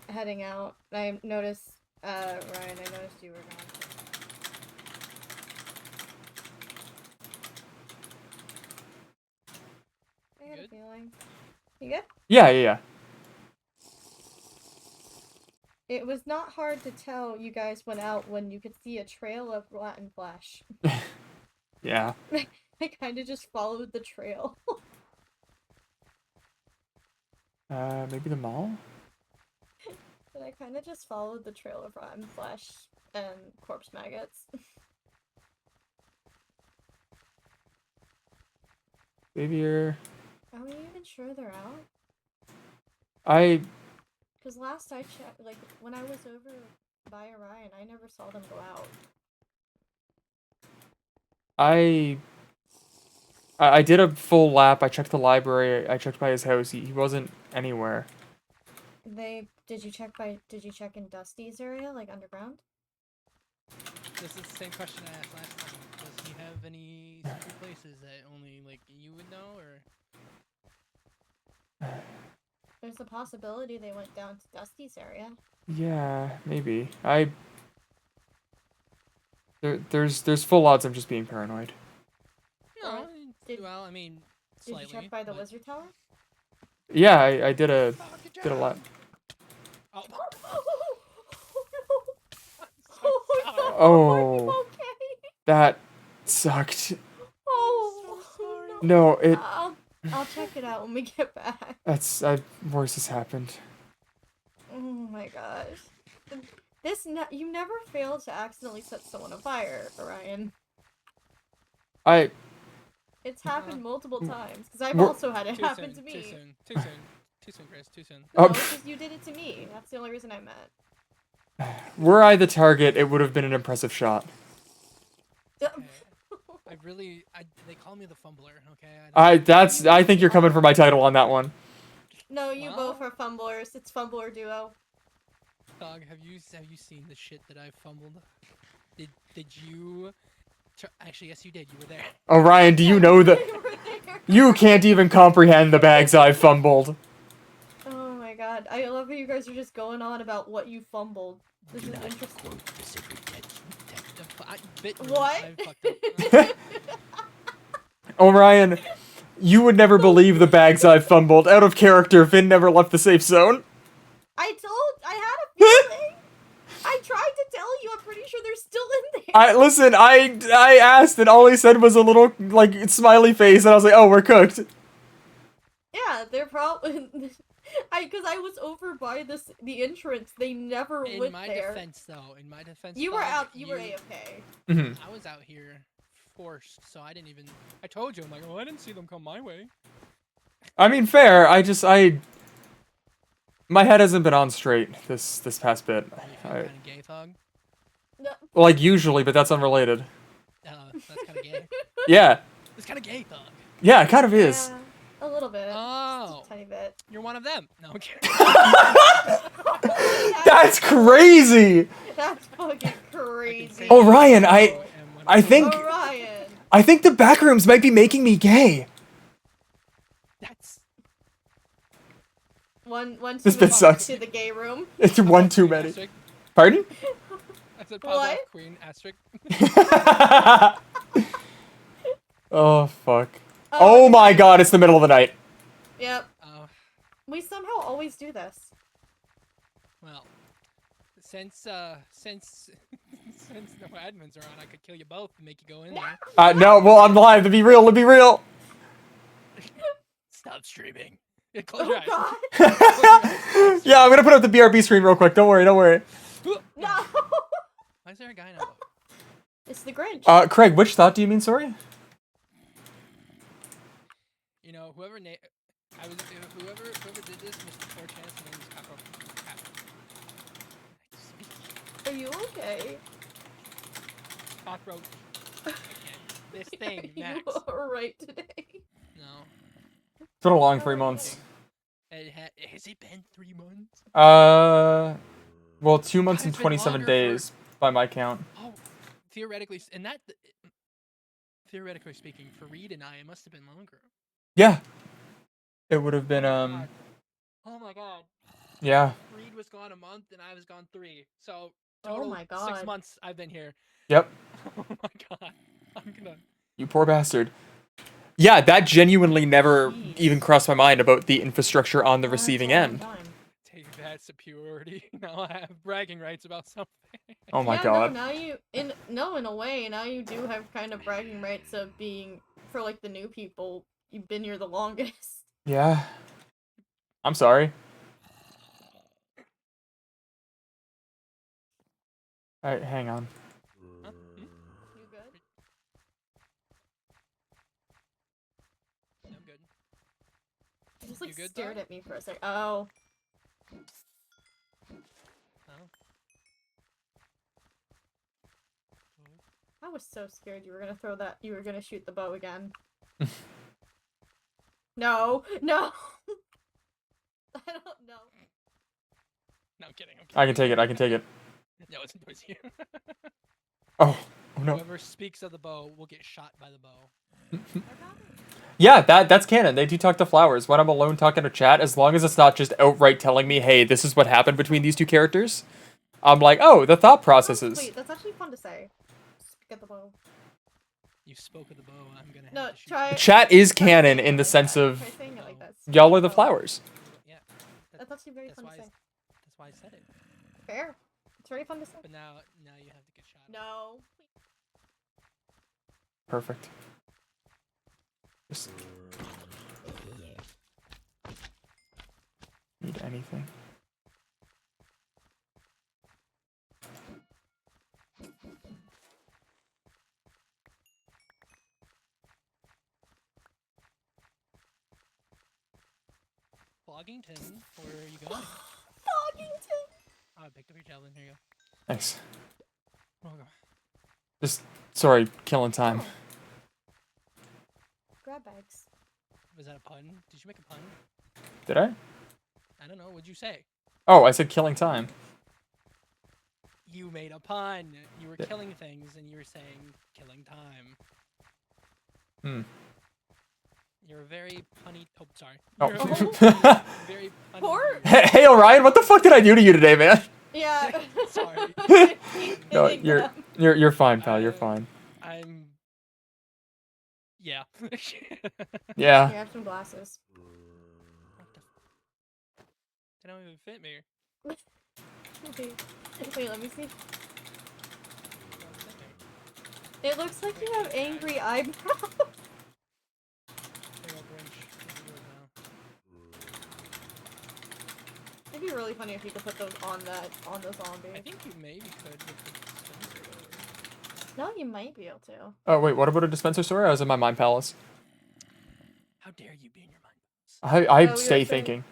heading out. I noticed, Ryan, I noticed you were gone. I had a feeling. You good? Yeah. It was not hard to tell you guys went out when you could see a trail of rotten flesh. Yeah. I kind of just followed the trail. Maybe the mall? But I kind of just followed the trail of rotten flesh and corpse maggots. Maybe you're... Are we even sure they're out? Because last I checked, like, when I was over by Orion, I never saw them go out. I did a full lap. I checked the library. I checked by his house. He wasn't anywhere. Did you check in Dusty's area, like underground? This is the same question I asked last time. Does he have any secret places that only, like, you would know, or...? There's a possibility they went down to Dusty's area. Yeah, maybe. There's full odds I'm just being paranoid. No, well, I mean, slightly. Did you check by the wizard tower? Yeah, I did a lap. Oh. Oh, Are you okay? that sucked. Oh, No, it... I'll check it out when we get back. Worse has happened. Oh my gosh. You never fail to accidentally set someone on fire, Orion. It's happened multiple times, because I've also had it happen to me. Too soon, Chris, too soon. No, because you did it to me. That's the only reason I met. Were I the target, it would have been an impressive shot. They call me the fumbler, okay? I think you're coming for my title on that one. No, you both are fumblers. It's fumbler duo. Dog, have you seen the shit that I fumbled? Did you... Actually, yes, you did. You were there. Orion, do you know that... You can't even comprehend the bags I've fumbled. Oh my god. I love how you guys are just going on about what you fumbled. This is interesting. What? Orion, you would never believe the bags I've fumbled. Out of character, Finn never left the safe zone. I had a feeling. I tried to tell you. I'm pretty sure they're still in there. Listen, I asked and all he said was a little, like, smiley face and I was like, oh, we're cooked. Yeah, they're probably... Because I was over by the entrance. They never went there. In my defense, you were out. You were AFK. Mm-hmm. I was out here forced, so I didn't even... I told you, I'm like, oh, I didn't see them come my way. I mean, fair. My head hasn't been on straight this past bit. You feel kind of gay, Thug? No. Like usually, but that's unrelated. That's kind of gay. Yeah. It's kind of gay, Thug. Yeah, it kind of is. Yeah, a little bit. Oh. Just a tiny bit. You're one of them. No, I'm kidding. That's crazy. That's fucking crazy. Orion, I think... Orion. I think the back rooms might be making me gay. That's One too This bit many sucks. to the gay room. It's one too Queen many. asterisk. Pardon? I said pop off What? Queen asterisk. Oh, fuck. Oh my god, it's the middle of the night. Yep. Oh, We somehow always do this. well. Since since no admins are on, I could kill you both and make you go in there. No, well, I'm live. To be real, to be real. Stop streaming. Yeah, close your Oh eyes. god. Yeah, I'm gonna put up the BRB screen real quick. Don't worry, don't worry. No. Why is there a guy now? It's the Grinch. Craig, which thought do you mean, sorry? You know, whoever did this, Mr. 4Chance, name is Cockroach. Are you okay? Cockroach. Again. This thing, You Max. alright today? No. It's been a long 3 months. Has it been 3 months? Well, 2 months God, and it's been 27 longer days by my count. Oh, theoretically, theoretically speaking, for Reed and I, it must have been longer. Yeah. It would have been, God. Oh my god. yeah. Reed was gone a month and I was gone 3. So, Oh total my 6 god. months I've been here. Yep. Oh my god. I'm gonna... You poor bastard. Yeah, that genuinely never Jeez. even crossed my mind about the infrastructure on the That's receiving a long end. time. Take that superiority. Now I have bragging rights about something. Oh my Yeah, god. no, now you in a way, now you do have kind of bragging rights of being for like the new people. You've been here the longest. Yeah. I'm sorry. Alright, hang on. Huh? You good? I'm good. You just You like good, stared dog? at me for a sec. Oh, Oh. I was so scared you were gonna throw that. You were gonna shoot the bow again. No, no. I don't know. No, I'm kidding. I can take it, I can take it. No, it's towards you. Oh, oh no. Whoever speaks of the bow will get shot by the bow. Yeah, that's canon. They do talk to flowers. When I'm alone talking to chat, as long as it's not just outright telling me, hey, this is what happened between these two characters, I'm like, oh, the thought processes. Wait, that's actually fun to say. Speak at the bow. You spoke of the bow. I'm gonna have No, to shoot try. you. Chat is try canon saying it in the like sense that. of Try saying it like that. Speak y'all at are the bow. flowers. Yeah. That's actually very fun to why say. that's why I said it. Fair. It's very fun to say. But now you have to get shot. No. Perfect. Just need anything. Floggington, where are you going? Foggington. Oh, I picked up your javelin. Here you Thanks. go. Oh, Just, sorry, killing time. Grab bags. was that a pun? Did you make a pun? Did I? I don't know. What'd you say? Oh, I said killing time. You made a pun. You were Yeah. killing things, and you were saying killing time. Hmm. You're a very punny. Oh, sorry. Oh. You're a very punny. Poor- weird- Hey, Orion, what the fuck did I do to you today, man? Yeah. Sorry. No, Hitting you're them. you're fine, pal. You're Uh, fine. I'm. Yeah. Yeah. Here, I have some glasses. What the f- They don't even fit me. Wait, let me see. They don't fit me. It looks like you have angry eyebrows. There you go, Grinch. You can do it now. It'd be really funny if you could put those on the zombie. I think you maybe could with the dispenser. No, you might be able to. Oh wait, what about a dispenser story? I was in my mind palace. How dare you be in your mind? I we were stay saying- thinking.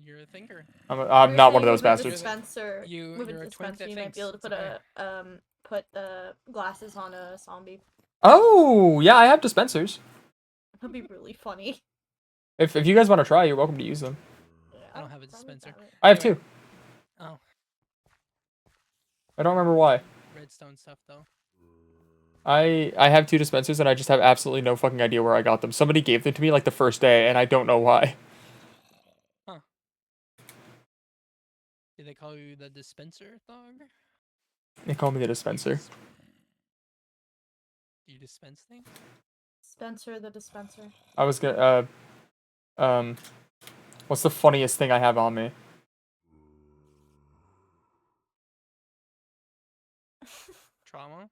You're a thinker. I'm We were not one of saying those with a bastards. Dispenser, You- with you're a a twink dispenser, that you might be able to thinks. It's put the glasses on a zombie. Oh yeah, I have dispensers. That'd be really funny. If you guys want to try, you're welcome to use them. Yeah, I don't have a zombie dispenser. salad. I have Anyway. two. Oh, I don't remember why. redstone stuff though. I have 2 dispensers and I just have absolutely no fucking idea where I got them. Somebody gave them to me like the first day and I don't know why. Huh. Did they call you the dispenser, dog? They call me the dispenser. Do you dispense things? Spencer the dispenser. I was gonna, what's the funniest thing I have on me? Trauma?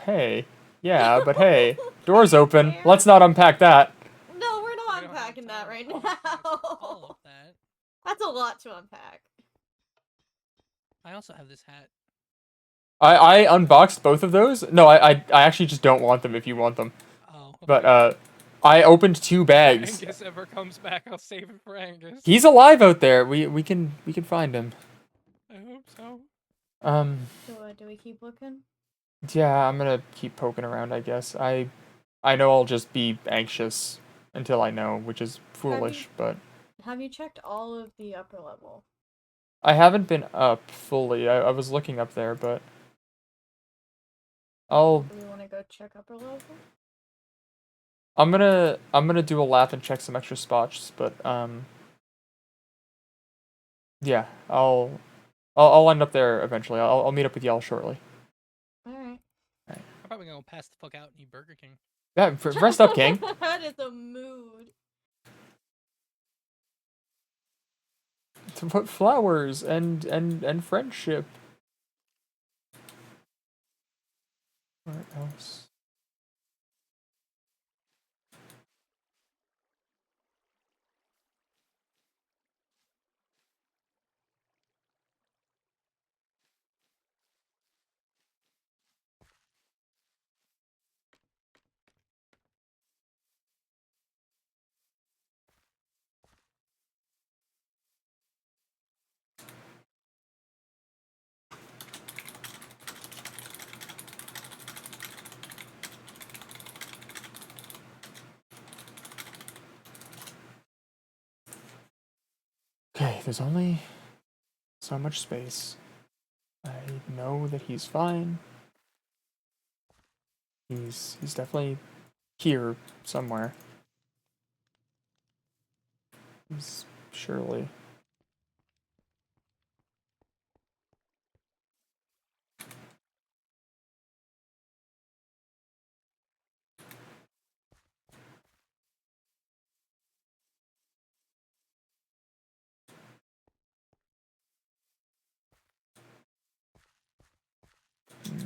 Hey. Yeah, but hey. Door's open. Let's not unpack that. No, we're We not don't have unpacking that time right to unpack all now. of that. That's a lot to unpack. I also have this hat. I unboxed both of those. No, I actually just don't want them if you want them. Oh. But, I opened 2 bags. Angus ever comes back, I'll save it for Angus. He's alive out there. We can find him. I hope so. So, do we keep looking? Yeah, I'm gonna keep poking around, I guess. I know I'll just be anxious until I know, which is foolish, but Have you checked all of the upper level? I haven't been up fully. I was looking up there, but Do we want to go check upper level? I'm gonna do a lap and check some extra spots, but yeah, I'll end up there eventually. I'll meet up with y'all shortly. Alright. I'm probably gonna pass the fuck out and eat Burger King. Yeah, rest up, King. That is a mood. To put flowers and friendship. Where else? Okay, there's only so much space. I know that he's fine. He's definitely here somewhere. He's surely. Hmm.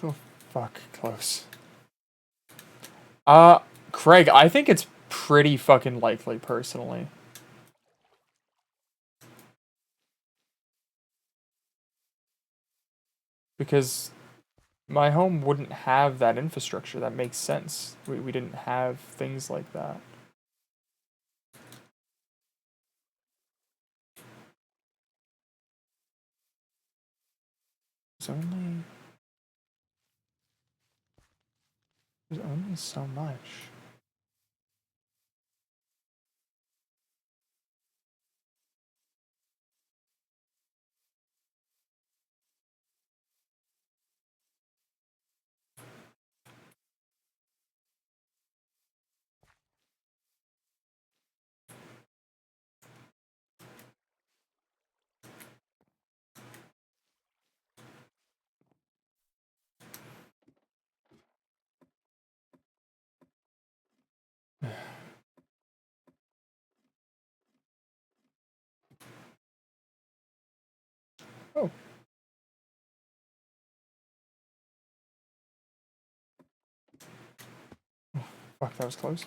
Oh, fuck, close. Craig, I think it's pretty fucking likely, personally. Because my home wouldn't have that infrastructure. That makes sense. We didn't have things like that. There's only so much. Oh. Fuck, that was close.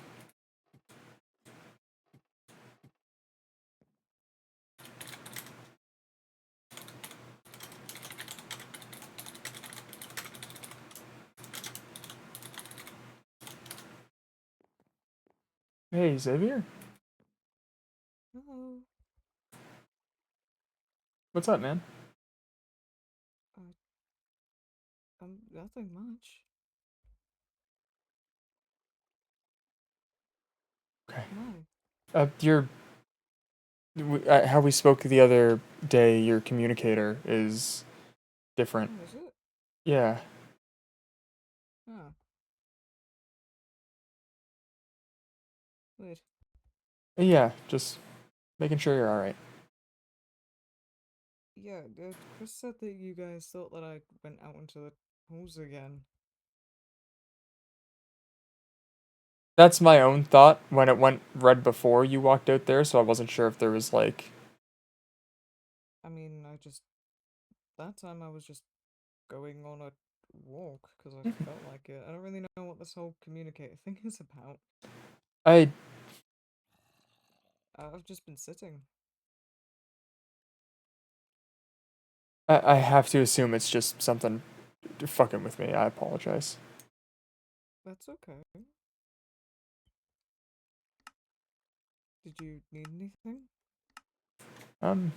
Hey, Xavier. Hello. What's up, man? Nothing much. Okay. Why? How we spoke the other day, your communicator is different. Oh, is it? Yeah. Ah. Weird. Yeah, just making sure you're alright. Yeah, Chris said that you guys thought that I went out into the halls again. That's my own thought when it went red before you walked out there, so I wasn't sure if there was like. I mean, that time I was just going on a walk because I felt like it. I don't really know what this whole communicator thing is about. I I've just been sitting. I have to assume it's just something fucking with me. I apologize. That's okay. Did you need anything? Um,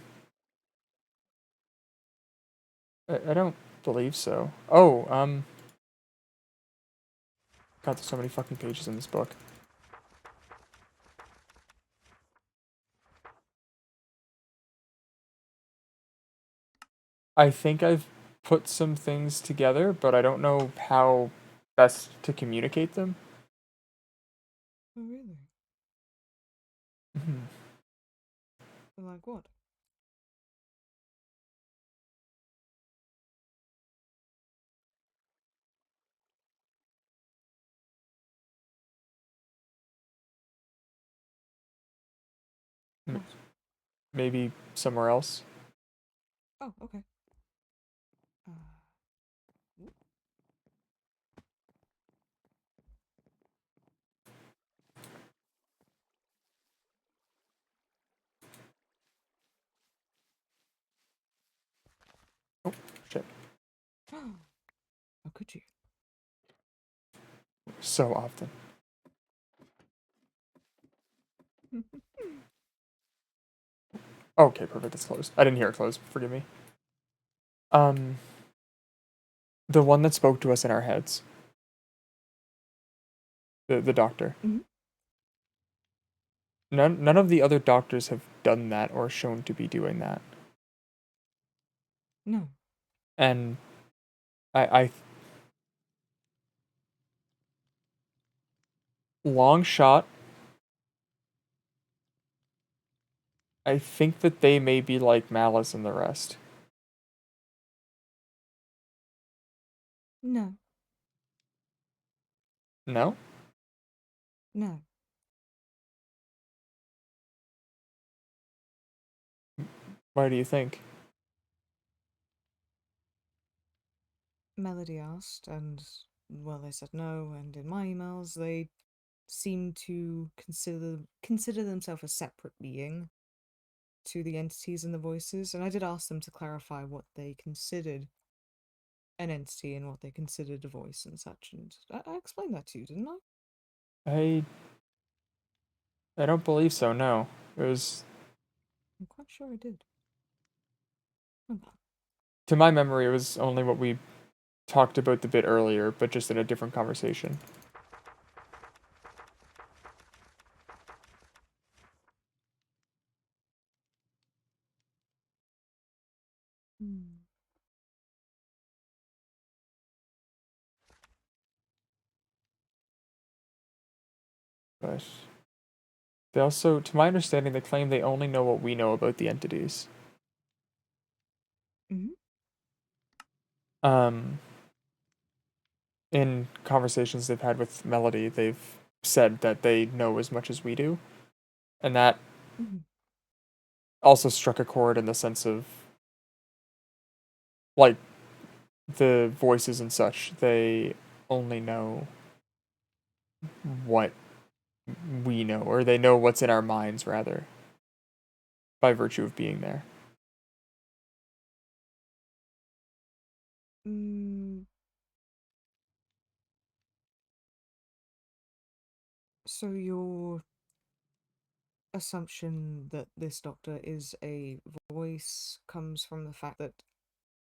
I don't believe so. Oh, God, there's so many fucking pages in this book. I think I've put some things together, but I don't know how best to communicate them. Oh, really? Mhm. Like what? M- What? Maybe somewhere else. Oh, okay. Uh, whoop. Oh, shit. How could you? So often. Okay, perfect. It's closed. I didn't hear it close. Forgive me. Um, the one that spoke to us in our heads. The doctor. Mhm. None of the other doctors have done that or shown to be doing that. No. And I long shot. I think that they may be like Malice and the rest. No. No? No. Why do you think? Melody asked, and well, they said no. And in my emails, they seem to consider themselves a separate being to the entities and the voices. And I did ask them to clarify what they considered an entity and what they considered a voice and such. And I explained that to you, didn't I? I don't believe so. No. It was, I'm quite sure I did. Hold on. to my memory, it was only what we talked about the bit earlier, but just in a different conversation. Hmm. But they also, to my understanding, they claim they only know what we know about the entities. Mhm. Um, in conversations they've had with Melody, they've said that they know as much as we do. And that Mhm. also struck a chord in the sense of, like, the voices and such. They only know what we know, or they know what's in our minds, rather, by virtue of being there. Mm, so you're assumption that this doctor is a voice comes from the fact that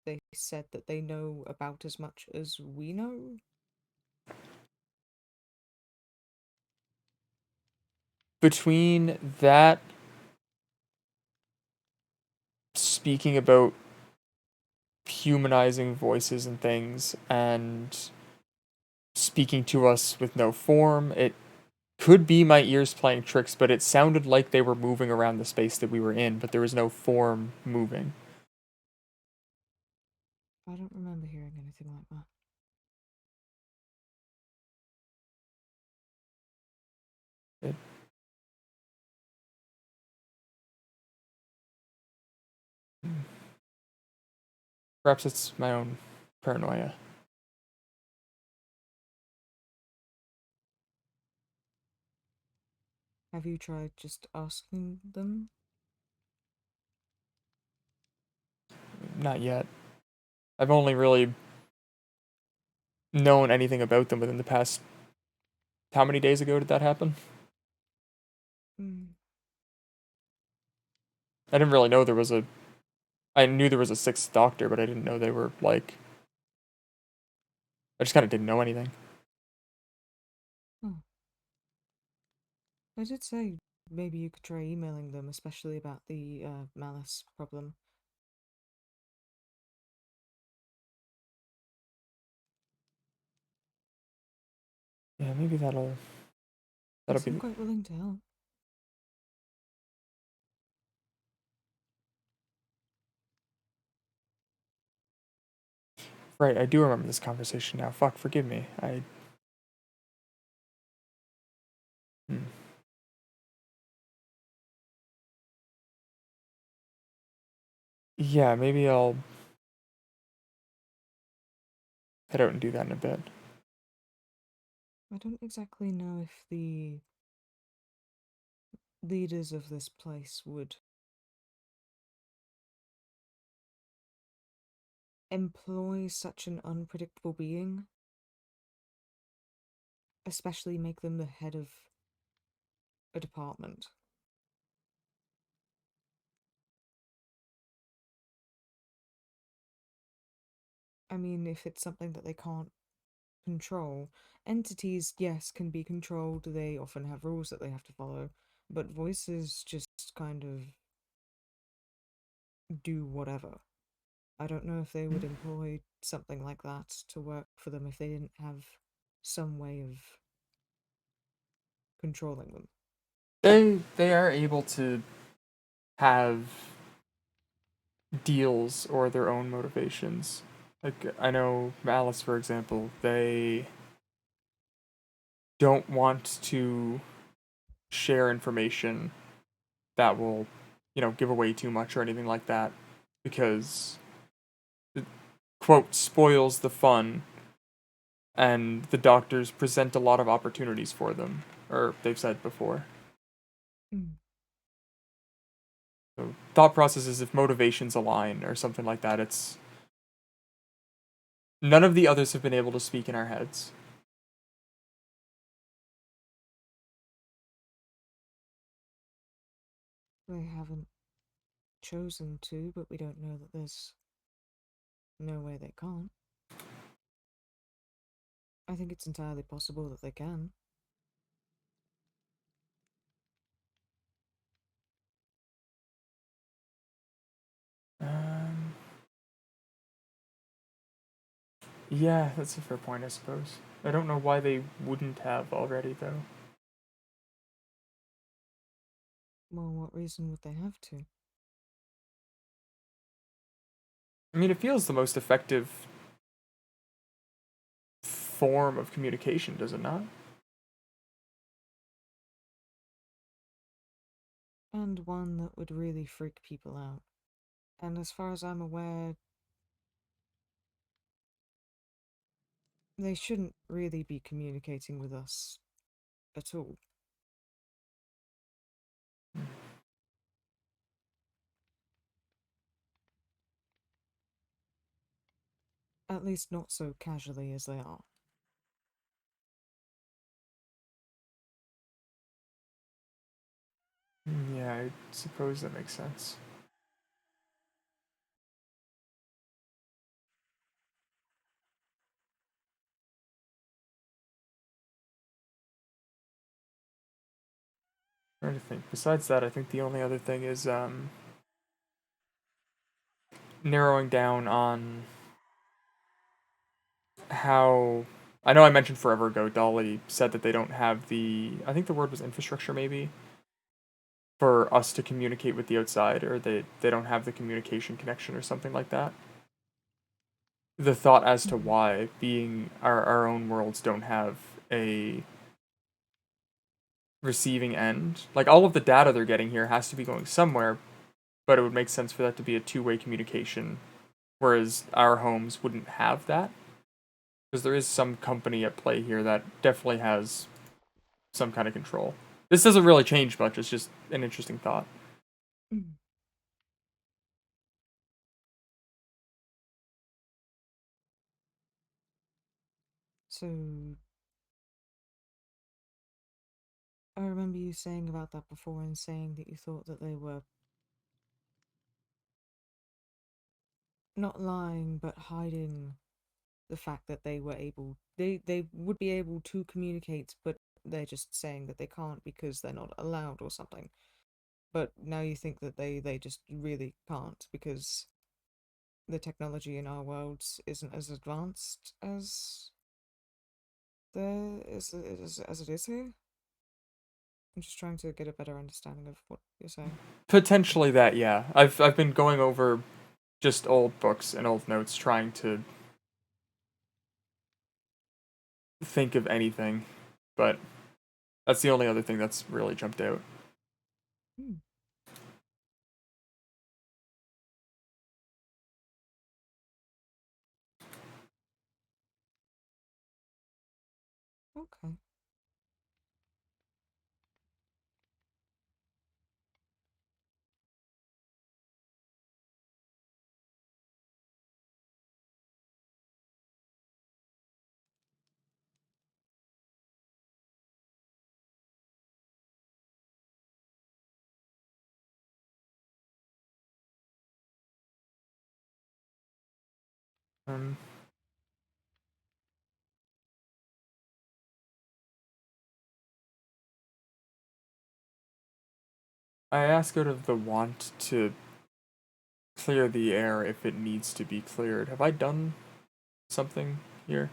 they said that they know about as much as we know? Between that, speaking about humanizing voices and things, and speaking to us with no form, it could be my ears playing tricks, but it sounded like they were moving around the space that we were in, but there was no form moving. I don't remember hearing anything like that. It, perhaps it's my own paranoia. Have you tried just asking them? Not yet. I've only really known anything about them within the past. How many days ago did that happen? Hmm. I didn't really know there was a. I knew there was a sixth doctor, but I didn't know they were like. I just kind of didn't know anything. Oh. I did say maybe you could try emailing them, especially about the malice problem. Yeah, maybe They that'll seem be quite willing to help. right. I do remember this conversation now. Fuck, forgive me. Hmm. Yeah, maybe I'll head out and do that in a bit. I don't exactly know if the leaders of this place would employ such an unpredictable being, especially make them the head of a department. I mean, if it's something that they can't control, entities, yes, can be controlled. They often have rules that they have to follow, but voices just kind of do whatever. I don't know if they would employ something like that to work for them if they didn't have some way of controlling them. They are able to have deals or their own motivations. Like I know Malice, for example, they don't want to share information that will, give away too much or anything like that because it, quote, spoils the fun, and the doctors present a lot of opportunities for them, or they've said before. Mm. So thought process is if motivations align or something like that, it's none of the others have been able to speak in our heads. They haven't chosen to, but we don't know that there's no way they can't. I think it's entirely possible that they can. Um, yeah, that's a fair point, I suppose. I don't know why they wouldn't have already, though. Well, what reason would they have to? I mean, it feels the most effective form of communication, does it not? And one that would really freak people out. And as far as I'm aware, they shouldn't really be communicating with us at all. At least not so casually as they are. Yeah, I suppose that makes sense. Trying to think. Besides that, I think the only other thing is narrowing down on how I know I mentioned forever ago Dolly said that they don't have the I think the word was infrastructure maybe for us to communicate with the outside or they don't have the communication connection or something like that. The thought as to Mhm. why being our own worlds don't have a receiving end. Like all of the data they're getting here has to be going somewhere, but it would make sense for that to be a two-way communication whereas our homes wouldn't have that. Because there is some company at play here that definitely has some kind of control. This doesn't really change much, it's just an interesting thought. Mhm. So I remember you saying about that before and saying that you thought that they were not lying but hiding the fact that they were able they would be able to communicate, but they're just saying that they can't because they're not allowed or something. But now you think that they just really can't because the technology in our worlds isn't as advanced as as it is here. I'm just trying to get a better understanding of what you're saying. Potentially that, yeah. I've been going over just old books and old notes trying to think of anything, but that's the only other thing that's really jumped out. Hmm. Okay. Um, I ask out of the want to clear the air if it needs to be cleared. Have I done something here?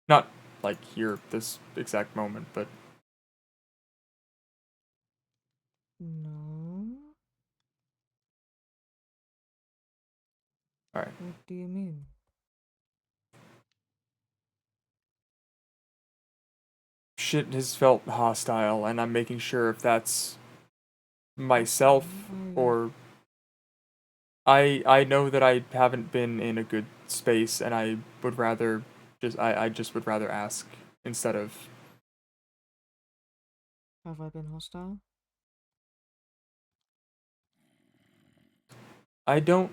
Not like here, this exact moment, but No. alright. What do you mean? Shit has felt hostile, and I'm making sure if that's myself Hostile? or I know that I haven't been in a good space and I would rather I just would rather ask instead of Have I been hostile? I don't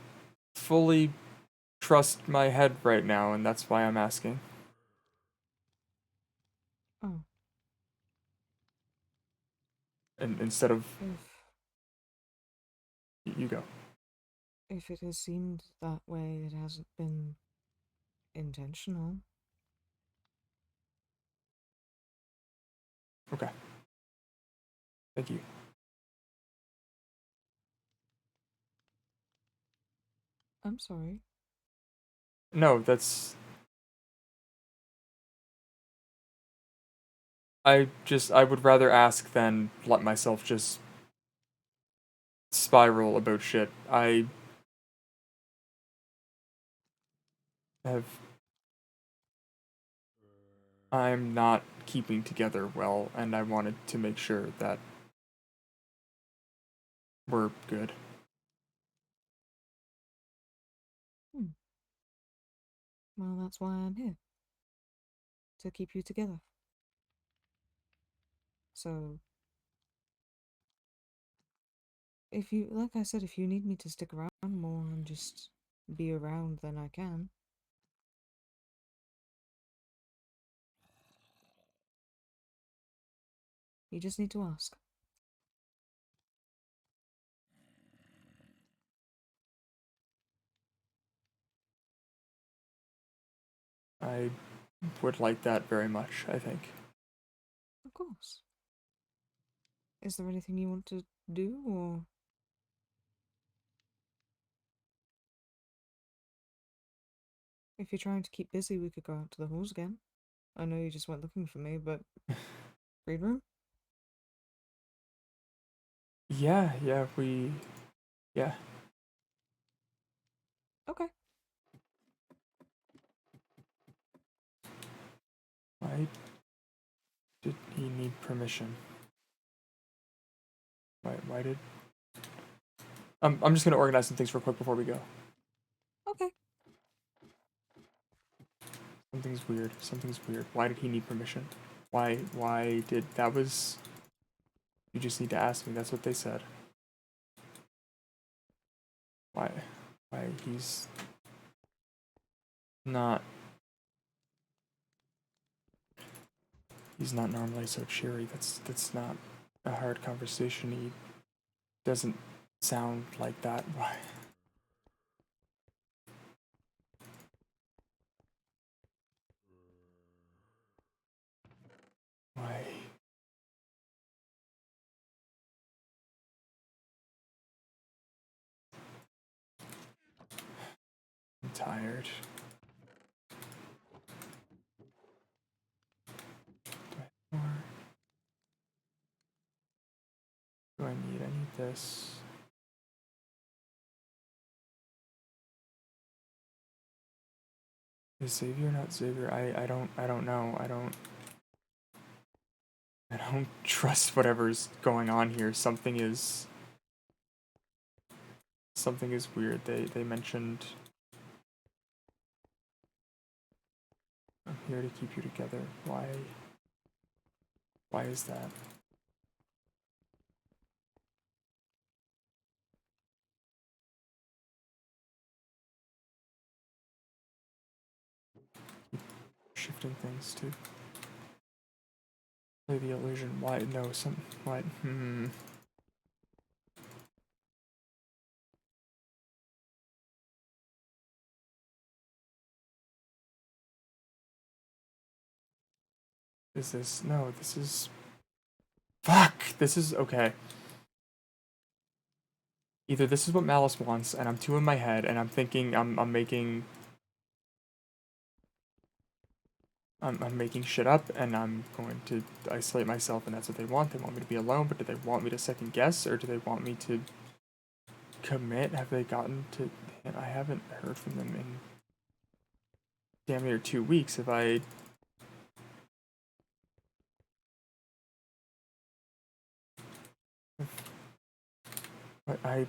fully trust my head right now and that's why I'm asking. Oh, And instead of if you go. if it has seemed that way, it hasn't been intentional. Okay. Thank you. I'm sorry. No, that's I would rather ask than let myself just spiral about shit. I have I'm not keeping together well and I wanted to make sure that we're good. Hmm. Well, that's why I'm here. To keep you together. So, if you, like I said, if you need me to stick around more and just be around, then I can. You just need to ask. I would like that very much, I think. Of course. Is there anything you want to do, or if you're trying to keep busy, we could go out to the halls again. I know you just went looking for me, but read room? Yeah, yeah. Okay. Why did he need permission? Why did... I'm just gonna organize some things real quick before we go. Okay. Something's weird. Something's weird. Why did he need permission? Why did... That was... You just need to ask me. That's what they said. Why he's... not... He's not normally so cheery. That's not a hard conversation. He doesn't sound like that. Why? Why? I'm tired. Do I need any of this? Is Xavier not Xavier? I don't know. I don't trust whatever's going on here. Something is weird. They mentioned I'm here to keep you together. Why is that? Shifting things to play the illusion. Why? No, what? Is this? No, this is... Fuck! This is... Okay. Either this is what Malice wants, and I'm too in my head, and I'm thinking I'm making shit up, and I'm going to isolate myself, and that's what they want. They want me to be alone, but do they want me to second guess, or do they want me to commit? Have they gotten to... I haven't heard from them in damn near 2 weeks. Have I... But Okay.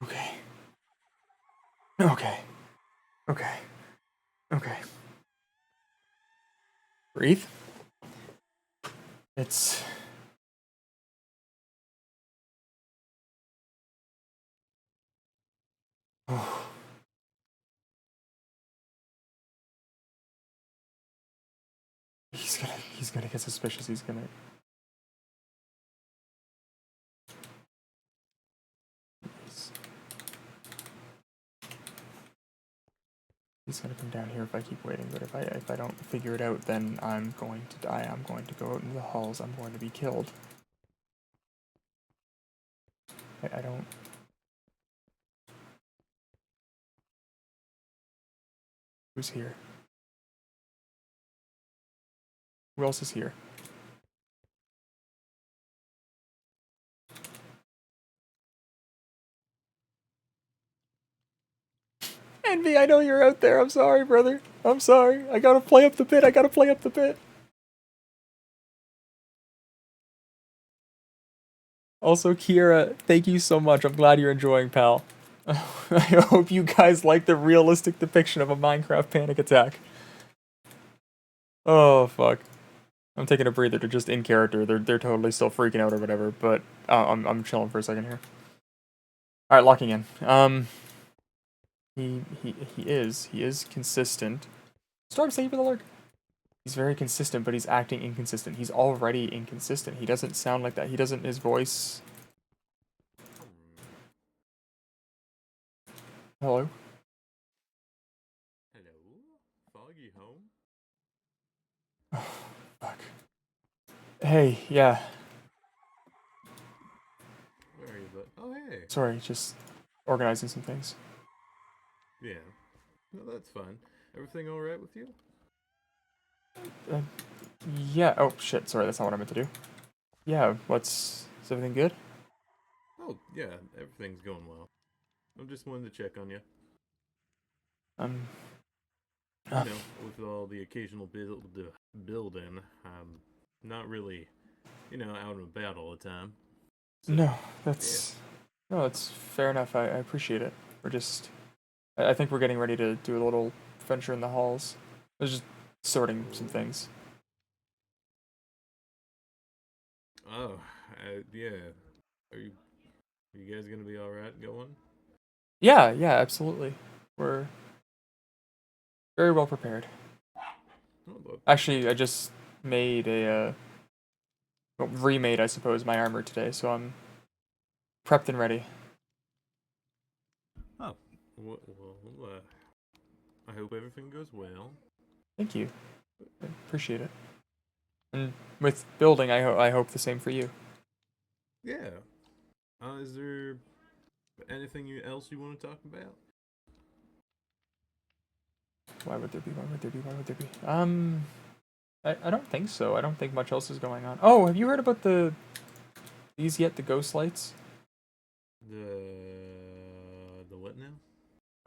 Okay. Okay. Okay. Okay. Breathe. It's... Oh. He's gonna get suspicious. He's gonna... He's gonna come down here if I keep waiting, but if I don't figure it out, then I'm going to die. I'm going to go out into the halls. I'm going to be killed. I don't... Who's here? Who else is here? Envy, I know you're out there. I'm sorry, brother. I'm sorry. I gotta play up the bit. I gotta play up the bit. Also, Kira, thank you so much. I'm glad you're enjoying, pal. I hope you guys like the realistic depiction of a Minecraft panic attack. Oh, fuck. I'm taking a breather to just in character. They're totally still freaking out or whatever, but I'm chilling for a second here. All right, locking in. He is consistent. Storm, thank you for the lurk. He's very consistent, but he's acting inconsistent. He's already inconsistent. He doesn't sound like that. He doesn't. His voice. Hello. Hello, Foggy home? Oh, fuck. Hey, yeah. Where are you, bud? Oh, hey. Sorry, just organizing some things. Yeah. No, that's fine. Everything all right with you? Yeah. Oh shit. Sorry, that's not what I meant to do. Yeah. Is everything good? Oh, yeah. Everything's going well. I'm just wanting to check on you. You know, with all the occasional building, not really, out and about all the time. So, no, that's fair enough. I appreciate it. We're just, I think we're getting ready to do a little venture in the halls. I was just sorting some things. Oh, yeah. Are you guys gonna be all right going? Yeah, absolutely. We're very well prepared. Oh, Actually, I just made remade, I suppose, my armor today, so I'm prepped and ready. oh. Well, I hope everything goes well. Thank you. I appreciate it. And with building, I hope the same for you. Yeah. Is there anything else you want to talk about? Why would there be? I don't think so. I don't think much else is going on. Oh, have you heard about the ghost lights? The what now?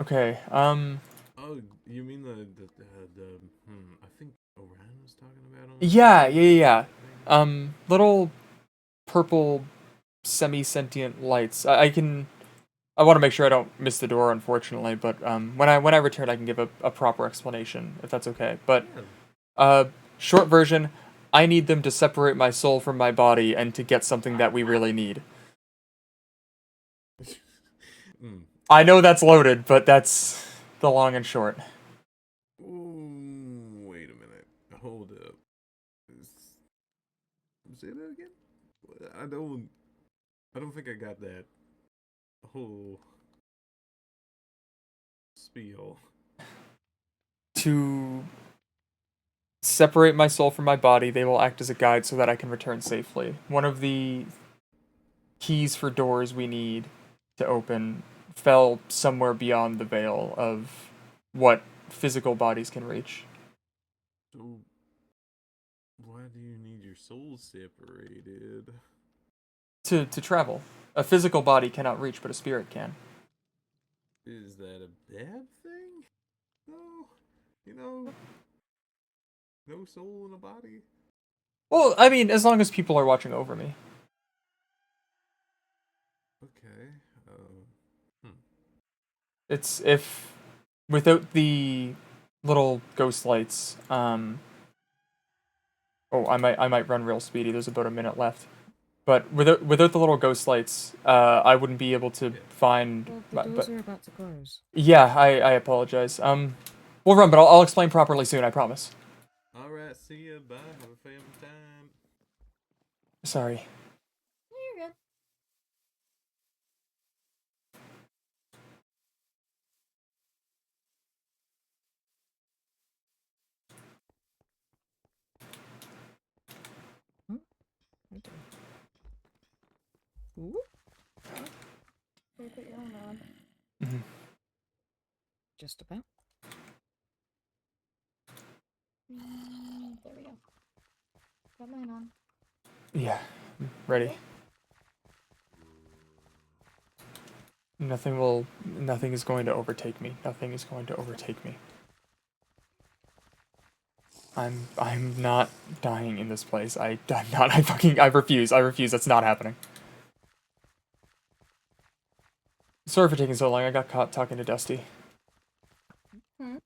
Okay. Oh, you mean the I think Orion was talking about them. Yeah. Little purple semi-sentient lights. I want to make sure I don't miss the door, unfortunately, but when I return, I can give a proper explanation if that's okay. But short version, I need them to separate my soul from my body and to get something that we really need. I know that's loaded, but that's the long and short. Ooh, wait a minute. Hold up. Say that again? I don't think I got that whole spiel. To separate my soul from my body, they will act as a guide so that I can return safely. One of the keys for doors we need to open fell somewhere beyond the veil of what physical bodies can reach. So, why do you need your soul separated? To travel. A physical body cannot reach, but a spirit can. Is that a bad thing? No, no soul in a body. Well, I mean, as long as people are watching over me. Okay. It's if without the little ghost lights, I might run real speedy. There's about a minute left. But without the little ghost lights, I wouldn't be able to find. Well, the doors are about to close. Yeah, I apologize. We'll run, but I'll explain properly soon. I promise. All right. See ya. Bye. Have a family time. Sorry. You're good. Ooh, Can you put your own on? Mhm. just about. There we go. Got mine on. Yeah, ready. Okay. Nothing is going to overtake me. Nothing is going to overtake me. I'm not dying in this place. I'm not. I refuse. I refuse. That's not happening. Sorry for taking so long. I got caught talking to Dusty. Hmm.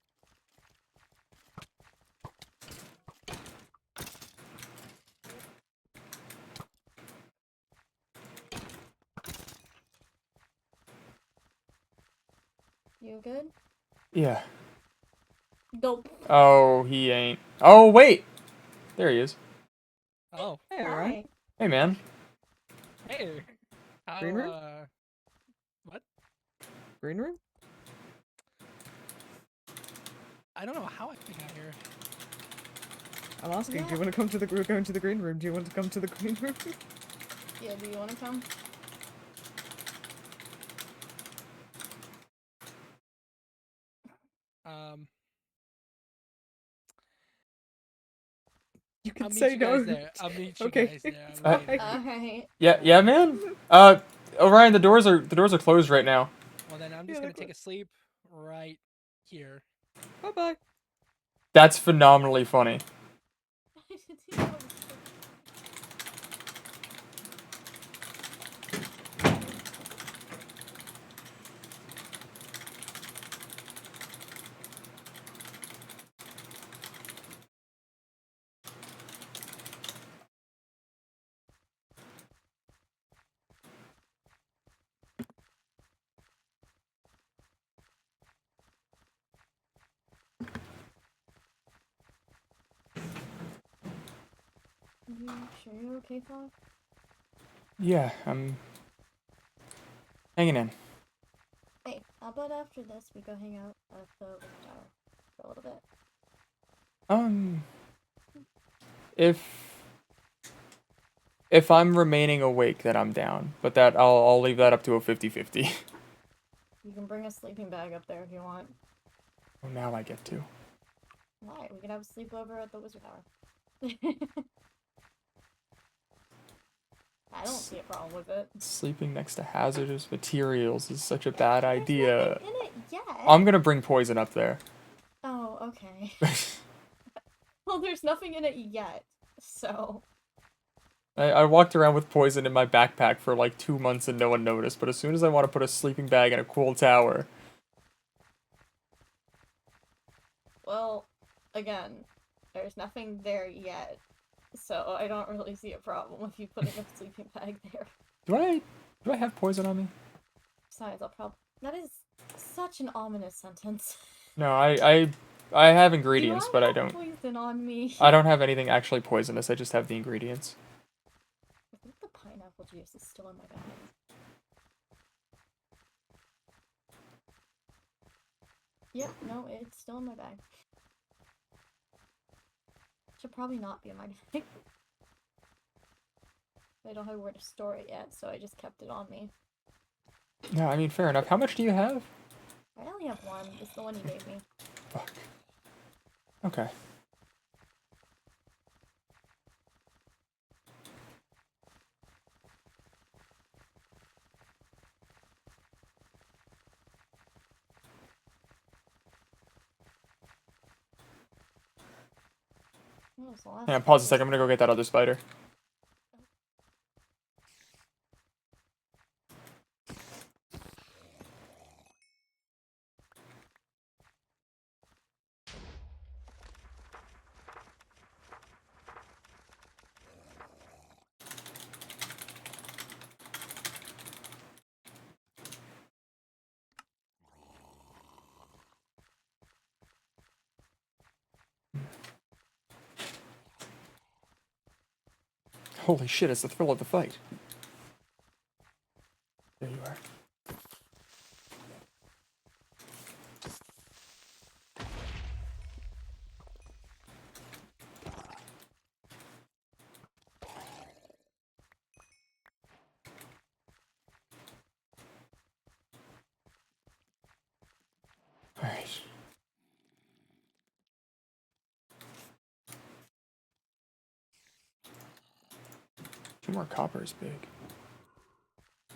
You good? Yeah. Nope. Oh, he ain't. Oh, wait. There he is. Oh, Hey, alright. Hi. Hey, man. hey. How, Green room? What? Green room? I don't know how I got here. I'm asking, do you Yeah. want to come to the we're going to the green room? Do you want to come to the green room? Yeah, do you want to come? Um, You can I'll meet say you guys no. there. I'll meet you Okay. guys there Uh, later. Alright. Yeah, man. Orion, the doors are closed right now. Well, then I'm Yeah, just gonna they're take a sleep right here. Bye bye. That's phenomenally funny. You sure you're okay, Fog? Yeah, I'm hanging in. Hey, how about after this we go hang out at the witch tower for a little bit? If I'm remaining awake, then I'm down. But that I'll leave that up to a 50-50. You can bring a sleeping bag up there if you want. Oh, now I get to. Why? We could have a sleepover at the wizard tower. I don't see a problem with it. Sleeping next to hazardous materials is such a bad There's idea. nothing in it yet. I'm gonna bring poison up there. Oh, okay. Well, there's nothing in it yet, so. I walked around with poison in my backpack for like 2 months and no one noticed, but as soon as I want to put a sleeping bag in a cool tower... Well, again, there's nothing there yet, so I don't really see a problem with you putting a sleeping bag there. Do I have poison on me? Besides, I'll probably. That is such an ominous sentence. No, I have ingredients, Do but I have don't. poison on me. I don't have anything actually poisonous. I just have the ingredients. I think the pineapple juice is still in my bag. Yep, no, it's still in my bag. Should probably not be in my bag. I don't have where to store it yet, so I just kept it on me. No, I mean, fair enough. How much do you have? I only have one. It's the one you gave me. Fuck. Okay. What was the last Yeah, pause a one? second. I'm gonna go get that other spider. Holy shit, it's the thrill of the fight. There you are. 2 more copper is big.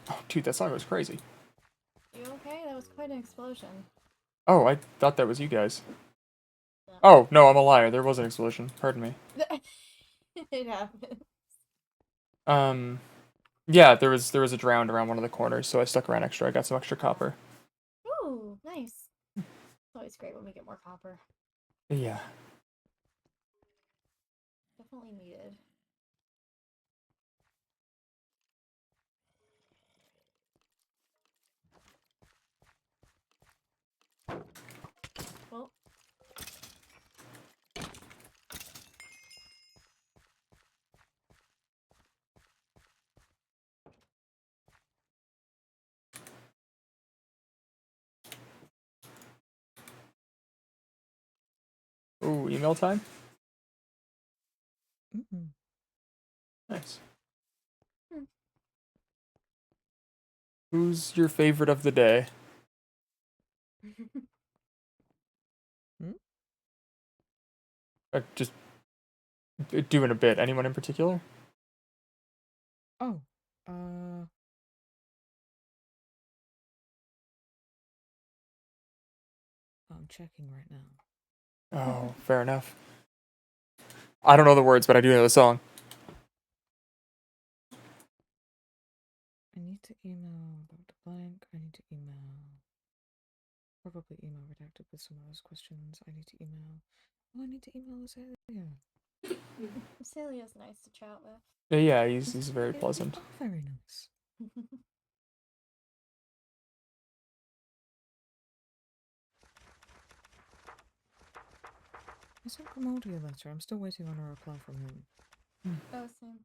Oh, dude, that song was crazy. You okay? That was quite an explosion. Oh, I thought that was you guys. No. Oh, no, I'm a liar. There was an explosion. Pardon me. It happened. Yeah, there was a drowned around one of the corners, so I stuck around extra. I got some extra copper. Ooh, nice. It's always great when we get more copper. Yeah. Definitely needed. Well, Ooh, email time? Mm-mm. Nice. Hmm. Who's your favorite of the day? Just doing a bit. Anyone in particular? Oh, I'm checking right now. Oh, fair enough. I don't know the words, but I do know the song. I need to email Dr. Blank. I need to email. Probably email redacted with some of those questions. I need to email. Oh, I need to email Azalea. Celia's nice to chat with. Yeah, he's very They pleasant. are very nice. I sent Grimaldi a letter. I'm still waiting on a reply from him. Oh, same.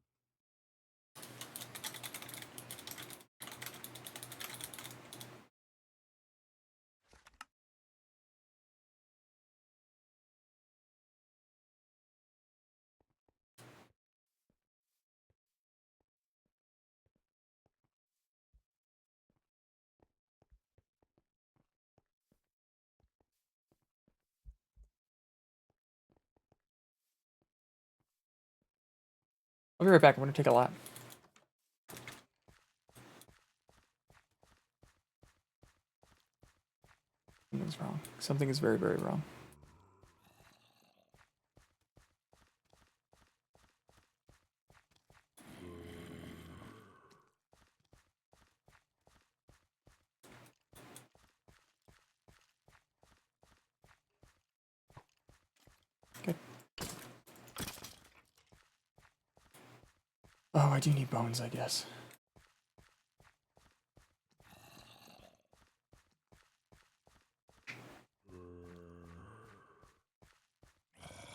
I'll be right back. I'm gonna take a lap. Something's wrong. Something is very, very wrong. Okay. Oh, I do need bones, I guess.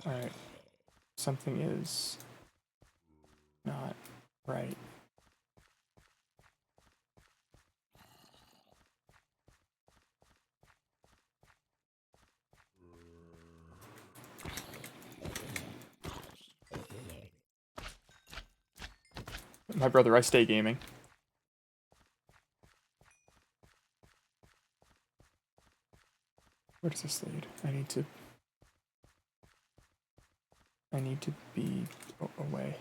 Alright. Something is not right. My brother, I stay gaming. Where does this lead? I need to be away.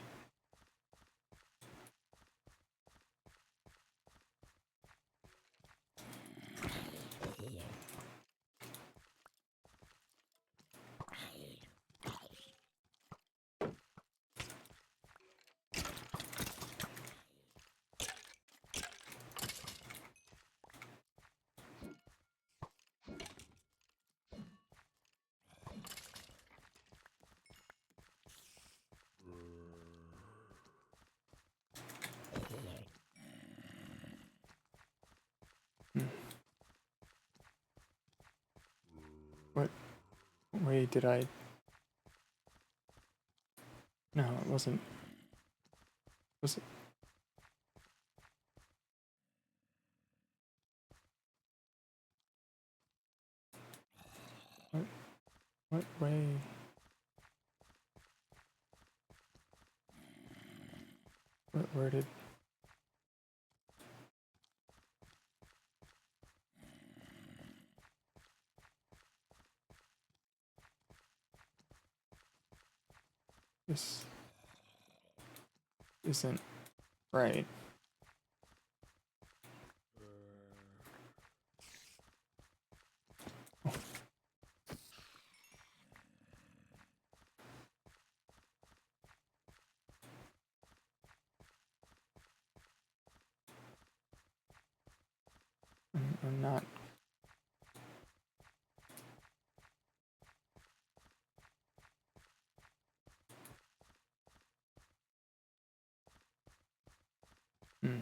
What way did I... No, it wasn't... Was it... What way... Where did... This... isn't Right. I'm not. Hmm.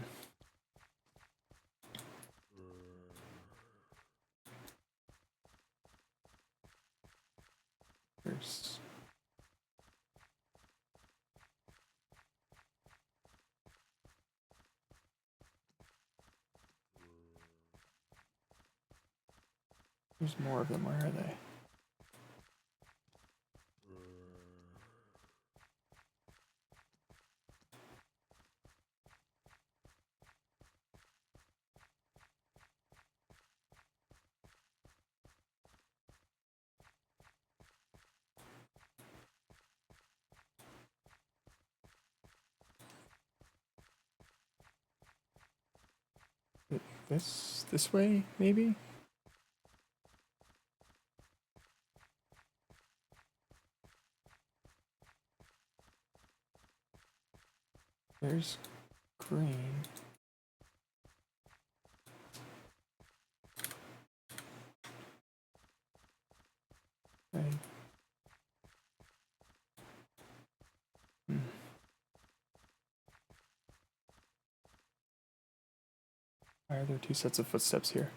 There's. There's more of them. Where are they? This way, maybe? There's green. Okay. Hmm. Why are there two sets of footsteps here?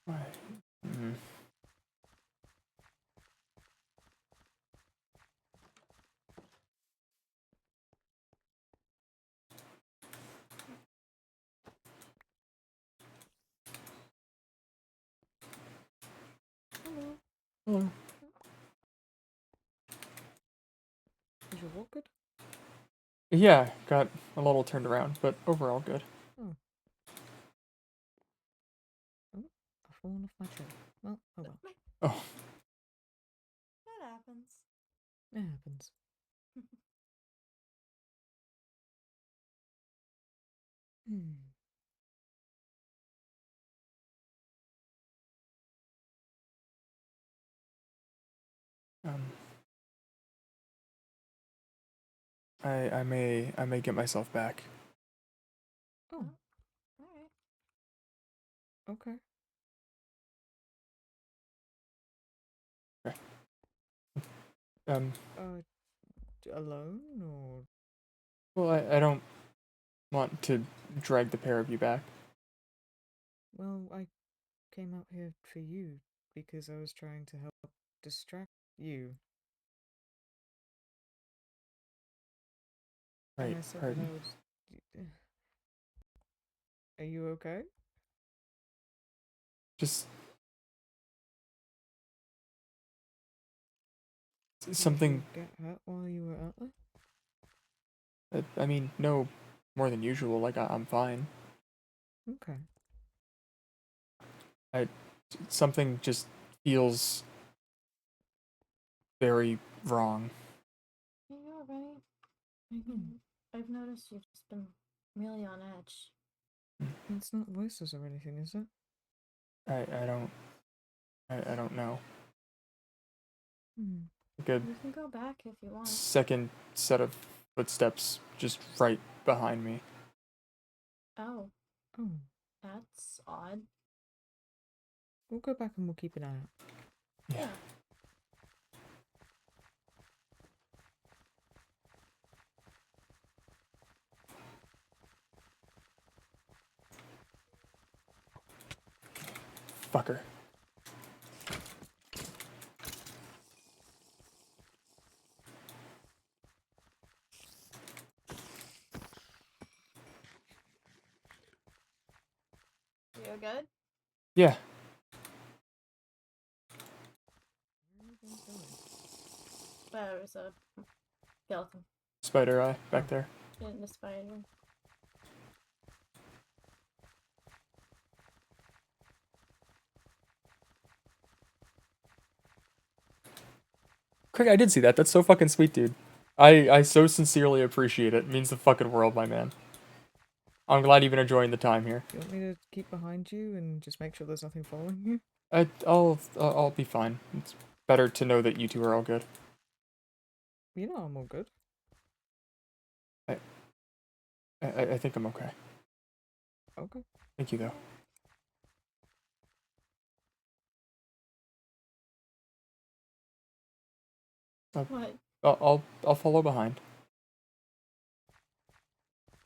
Why? Hmm. Hello. Hello. Is your walk good? Yeah, got a little turned around, but overall good. Oh. Oh, I've fallen off my chair. Well, oh well. Oh, That happens. It happens. Hmm. um, I may get myself back. Oh, Alright. okay. Um, Alone or? well, I don't want to drag the pair of you back. Well, I came out here for you because I was trying to help distract you. And Right, I said that pardon. I would. Are you okay? Just Did something. you get hurt while you were out there? I mean, no more than usual. Like I'm fine. Okay. Something just feels very wrong. Are you alright? I've noticed you've just been really on edge. It's not voices or anything, is it? I don't know. Hmm. Like a We can go back if you want. second set of footsteps just right behind me. Oh, Oh. that's odd. We'll go back and we'll keep an eye out. Yeah. Fucker. You good? Yeah. Where are you guys going? There was a skeleton Spider eye back Oh. there. in the spider. Craig, I did see that. That's so fucking sweet, dude. I so sincerely appreciate it. It means the fucking world, my man. I'm glad you've been enjoying the time here. Do you want me to keep behind you and just make sure there's nothing following you? I'll be fine. It's better to know that you two are all good. You know I'm all good. I think I'm okay. Okay. Thank you, though. What? I'll follow behind.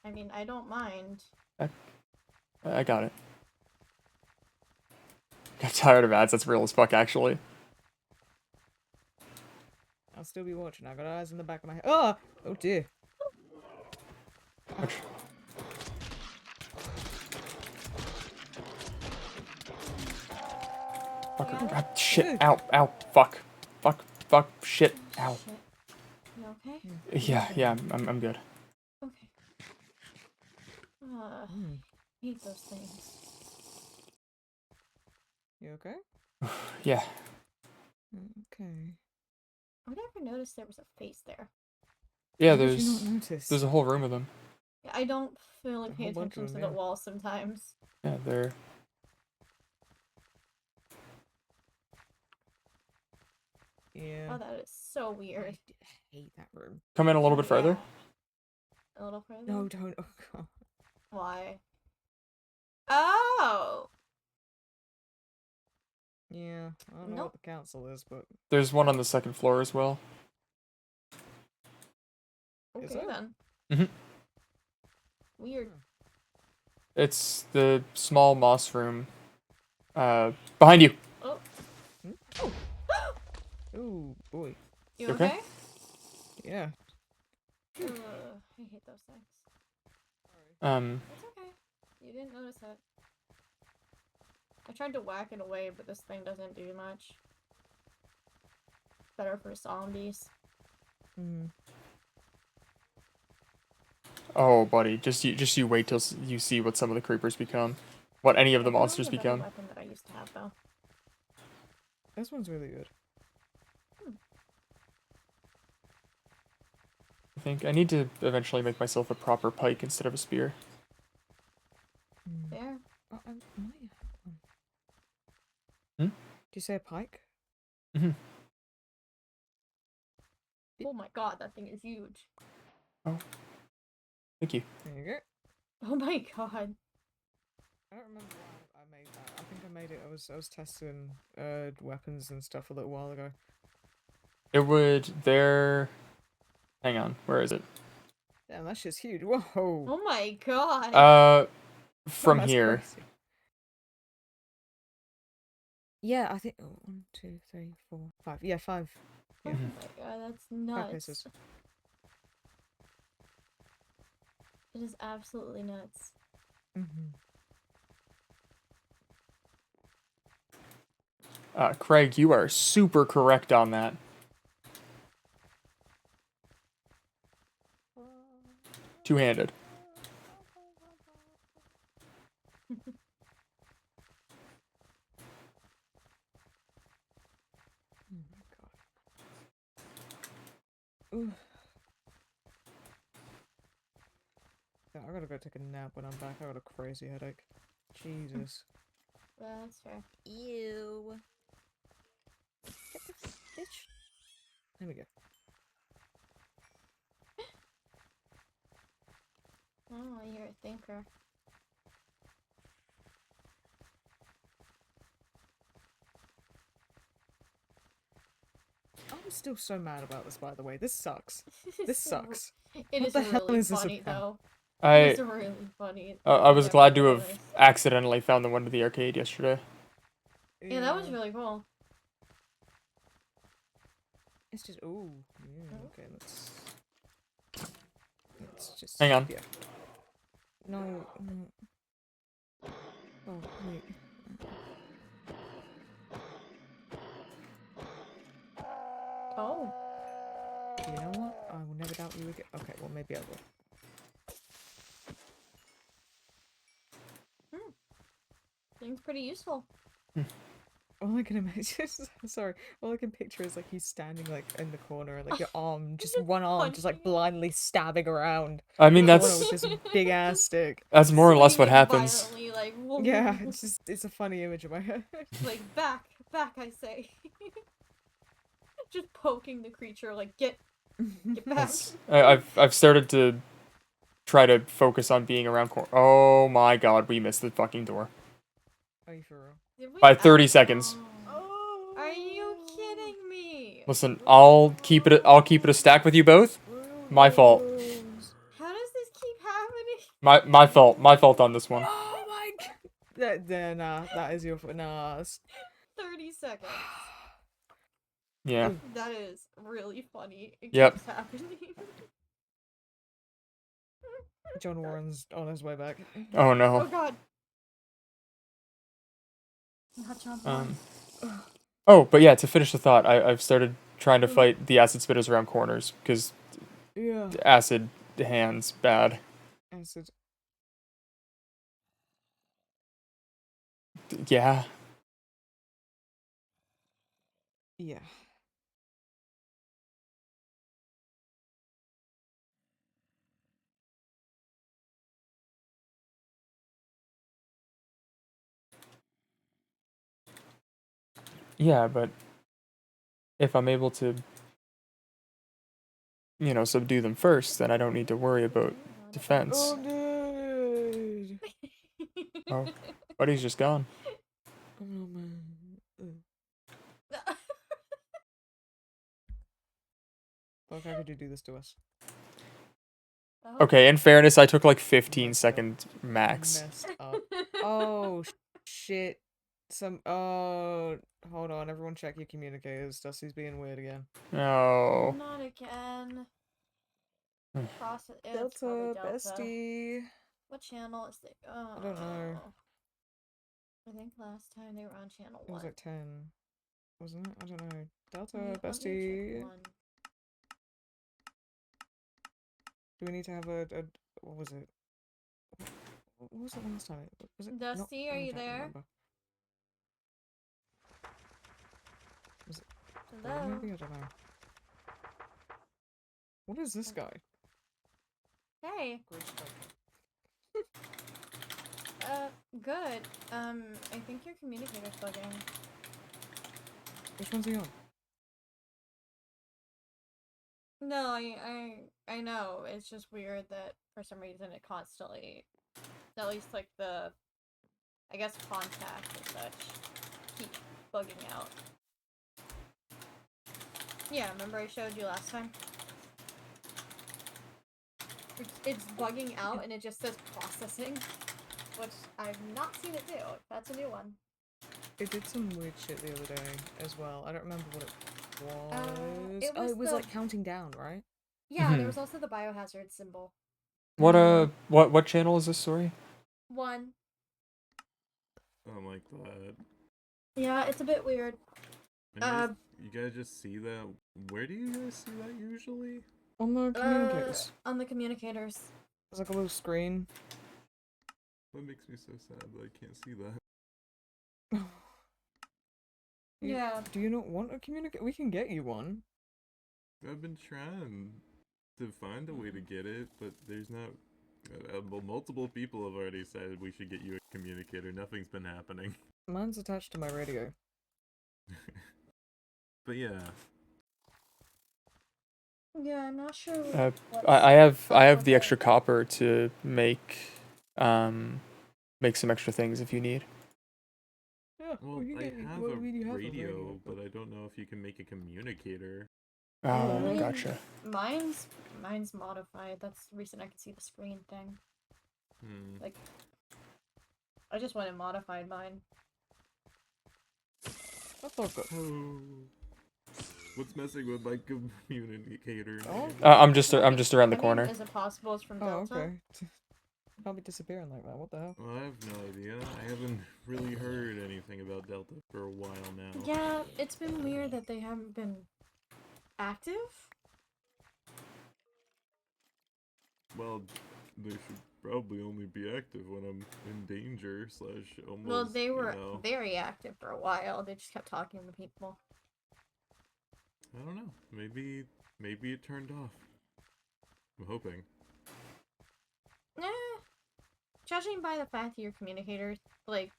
I mean, I don't mind. I got it. Got tired of ads. That's real as fuck, actually. I'll still be watching. I got eyes in the back of my head. Oh! Oh dear. Ouch. Fucker. Ah, shit. Ow. Ow. Fuck. Fuck. Fuck. Shit. Ow. Shit. You okay? Yeah. I'm good. Okay. Hmm. Hate those things. You okay? Yeah. Okay. I never noticed there was a face there. Yeah. How did you not There's notice? a whole room of them. Yeah, I don't feel like A paying whole bunch of attention to them, the yeah. wall sometimes. Yeah, they're. Yeah. Oh, that is so I weird. hate that room. Come in a little bit Oh, further. yeah. A little further? No, don't. Oh god. Why? Oh! Yeah. I don't know Nope. what the council is, but There's one on the second floor as well. Is Okay, there? then. Mhm. Weird. It's the small moss room. Behind you. Oh. Hmm? Oh boy. You You okay? okay? Yeah. I hate those things. It's It's okay. You didn't notice it. I tried to whack it away, but this thing doesn't do much. Better for zombies. Hmm. Oh, buddy, just you wait till you see what some of the creepers become. What any of the I found monsters a better become. weapon that I used to have, though. This one's really good. I think I need to eventually make myself a proper pike instead of a spear. Hmm. There. Oh, I might have one. Hmm? Do you say a pike? Mm-hmm. Oh my god, that thing is huge. Oh. Thank you. There you go. Oh my god. I don't remember why I made that. I think I made it. I was testing weapons and stuff a little while ago. It would there. Hang on, where is it? Damn, that shit's huge. Whoa. Oh my god. From That's here. crazy. Yeah, I think 1, 2, 3, 4, 5. Yeah, 5. Oh Yeah. my god, that's 5 nuts. pieces. It is absolutely nuts. Mm-hmm. Craig, you are super correct on that. Two-handed. Oh my god. Ooh. Yeah, I gotta go take a nap when I'm back. I got a crazy headache. Jesus. Yeah, that's fair. Ew. Get the bitch. There we go. Oh, you're a thinker. I'm still so mad about this, by the way. This sucks. It's This so- sucks. It What is the hell really is this funny, about? though. I It's really funny. I was Yeah, glad to really have nice. accidentally found the one to the arcade yesterday. Yeah, that was really cool. It's just ooh. Yeah, Oh. okay, let's just Hang on. Yeah. No. Oh wait. Oh. You know what? I will never doubt you again. Okay, well maybe I will. Seems pretty useful. all I can imagine. Sorry, all I can picture is like he's standing like in the corner, and like your arm, just one arm, just like Punching it. blindly stabbing around I mean, the corner with that's this big ass stick. that's more or less what Swinging happens. violently, like, whoa, Yeah, it's a funny image in my head. like back, I say. Just poking the creature, like get back. That's, I've started to try to focus on being around Oh my god, we missed the fucking door. Are you for real? Did we By 30 seconds. Oh. Are you kidding me? Listen, I'll keep it a stack with you both. My fault. How does this keep happening? My fault. My fault on this one. Oh my god! Nah, that is your fault. Nah. 30 seconds. Yeah. That is really funny. It Yep. keeps happening. John Warren's on his way back. Oh Oh no. god. Not John Um. Warren. Oh, but yeah, to finish the thought, I've started trying to fight the acid spitters around corners because Yeah. acid hands bad. Acid. Yeah. Yeah. Yeah, but if I'm able to, subdue them first, then I don't need to worry about defense. Oh, dude. Oh, buddy's just gone. Oh man. Fuck, how could you do this to us? Okay, in fairness, I took like 15 seconds max. Messed up. Oh shit. Oh, hold on. Everyone, check your communicators. Dusty's being weird again. Oh. Not again. Cross it. It's Delta, probably Delta. bestie. What channel is it? Oh. I don't know. I think last time they were on channel It was 1. like 10, wasn't it? I don't know. Delta, Let me check bestie. 1. Do we need to have a what was it? What was it last time? Was it not- Dusty, are I you don't there? remember. Was it Dave Hello? maybe? I don't know. What is this guy? Hey. Good. I think your communicator's bugging. Which one's he on? No, I know. It's just weird that for some reason it constantly, at least like the, I guess contacts and such, keep bugging out. Yeah, remember I showed you last time? It's bugging out and it just says processing, which I've not seen it do. That's a new one. It did some weird shit the other day as well. I don't remember what it was. it Oh, was it was the- like counting down, right? Yeah, there Mhm. was also the biohazard symbol. What channel is this, sorry? 1. Oh my god. Yeah, it's a bit weird. You guys just see that? Where do you guys see that usually? On the communicators. On the communicators. There's like a little screen. That makes me so sad that I can't see that. Yeah. Do you not want a communicator? We can get you one. I've been trying to find a way to get it, but there's not. Well, multiple people have already said we should get you a communicator. Nothing's been happening. Mine's attached to my radio. But yeah. Yeah, I'm not sure. I have up the with extra it. copper to make some extra things if you need. Yeah, Well, we can I get you. have Well, a we do have radio, but I don't know if you can make a communicator. Oh, Really? gotcha. Mine's modified. That's the reason I can see the screen thing. Like, I just went and modified mine. I thought that. Oh. What's messing with my communicator? Oh. I'm just around the I mean, corner. is it possible it's from Oh, Delta? okay. Can't be disappearing like that. What the hell? Well, I have no idea. I haven't really heard anything about Delta for a while now. Yeah, it's been weird that they haven't been active. Well, they should probably only be active when I'm in danger slash almost. Well, they were You know, very active for a while. They just kept talking to people. I don't know. Maybe it turned off. I'm hoping. Judging by the fact that your communicator's like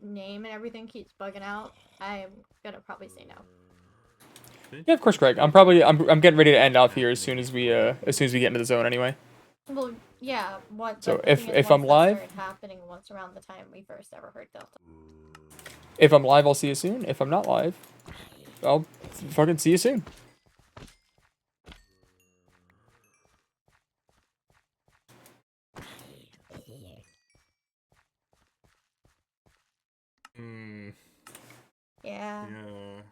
name and everything keeps bugging out, I'm gonna probably say no. Yeah, of course, Greg. I'm getting ready to end off here as soon as we get into the zone anyway. Well, yeah. What? So But the thing is, if once I'm that live, started happening once around the time we first ever heard Delta. if I'm live, I'll see you soon. If I'm not live, I'll fucking see you soon. Yeah. Yeah.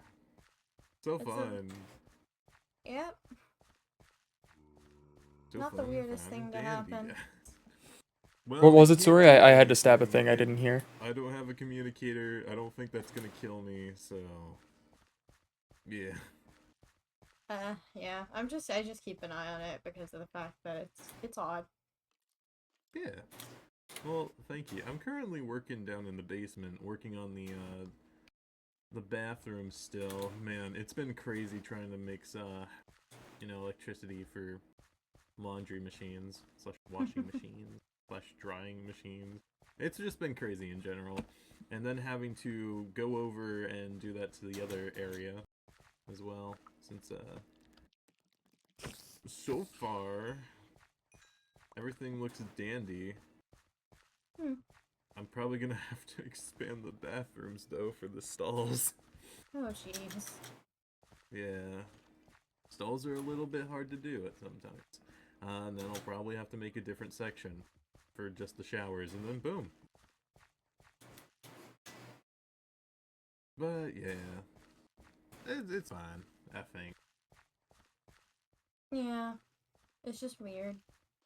So fun. Yep. So Not the fun, weirdest fun, thing and to dandy, happen. guys. Well, What was I it, can't sorry? do I had to stab a anything. thing I didn't hear. I don't have a communicator. I don't think that's gonna kill me, so yeah. Yeah. I just keep an eye on it because of the fact that it's odd. Yeah. Well, thank you. I'm currently working down in the basement, working on the bathroom still. Man, it's been crazy trying to mix electricity for laundry machines / washing machines / drying machines. It's just been crazy in general. And then having to go over and do that to the other area as well, since so far everything looks dandy. I'm probably gonna have to expand the bathrooms though for the stalls. Oh jeez. Yeah. Stalls are a little bit hard to do at sometimes. And then I'll probably have to make a different section for just the showers, and then boom. But yeah, it's fine, I think. Yeah. It's just weird.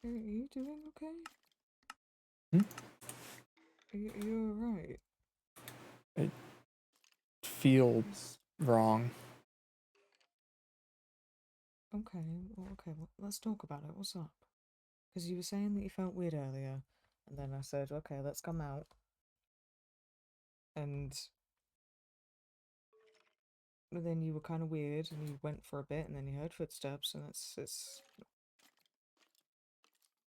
Are you doing okay? Hmm? Are you alright? It feels wrong. Okay, well, let's talk about it. What's up? Because you were saying that you felt weird earlier, and then I said, okay, let's come out. And then you were kind of weird, and you went for a bit, and then you heard footsteps, and it's...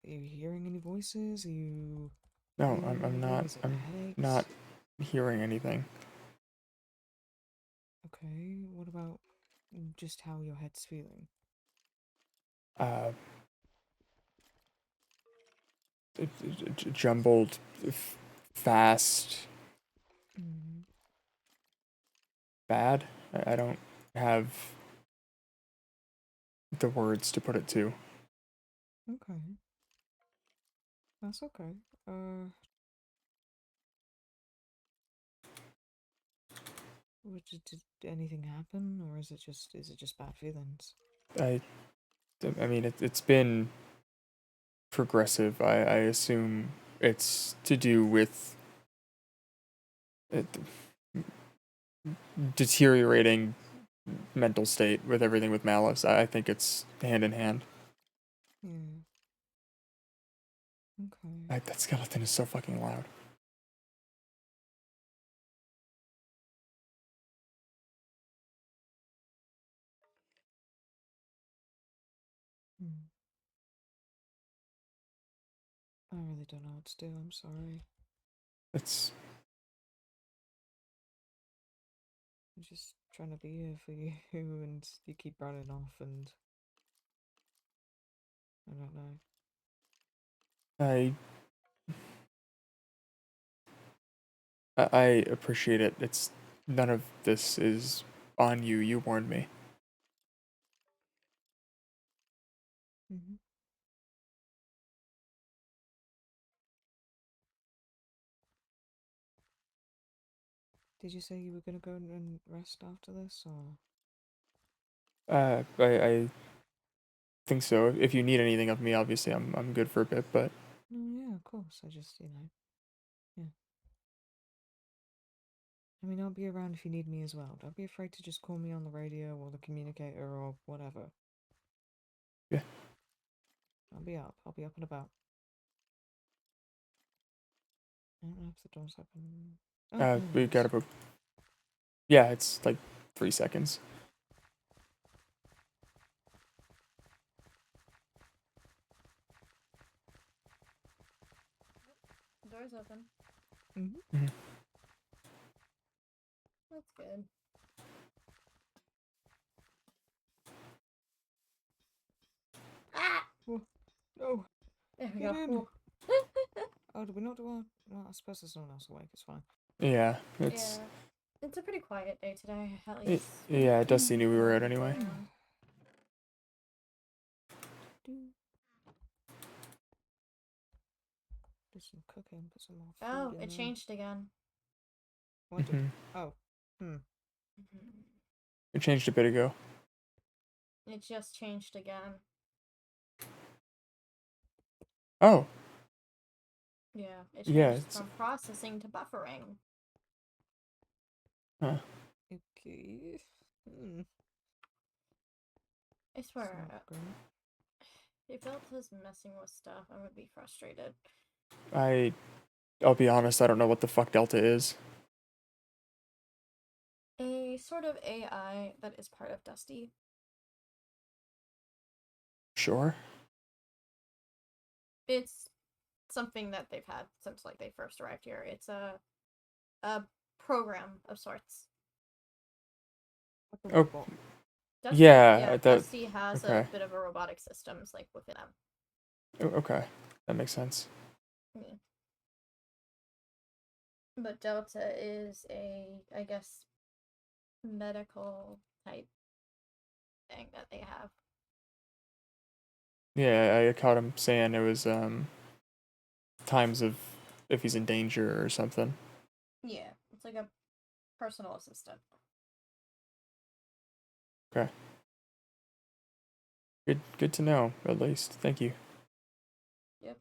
Are you hearing any voices? Are you... No, feeling I'm not. anything? Is it I'm headaches? not hearing anything. Okay, what about just how your head's feeling? Jumbled, fast, bad. I don't have the words to put it to. Okay. That's okay. Did anything happen, or is it just bad feelings? I mean, it's been progressive. I assume it's to do with deteriorating mental state with everything with Malice. I think it's hand in hand. Yeah. Okay. That skeleton is so fucking loud. I really don't know what to do. I'm sorry. It's I'm just trying to be here for you, and you keep running off, and I don't know. I appreciate it. It's none of this is on you. You warned me. Did you say you were gonna go and rest after this, or? I think so. If you need anything of me, obviously I'm good for a bit, but No, yeah, of course. I just, yeah. I mean, I'll be around if you need me as well. Don't be afraid to just call me on the radio or the communicator or whatever. yeah. I'll be up. I'll be up and about. I don't know if the doors open. We yes. gotta book. Yeah, it's like 3 seconds. Door's open. Mhm. That's good. Ah! Oh, There we get go. in. Ooh. Oh, did we not do one? Well, I suppose there's someone else awake. It's fine. Yeah, it's Yeah. It's a pretty quiet day today, at it, least. yeah. Dusty knew we were out People anyway. around. Do some cooking. Put some more food Oh, in it there. changed again. What did? Mhm. Oh. It changed a bit ago. It just changed again. Oh, Yeah, it Yeah, changed it's- from processing to buffering. huh. Okay. I It's swear, not great. if Delta's messing with stuff, I would be frustrated. I'll be honest. I don't know what the fuck Delta is. A sort of AI that is part of Dusty. Sure. It's something that they've had since like they first arrived here. It's a program of sorts. Like a Oh, robot. Dusty, Yeah, that- Dusty has a okay. bit of a robotic systems like within them. Okay, that makes sense. Yeah. But Delta is I guess, medical type thing that they have. Yeah, I caught him saying it was times of if he's in danger or something. Yeah, it's like a personal assistant. Okay. Good to know, at least. Thank you. Yep.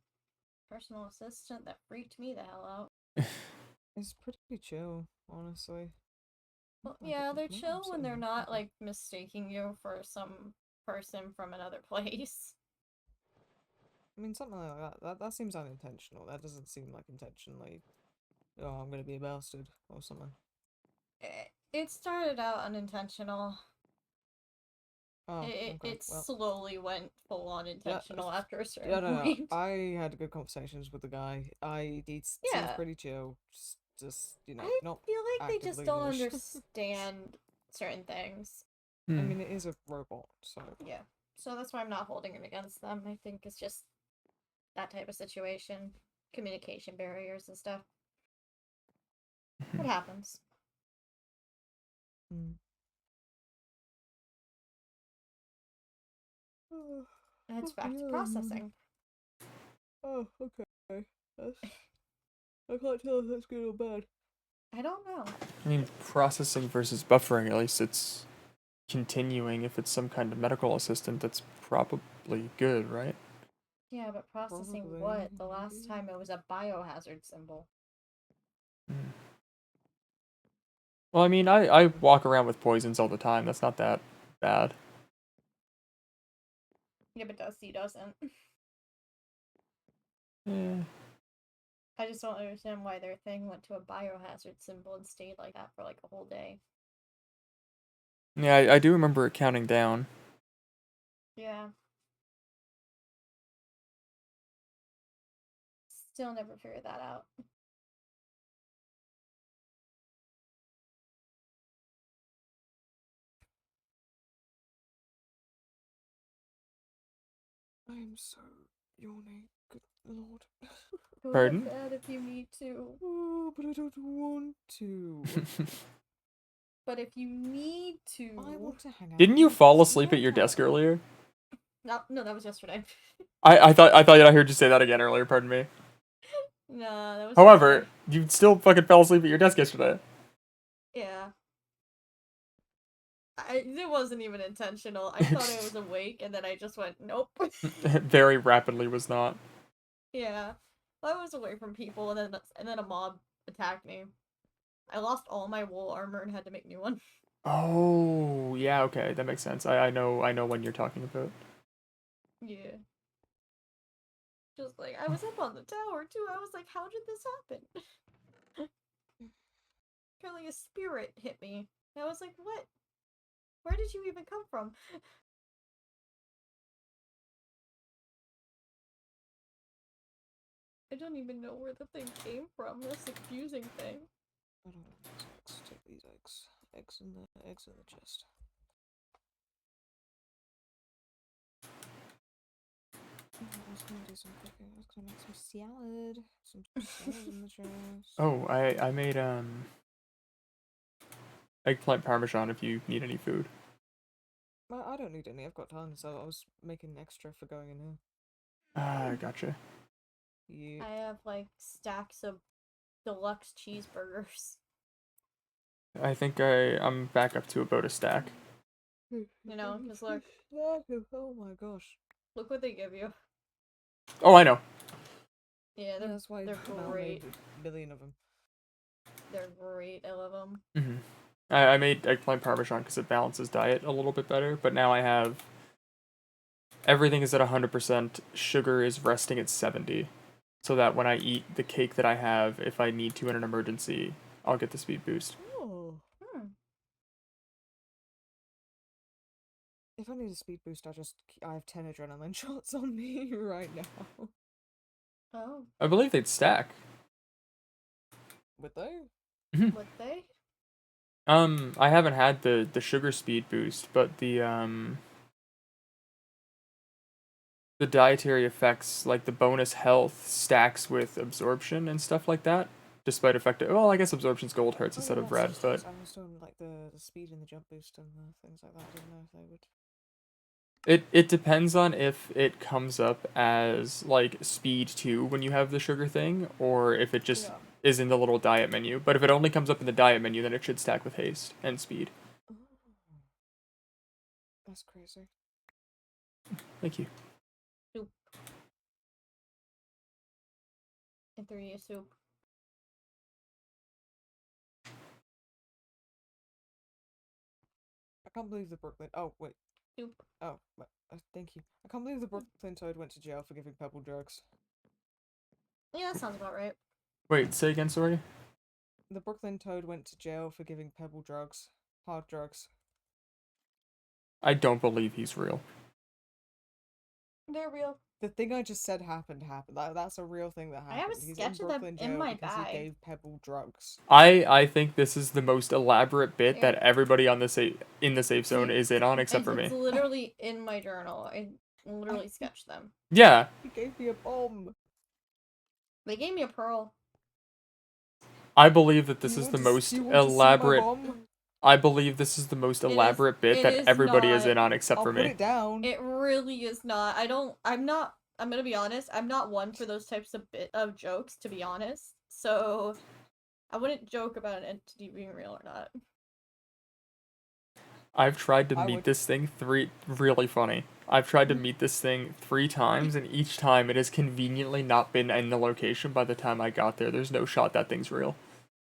Personal assistant that freaked me the hell out. It's pretty chill, honestly. Well, Might yeah, get- they're might chill upset when they're him. not Okay. like mistaking you for some person from another place. I mean, something like that seems unintentional. That doesn't seem like intentionally. Oh, I'm gonna be a bastard or something. It started out unintentional. Oh, It okay. it Well, slowly went full on intentional after a certain yeah, no. point. I had good conversations with the guy. He seems Yeah. pretty chill. Just I not feel like they just actively don't malicious. understand certain things. I Hmm. mean, it is a robot, so Yeah. So that's why I'm not holding it against them. I think it's just that type of situation. Communication barriers and stuff. It happens. mm. And it's back to Yeah. processing. Oh, okay. I can't tell if that's good or bad. I don't know. I mean, processing versus buffering, at least it's continuing. If it's some kind of medical assistant, that's probably good, right? Yeah, but processing Probably, what? The last maybe. time it was a biohazard symbol. Hmm. Well, I mean, I walk around with poisons all the time. That's not that bad. Yeah, but Dusty doesn't. Yeah. I just don't understand why their thing went to a biohazard symbol and stayed like that for like a whole day. Yeah, I do remember it counting down. Yeah. Still never figured that out. I am so yawning. Good lord. Go to Pardon? bed if you need to. Oh, but I don't want to. But if you need to. I want to hang out. Didn't you with fall asleep at your desk Sierra. earlier? No, that was yesterday. I thought I heard you say that again earlier. Pardon me. No, that was However, yesterday. you still fucking fell asleep at your desk yesterday. Yeah. It wasn't even intentional. I thought I was awake and then I just went, nope. Very rapidly was not. Yeah. I was away from people and then a mob attacked me. I lost all my wool armor and had to make new one. Oh, yeah, okay, that makes sense. I know when you're talking about. Yeah. Just like, I was up on the tower too. I was like, how did this happen? Kind of like a spirit hit me. I was like, what? Where did you even come from? I don't even know where the thing came from. That's the confusing thing. I don't know these eggs. Take these eggs. Eggs in the chest. I was gonna do some cooking. I was gonna make some salad. Some salad in the chest. Oh, I made eggplant parmesan if you need any food. I don't need any. I've got tons. So I was making extra for going in here. Ah, gotcha. Yeah. I have like stacks of deluxe cheeseburgers. I think I'm back up to about a stack. You know, because look, Oh my gosh. look what they give you. Oh, I know. Yeah, Yeah, that's why they're Mel great. made a million of them. They're great. I love them. Hmm. I made eggplant parmesan because it balances diet a little bit better, but now I have everything is at 100%, sugar is resting at 70, so that when I eat the cake that I have, if I need to in an emergency, I'll get the speed boost. Oh. If I need a speed boost, I have 10 adrenaline shots on me right now. Oh, I believe they'd stack. Would they? would they? I haven't had the sugar speed boost, but the dietary effects, like the bonus health, stacks with absorption and stuff like that. Despite effective, well, I guess absorption's gold hearts instead of red, but I was doing like the speed and the jump boost and the things like that. I didn't know if they would. it depends on if it comes up as like speed 2 when you have the sugar thing, or if it just is in the little diet menu. But if it only comes up in the diet menu, then it should stack with haste and speed. Oh. That's crazy. Thank you. Soup. And 3 soup. I can't believe the Brooklyn. Oh wait. Soup. Oh, thank you. I can't believe the Brooklyn Toad went to jail for giving Pebble drugs. Yeah, that sounds about right. Wait, say again, sorry? The Brooklyn Toad went to jail for giving Pebble drugs. Hard drugs. I don't believe he's real. They're real. The thing I just said happened. That's a real thing that happened. I have a He's sketch in of them Brooklyn in jail my because bag. he gave Pebble drugs. I think this is the most elaborate bit that Here. everybody on the in the safe zone is in on, except for me. It's literally in my journal. I literally sketched them. Yeah. He gave me a bomb. They gave me a pearl. I believe that this You is want the to most see my elaborate. bomb? I believe this is the most elaborate bit it that is everybody is not. in on, except I'll for put me. it down. It really is not. I'm gonna be honest, I'm not one for those types of jokes, to be honest. So I wouldn't joke about an entity being real or not. I've tried to I meet would. this thing really funny. I've tried to meet this thing 3 times, and each time it has conveniently not been in the location by the time I got there. There's no shot that thing's real.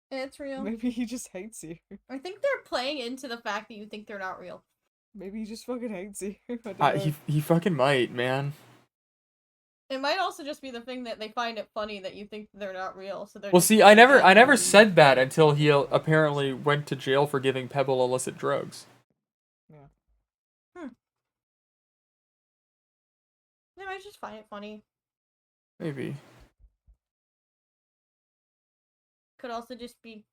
It's real. Maybe he just hates you. I think they're playing into the fact that you think they're not real. Maybe he just fucking hates you. I don't know. He fucking might, man. It might also just be the thing that they find it funny that you think they're not real, so they're Well, just see, I never pretending. said that until he apparently went to jail for giving Pebble illicit drugs. Yeah. They might just find it funny. Maybe. Could also just be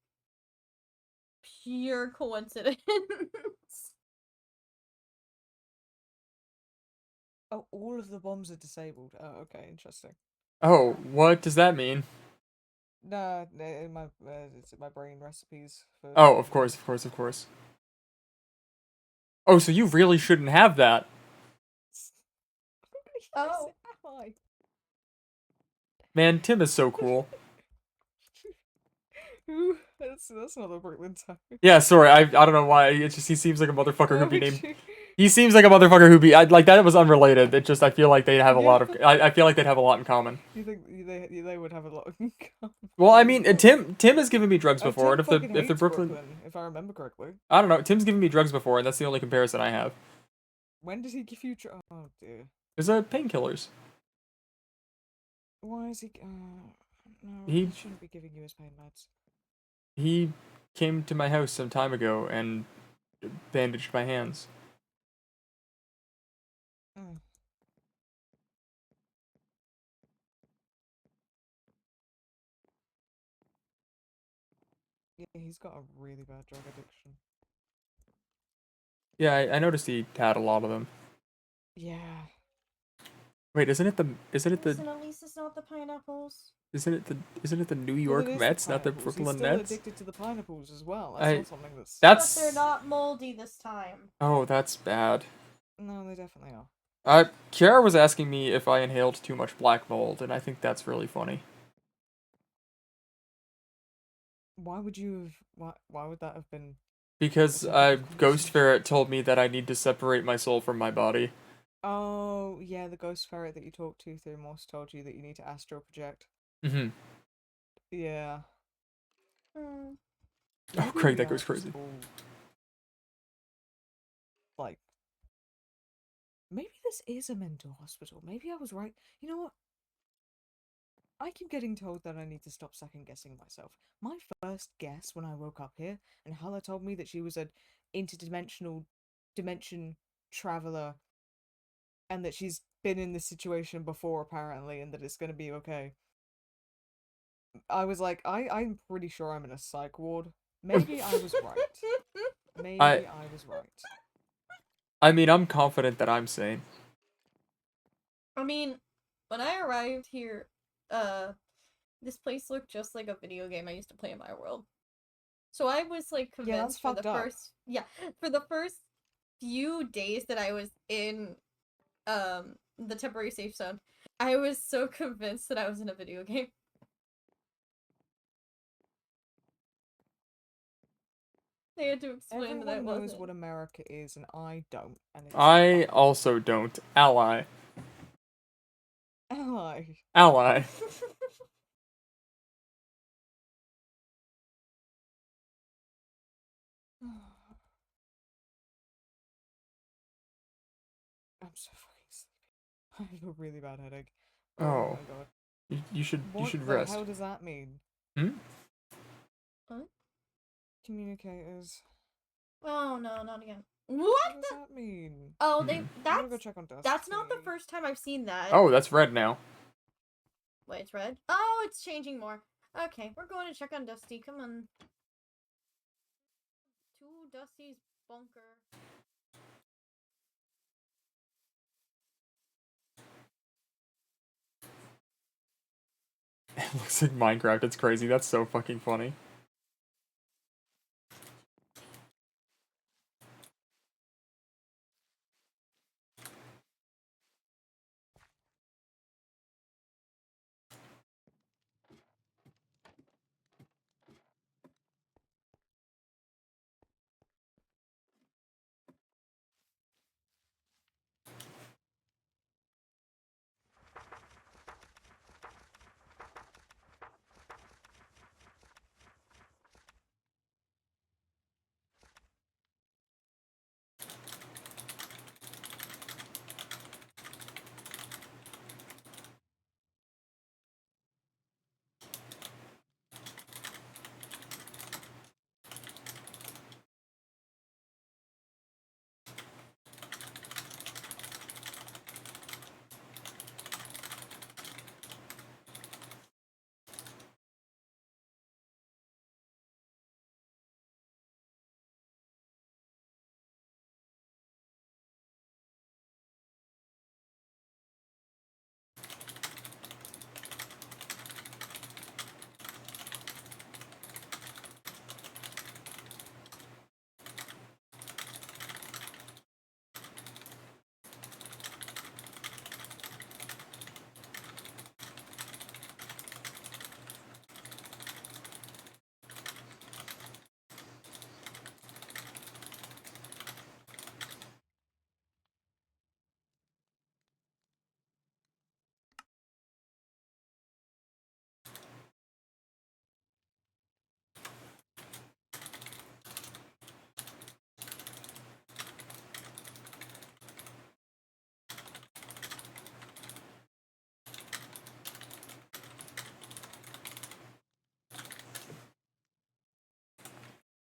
pure coincidence. Oh, all of the bombs are disabled. Oh, okay, interesting. Oh, what does that mean? Nah, in my it's in my brain recipes. For Oh, of course, of course, of course. Oh, so you really shouldn't have that. Oh. Am I? Man, Tim is so cool. Ooh, that's not the Brooklyn Toad. Yeah, sorry, I don't know why. It's just he seems like a motherfucker Why who'd be would named. you- He seems like a motherfucker who'd be like that. Was unrelated. It just I feel like they'd have a lot of. I feel like they'd have a lot in common. You think they would have a lot in common? Well, I mean, Tim has given me drugs before, Tim and fucking if the hates Brooklyn, if I remember correctly. I don't know, Tim's given me drugs before, and that's the only comparison I have. When did he give you? Oh dear. There's painkillers. Why is he? No, He- he shouldn't be giving you his pain meds. He came to my house some time ago and bandaged my hands. Mm. Yeah, he's got a really bad drug addiction. Yeah, I noticed he had a lot of them. Yeah. Wait, isn't it the Listen, at least it's not the pineapples. isn't it the New Well, York it is Mets, the not the pineapples. He's Brooklyn still Nets? addicted to the pineapples as well. That's not something that's. But they're That's not moldy this time. oh, that's bad. No, they definitely are. Kiara was asking me if I inhaled too much black mold, and I think that's really funny. Why would you have? Why would that have been? Because The topic of Ghost conversation. Ferret told me that I need to separate my soul from my body. Oh, yeah, the ghost ferret that you talked to through Morse told you that you need to astral project. Mm-hmm. Yeah. Hmm. Oh, Maybe great, we that are goes just crazy. all, like, maybe this is a mental hospital. Maybe I was right. You know what? I keep getting told that I need to stop second guessing myself. My first guess when I woke up here, and Hala told me that she was an interdimensional dimension traveler, and that she's been in this situation before apparently, and that it's gonna be okay. I was like, I'm pretty sure I'm in a psych ward. Maybe I was right. Maybe I was right. I mean, I'm confident that I'm sane. I mean, when I arrived here, this place looked just like a video game I used to play in my world. So I was like Yeah, that's convinced for the fucked up. first few days that I was in the temporary safe zone, I was so convinced that I was in a video game. They had to explain that I Everyone knows wasn't. what America is, and I don't. And it's I fine. also don't. Ally. Ally. Ally. I'm so fucking sleepy. I have a really bad headache. Oh. My god. You should What the rest. hell does that mean? Hmm? What? Communicators. Oh no, not again. What What does the? that mean? Oh, Hmm. I'm gonna go check on Dusty. that's not the first time I've seen that. Oh, that's red now. Wait, it's red? Oh, it's changing more. Okay, we're going to check on Dusty. Come on. To Dusty's bunker. It looks like Minecraft. It's crazy. That's so fucking funny.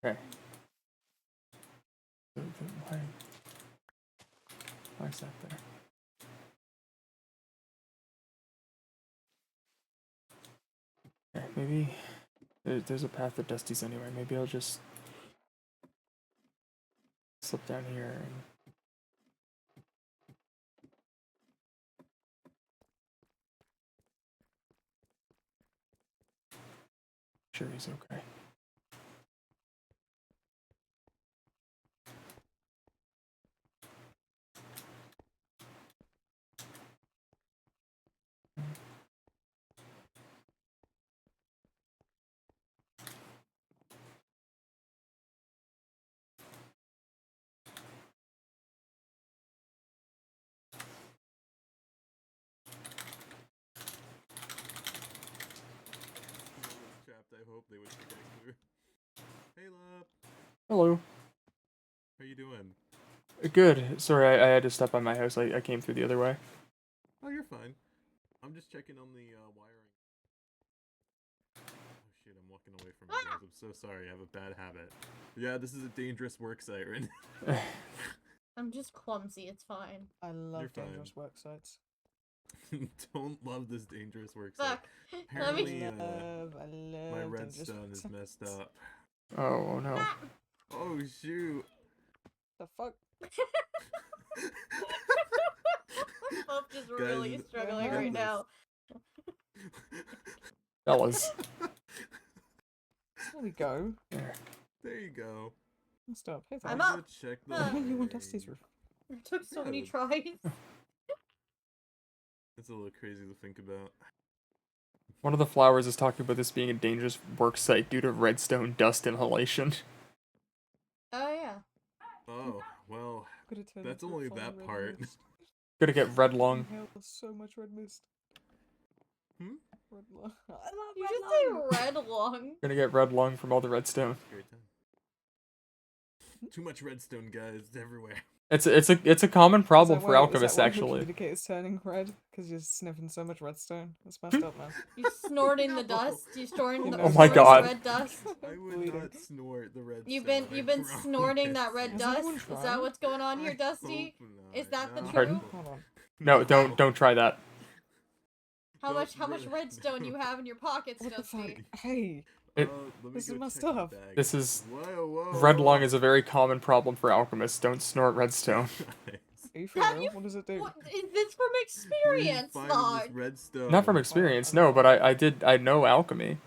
Okay. Why is that there? Okay, maybe there's a path to Dusty's anyway. Maybe I'll just slip down here and. Sure, he's okay. Trapped, I hope they would protect her. Hey, Lop. Hello. How you doing? Good. Sorry, I had to step by my house. I came through the other way. Oh, you're fine. I'm just checking on the wiring. Oh shit, I'm walking away from you guys. I'm so sorry. I have a bad habit. Yeah, this is a dangerous work siren. I'm just clumsy. It's fine. I love You're fine. dangerous work sites. Don't love this dangerous work site. Fuck. Let me. Apparently, I love my dangerous redstone work is messed sites. up. Oh no. Oh shoot. The fuck? I'm just really Guys, struggling look at right this. now. Fellas. There we go. There. There you go. Stop. Hey, I'm thanks. up. Go check the Huh. Hey, you want wiring. Dusty's roof? It took so many Yeah. tries. It's a little crazy to think about. One of the flowers is talking about this being a dangerous work site due to redstone dust inhalation. Oh yeah. Oh, well, Gonna turn that's into a only fiery that red part. mist. Gonna get red lung. Inhale so much red mist. Hmm? Red lung. I love You red just lung. say red lung. Gonna get red lung from all the redstone. Great time. Too much redstone, guys. It's everywhere. It's a common problem for alchemists Is that why your actually. communicator's turning red? Because you're sniffing so much redstone? That's messed up, man. You snorting the No. dust. You storing You the know, Oh my snorting God. the red dust. I would Bleeding. not snort the redstone. You've been snorting that red Has dust. anyone Is tried? that what's going on here, Dusty? Is that the Pardon? truth? Hold on. No, don't try that. How Don't much re- redstone you have in your pockets, What the fuck? Dusty? Hey, It- let me this is go my check the stuff. bag. This is Whoa, red lung whoa. is a very common problem for alchemists. Don't snort redstone. are you for Have real? you- What does it do? What is this from Where are you experience, finding dog? this redstone? Not from experience, no, but I know alchemy.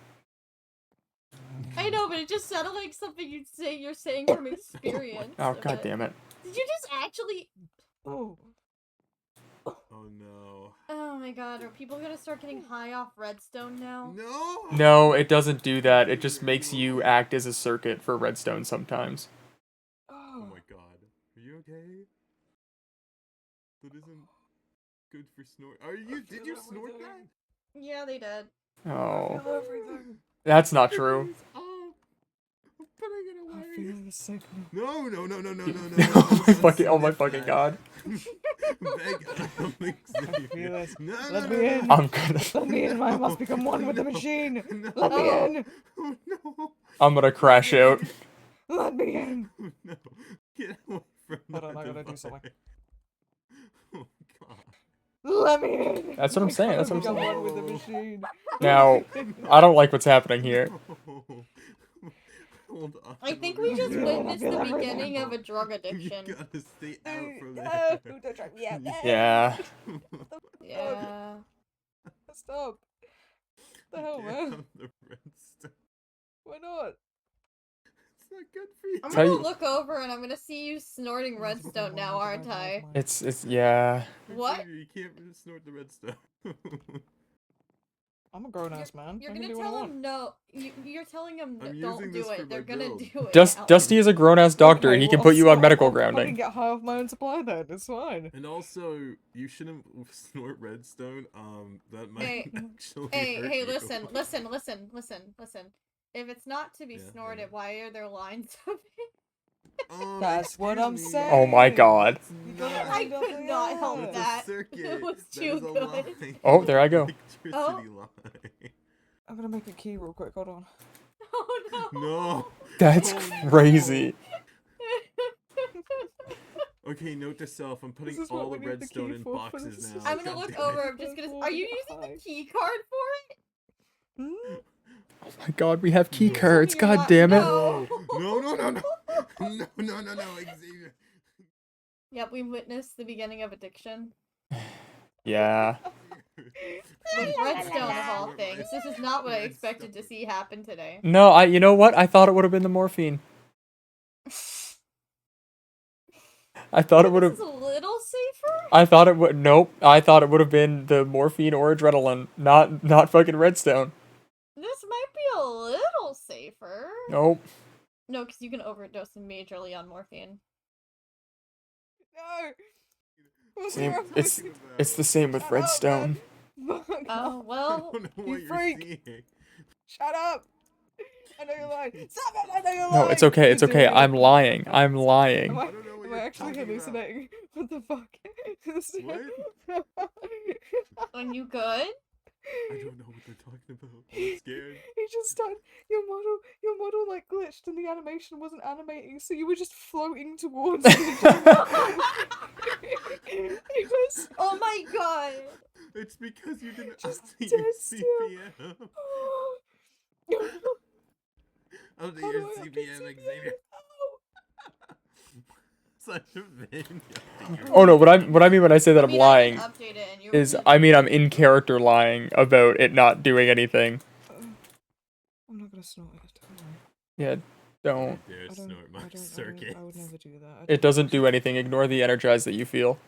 I know, but it just sounded like something you'd say. You're saying from experience. Oh but- god damn it. Did you just actually? Oh, Oh no. Oh my god, are people gonna start getting high off redstone now? No! No, it doesn't do that. It just makes you act as a circuit for redstone sometimes. Oh my god. Are you okay? That isn't good for snort. Did you snort that? Yeah, they did. Oh. feel everything. That's not true. Oh, I'm putting it I away. feel the signal. No. Oh my fucking god. Meg, I'm feel it. No, Let no, me no, in. no. I'm gonna Let me in. I must become one with the No. machine. No. Let me in. Oh no. I'm gonna crash out. Let me in. Oh no. Get away from Hold on, that I gotta do device. something. Oh god. Let me in. That's what I'm saying, that's what I'm Become saying. one with the machine. Now, I don't like what's happening here. No. Hold on. I think we just Yeah, witnessed I the feel beginning of a drug You addiction. gotta stay out from No, there. don't try me out. Yeah. Yeah. Stop. What the hell, Get man? on the redstone. Why not? It's not good for you. I'm Tell gonna you- look over and I'm gonna see you snorting redstone now, aren't I? It's yeah. What? You can't snort the redstone. I'm a grown ass man. You're I can gonna do what I tell want. him no. You're telling him I'm don't using do this for it. They're my gonna build. do it. now. Dusty is a grown ass doctor. Okay, He can well, put you on stop. medical I'll fucking grounding. get high off my own supply then. It's fine. And also, you shouldn't snort redstone. That might Hey, actually Hey, hurt hey, you. listen. If it's not to be Yeah, snorted, yeah. why are there lines of it? That's what I'm excuse me. saying. Oh my god. It's You gotta not. I end up could not help there. It's that. a circuit. It was That too is a good. line. Oh, there I go. Electricity line. I'm gonna make a key real quick. Hold on. Oh no. No. That's Oh, no. crazy. Okay, note to self, I'm putting This is what all we the need the key redstone in for boxes this. now. I'm gonna God look damn it. over. I'm just gonna. Are you using the key card for it? Hmm? Oh my god, we have key No. cards. You're God not- damn it. No. No, Xavier. Yep, we witnessed the beginning of addiction. Yeah. With redstone of all things. This is not what I expected to Redstone. see happen today. No, you know what? I thought it would have been the morphine. I thought it would This have. is a little safer. I thought it would. Nope. I thought it would have been the morphine or adrenaline, not fucking redstone. This might be a little safer. Nope. No, because you can overdose majorly on morphine. No. What's Same, wrong it's with it's the same with Shut up, redstone. you? Fuck Oh off. I well. don't know You what you're freak. seeing. Shut up. I know you're lying. Stop it! I know you're lying. No, it's okay. It's You're okay. doing I'm it. lying. I'm Am lying. I, I don't know what am you're I actually talking about. hallucinating? What the fuck? Are you good? I don't know what they're talking about. I'm scared. He just started. Your model like glitched, and the animation wasn't animating, so you were just floating towards me. It was Oh my god. It's because you didn't Just update dead your still. CPM. Update How your do I update CPM, Xavier. Oh. Such a vain. Update your Oh no, what I mean when I say that I'm I lying can update it and is I mean I'm in character lying about it not doing anything. I'm not gonna snort it. Don't worry. Yeah, don't. You dare I don't. snort my I don't. circuit. I would never do that. It doesn't do anything. Ignore the energize that you feel.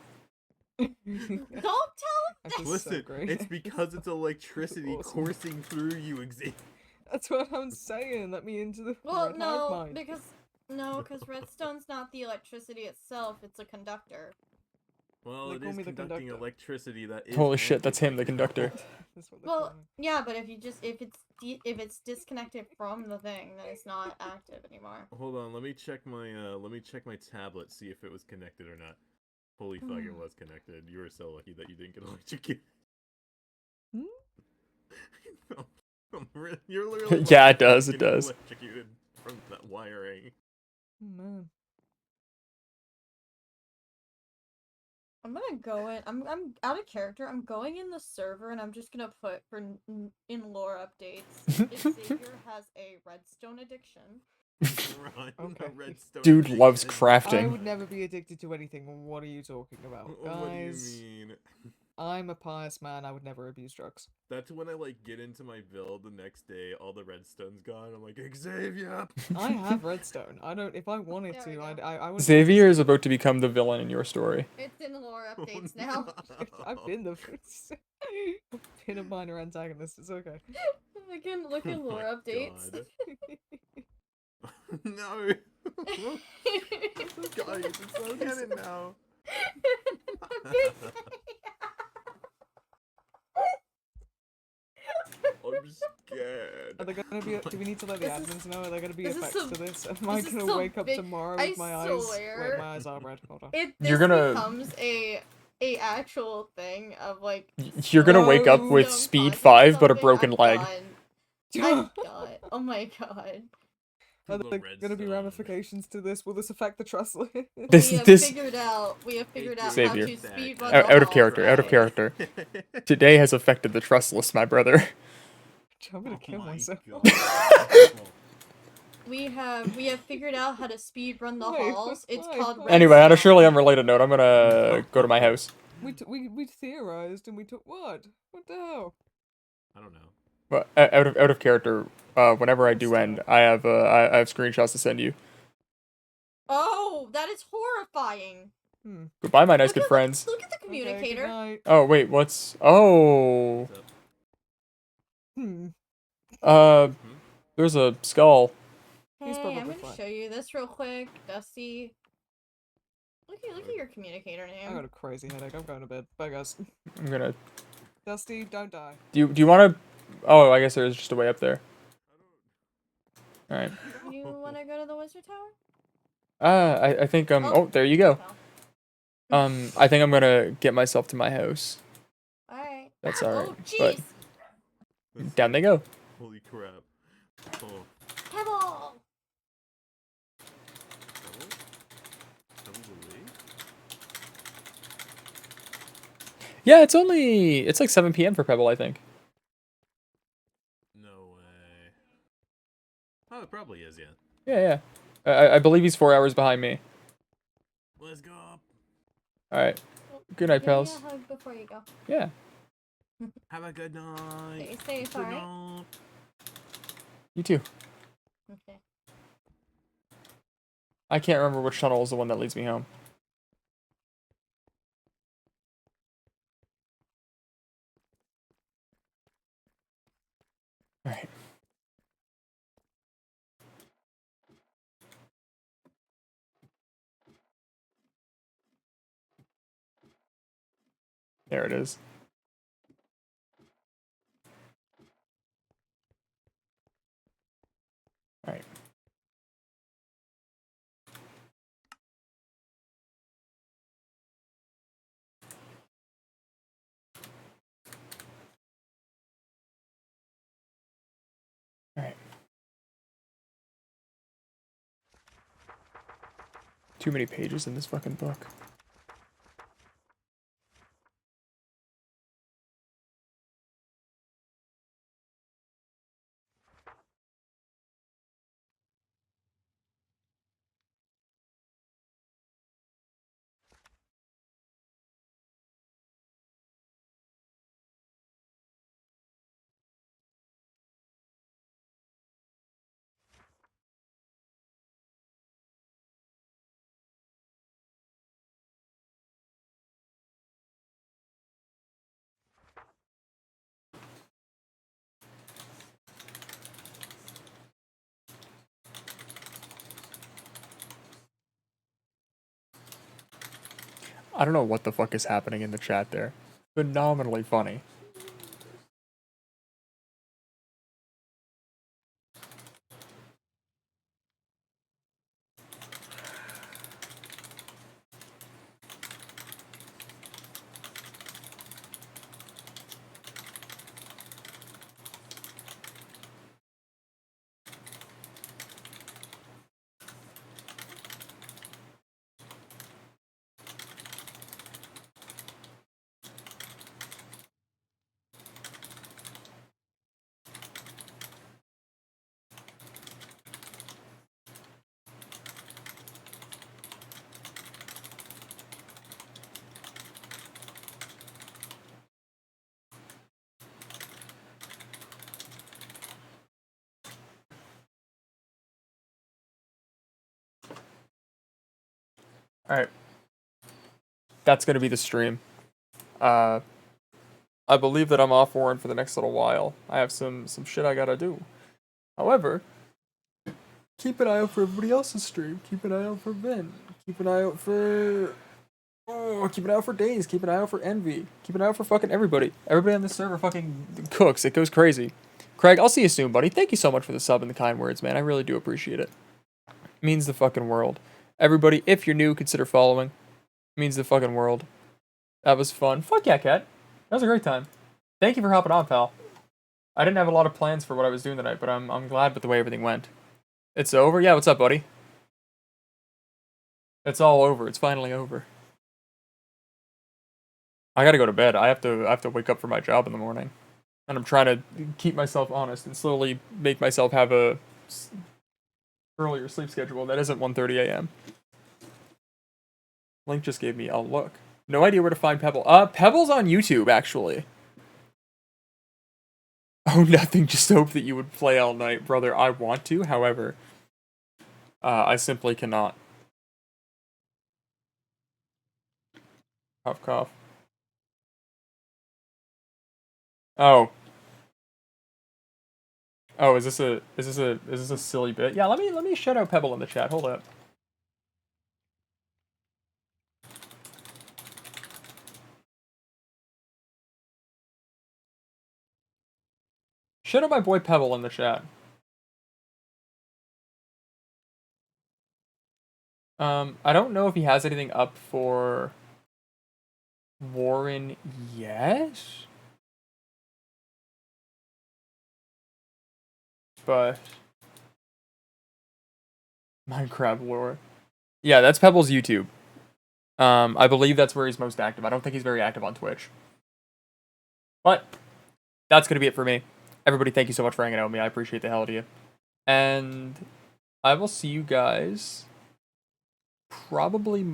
Don't tell him. That'd be so Listen, great. it's because it's electricity Awesome. coursing through you, Xavier. That's what I'm saying. Let me into the Well, red hive no, mind. because redstone's not the electricity itself. It's a conductor. Well, They it call is me the conducting conductor. electricity that is. Holy shit, that's him, the anti-gravity. conductor. That's what they call Well, me. yeah, but if it's disconnected from the thing, then it's not active anymore. Hold on, let me check my tablet, see if it was connected or not. Holy fuck, it was connected. You were so lucky that you didn't get electrocuted. You're literally Yeah, lucky it does, you it didn't get does. electrocuted from that wiring. Oh, man. I'm gonna go in. I'm out of character. I'm going in the server, and I'm just gonna put for in lore updates. If Xavier has a redstone addiction. Run, Okay. redstone Dude loves addiction. I crafting. would never be addicted to anything. What are you talking about, guys? What do you mean? I'm a pious man. I would never abuse drugs. That's when I like get into my build the next day, all the redstone's gone. I'm like, Xavier. I have redstone. I don't. If I wanted There we to, go. I would. Xavier is about to become the villain in your story. It's in lore Oh, updates now. I've been the. I've been a minor antagonist. It's okay. Look in Oh lore my updates. God. No. Guys, it's so canon now. I'm scared. Are they gonna be? Do we need to let the This is- admins know? Are there gonna be this is effects some- to this? Am I this is gonna some wake up big- tomorrow I with my eyes? Wait, swear. my eyes are red. Hold on. If You're this gonna- becomes a actual thing of like You're gonna wake up No. with stone speed causing 5 but a something, broken I'm leg. done. I'm done. Oh my god. Are The there gonna be redstone. ramifications to this? Will this affect the trust list? This- we have this- figured out how Xavier. to speedrun Out, the out of halls, character, out of guys. character. Today has affected the trust list, my brother. I'm gonna kill myself. We have figured out how to speedrun the Wait, halls. It's why? called Why? Anyway, on a redstone. surely unrelated note, I'm gonna go to my house. We theorized and we took what? What the hell? I don't know. But out of character, whenever I do end, I have screenshots to send you. Oh, that is horrifying. Goodbye, my nice Look good at friends. Look at the Okay, good communicator. night. Oh wait, what's? Oh, What's up? there's a skull. He's Hey, probably I'm gonna fine. show you this real quick, Dusty. Look at your communicator I name. got a crazy headache. I'm going to bed. Bye, guys. I'm gonna. Dusty, don't die. Do you want to? Oh, I guess there's just a way up there. All right. You wanna go to the wizard tower? I think Oh, there you go. Oh. I think I'm gonna get myself to my house. All right. That's all right. Oh, But jeez. down they go. Holy crap. Oh. Yeah, it's like 7 p.m. for Pebble, I think. No way. Oh, it probably is, yeah. Yeah, yeah. I believe he's 4 hours behind me. Let's go. Alright. Good night, Give me a pals. hug before you go. Yeah. Have a good night. Stay safe, Good alright? night. You too. Okay. I can't remember which tunnel is the one that leads me home. Alright. There it is. Alright. Alright. Too many pages in this fucking book. I don't know what the fuck is happening in the chat there. Phenomenally funny. Alright. That's gonna be the stream. I believe that I'm off Warren for the next little while. I have some shit I gotta do. However, keep an eye out for everybody else's stream. Keep an eye out for Ben. Keep an eye out for... Oh, keep an eye out for Days. Keep an eye out for Envy. Keep an eye out for fucking everybody. Everybody on this server fucking cooks. It goes crazy. Craig, I'll see you soon, buddy. Thank you so much for the sub and the kind words, man. I really do appreciate it. Means the fucking world. Everybody, if you're new, consider following. Means the fucking world. That was fun. Fuck yeah, Cat. That was a great time. Thank you for hopping on, pal. I didn't have a lot of plans for what I was doing tonight, but I'm glad with the way everything went. It's over? Yeah, what's up, buddy? It's all over. It's finally over. I gotta go to bed. I have to wake up for my job in the morning. And I'm trying to keep myself honest and slowly make myself have a earlier sleep schedule that isn't 1:30 a.m. Link just gave me a look. No idea where to find Pebble. Pebble's on YouTube, actually. Oh, nothing. Just hope that you would play all night, brother. I want to, however, I simply cannot. Cough, cough. Oh. Oh, is this a silly bit? Yeah, let me shout out Pebble in the chat. Hold up. Shout out my boy Pebble in the chat. I don't know if he has anything up for Warren yet. But Minecraft lore. Yeah, that's Pebble's YouTube. I believe that's where he's most active. I don't think he's very active on Twitch. that's gonna be it for me. Everybody, thank you so much for hanging out with me. I appreciate the hell out of you. And I will see you guys probably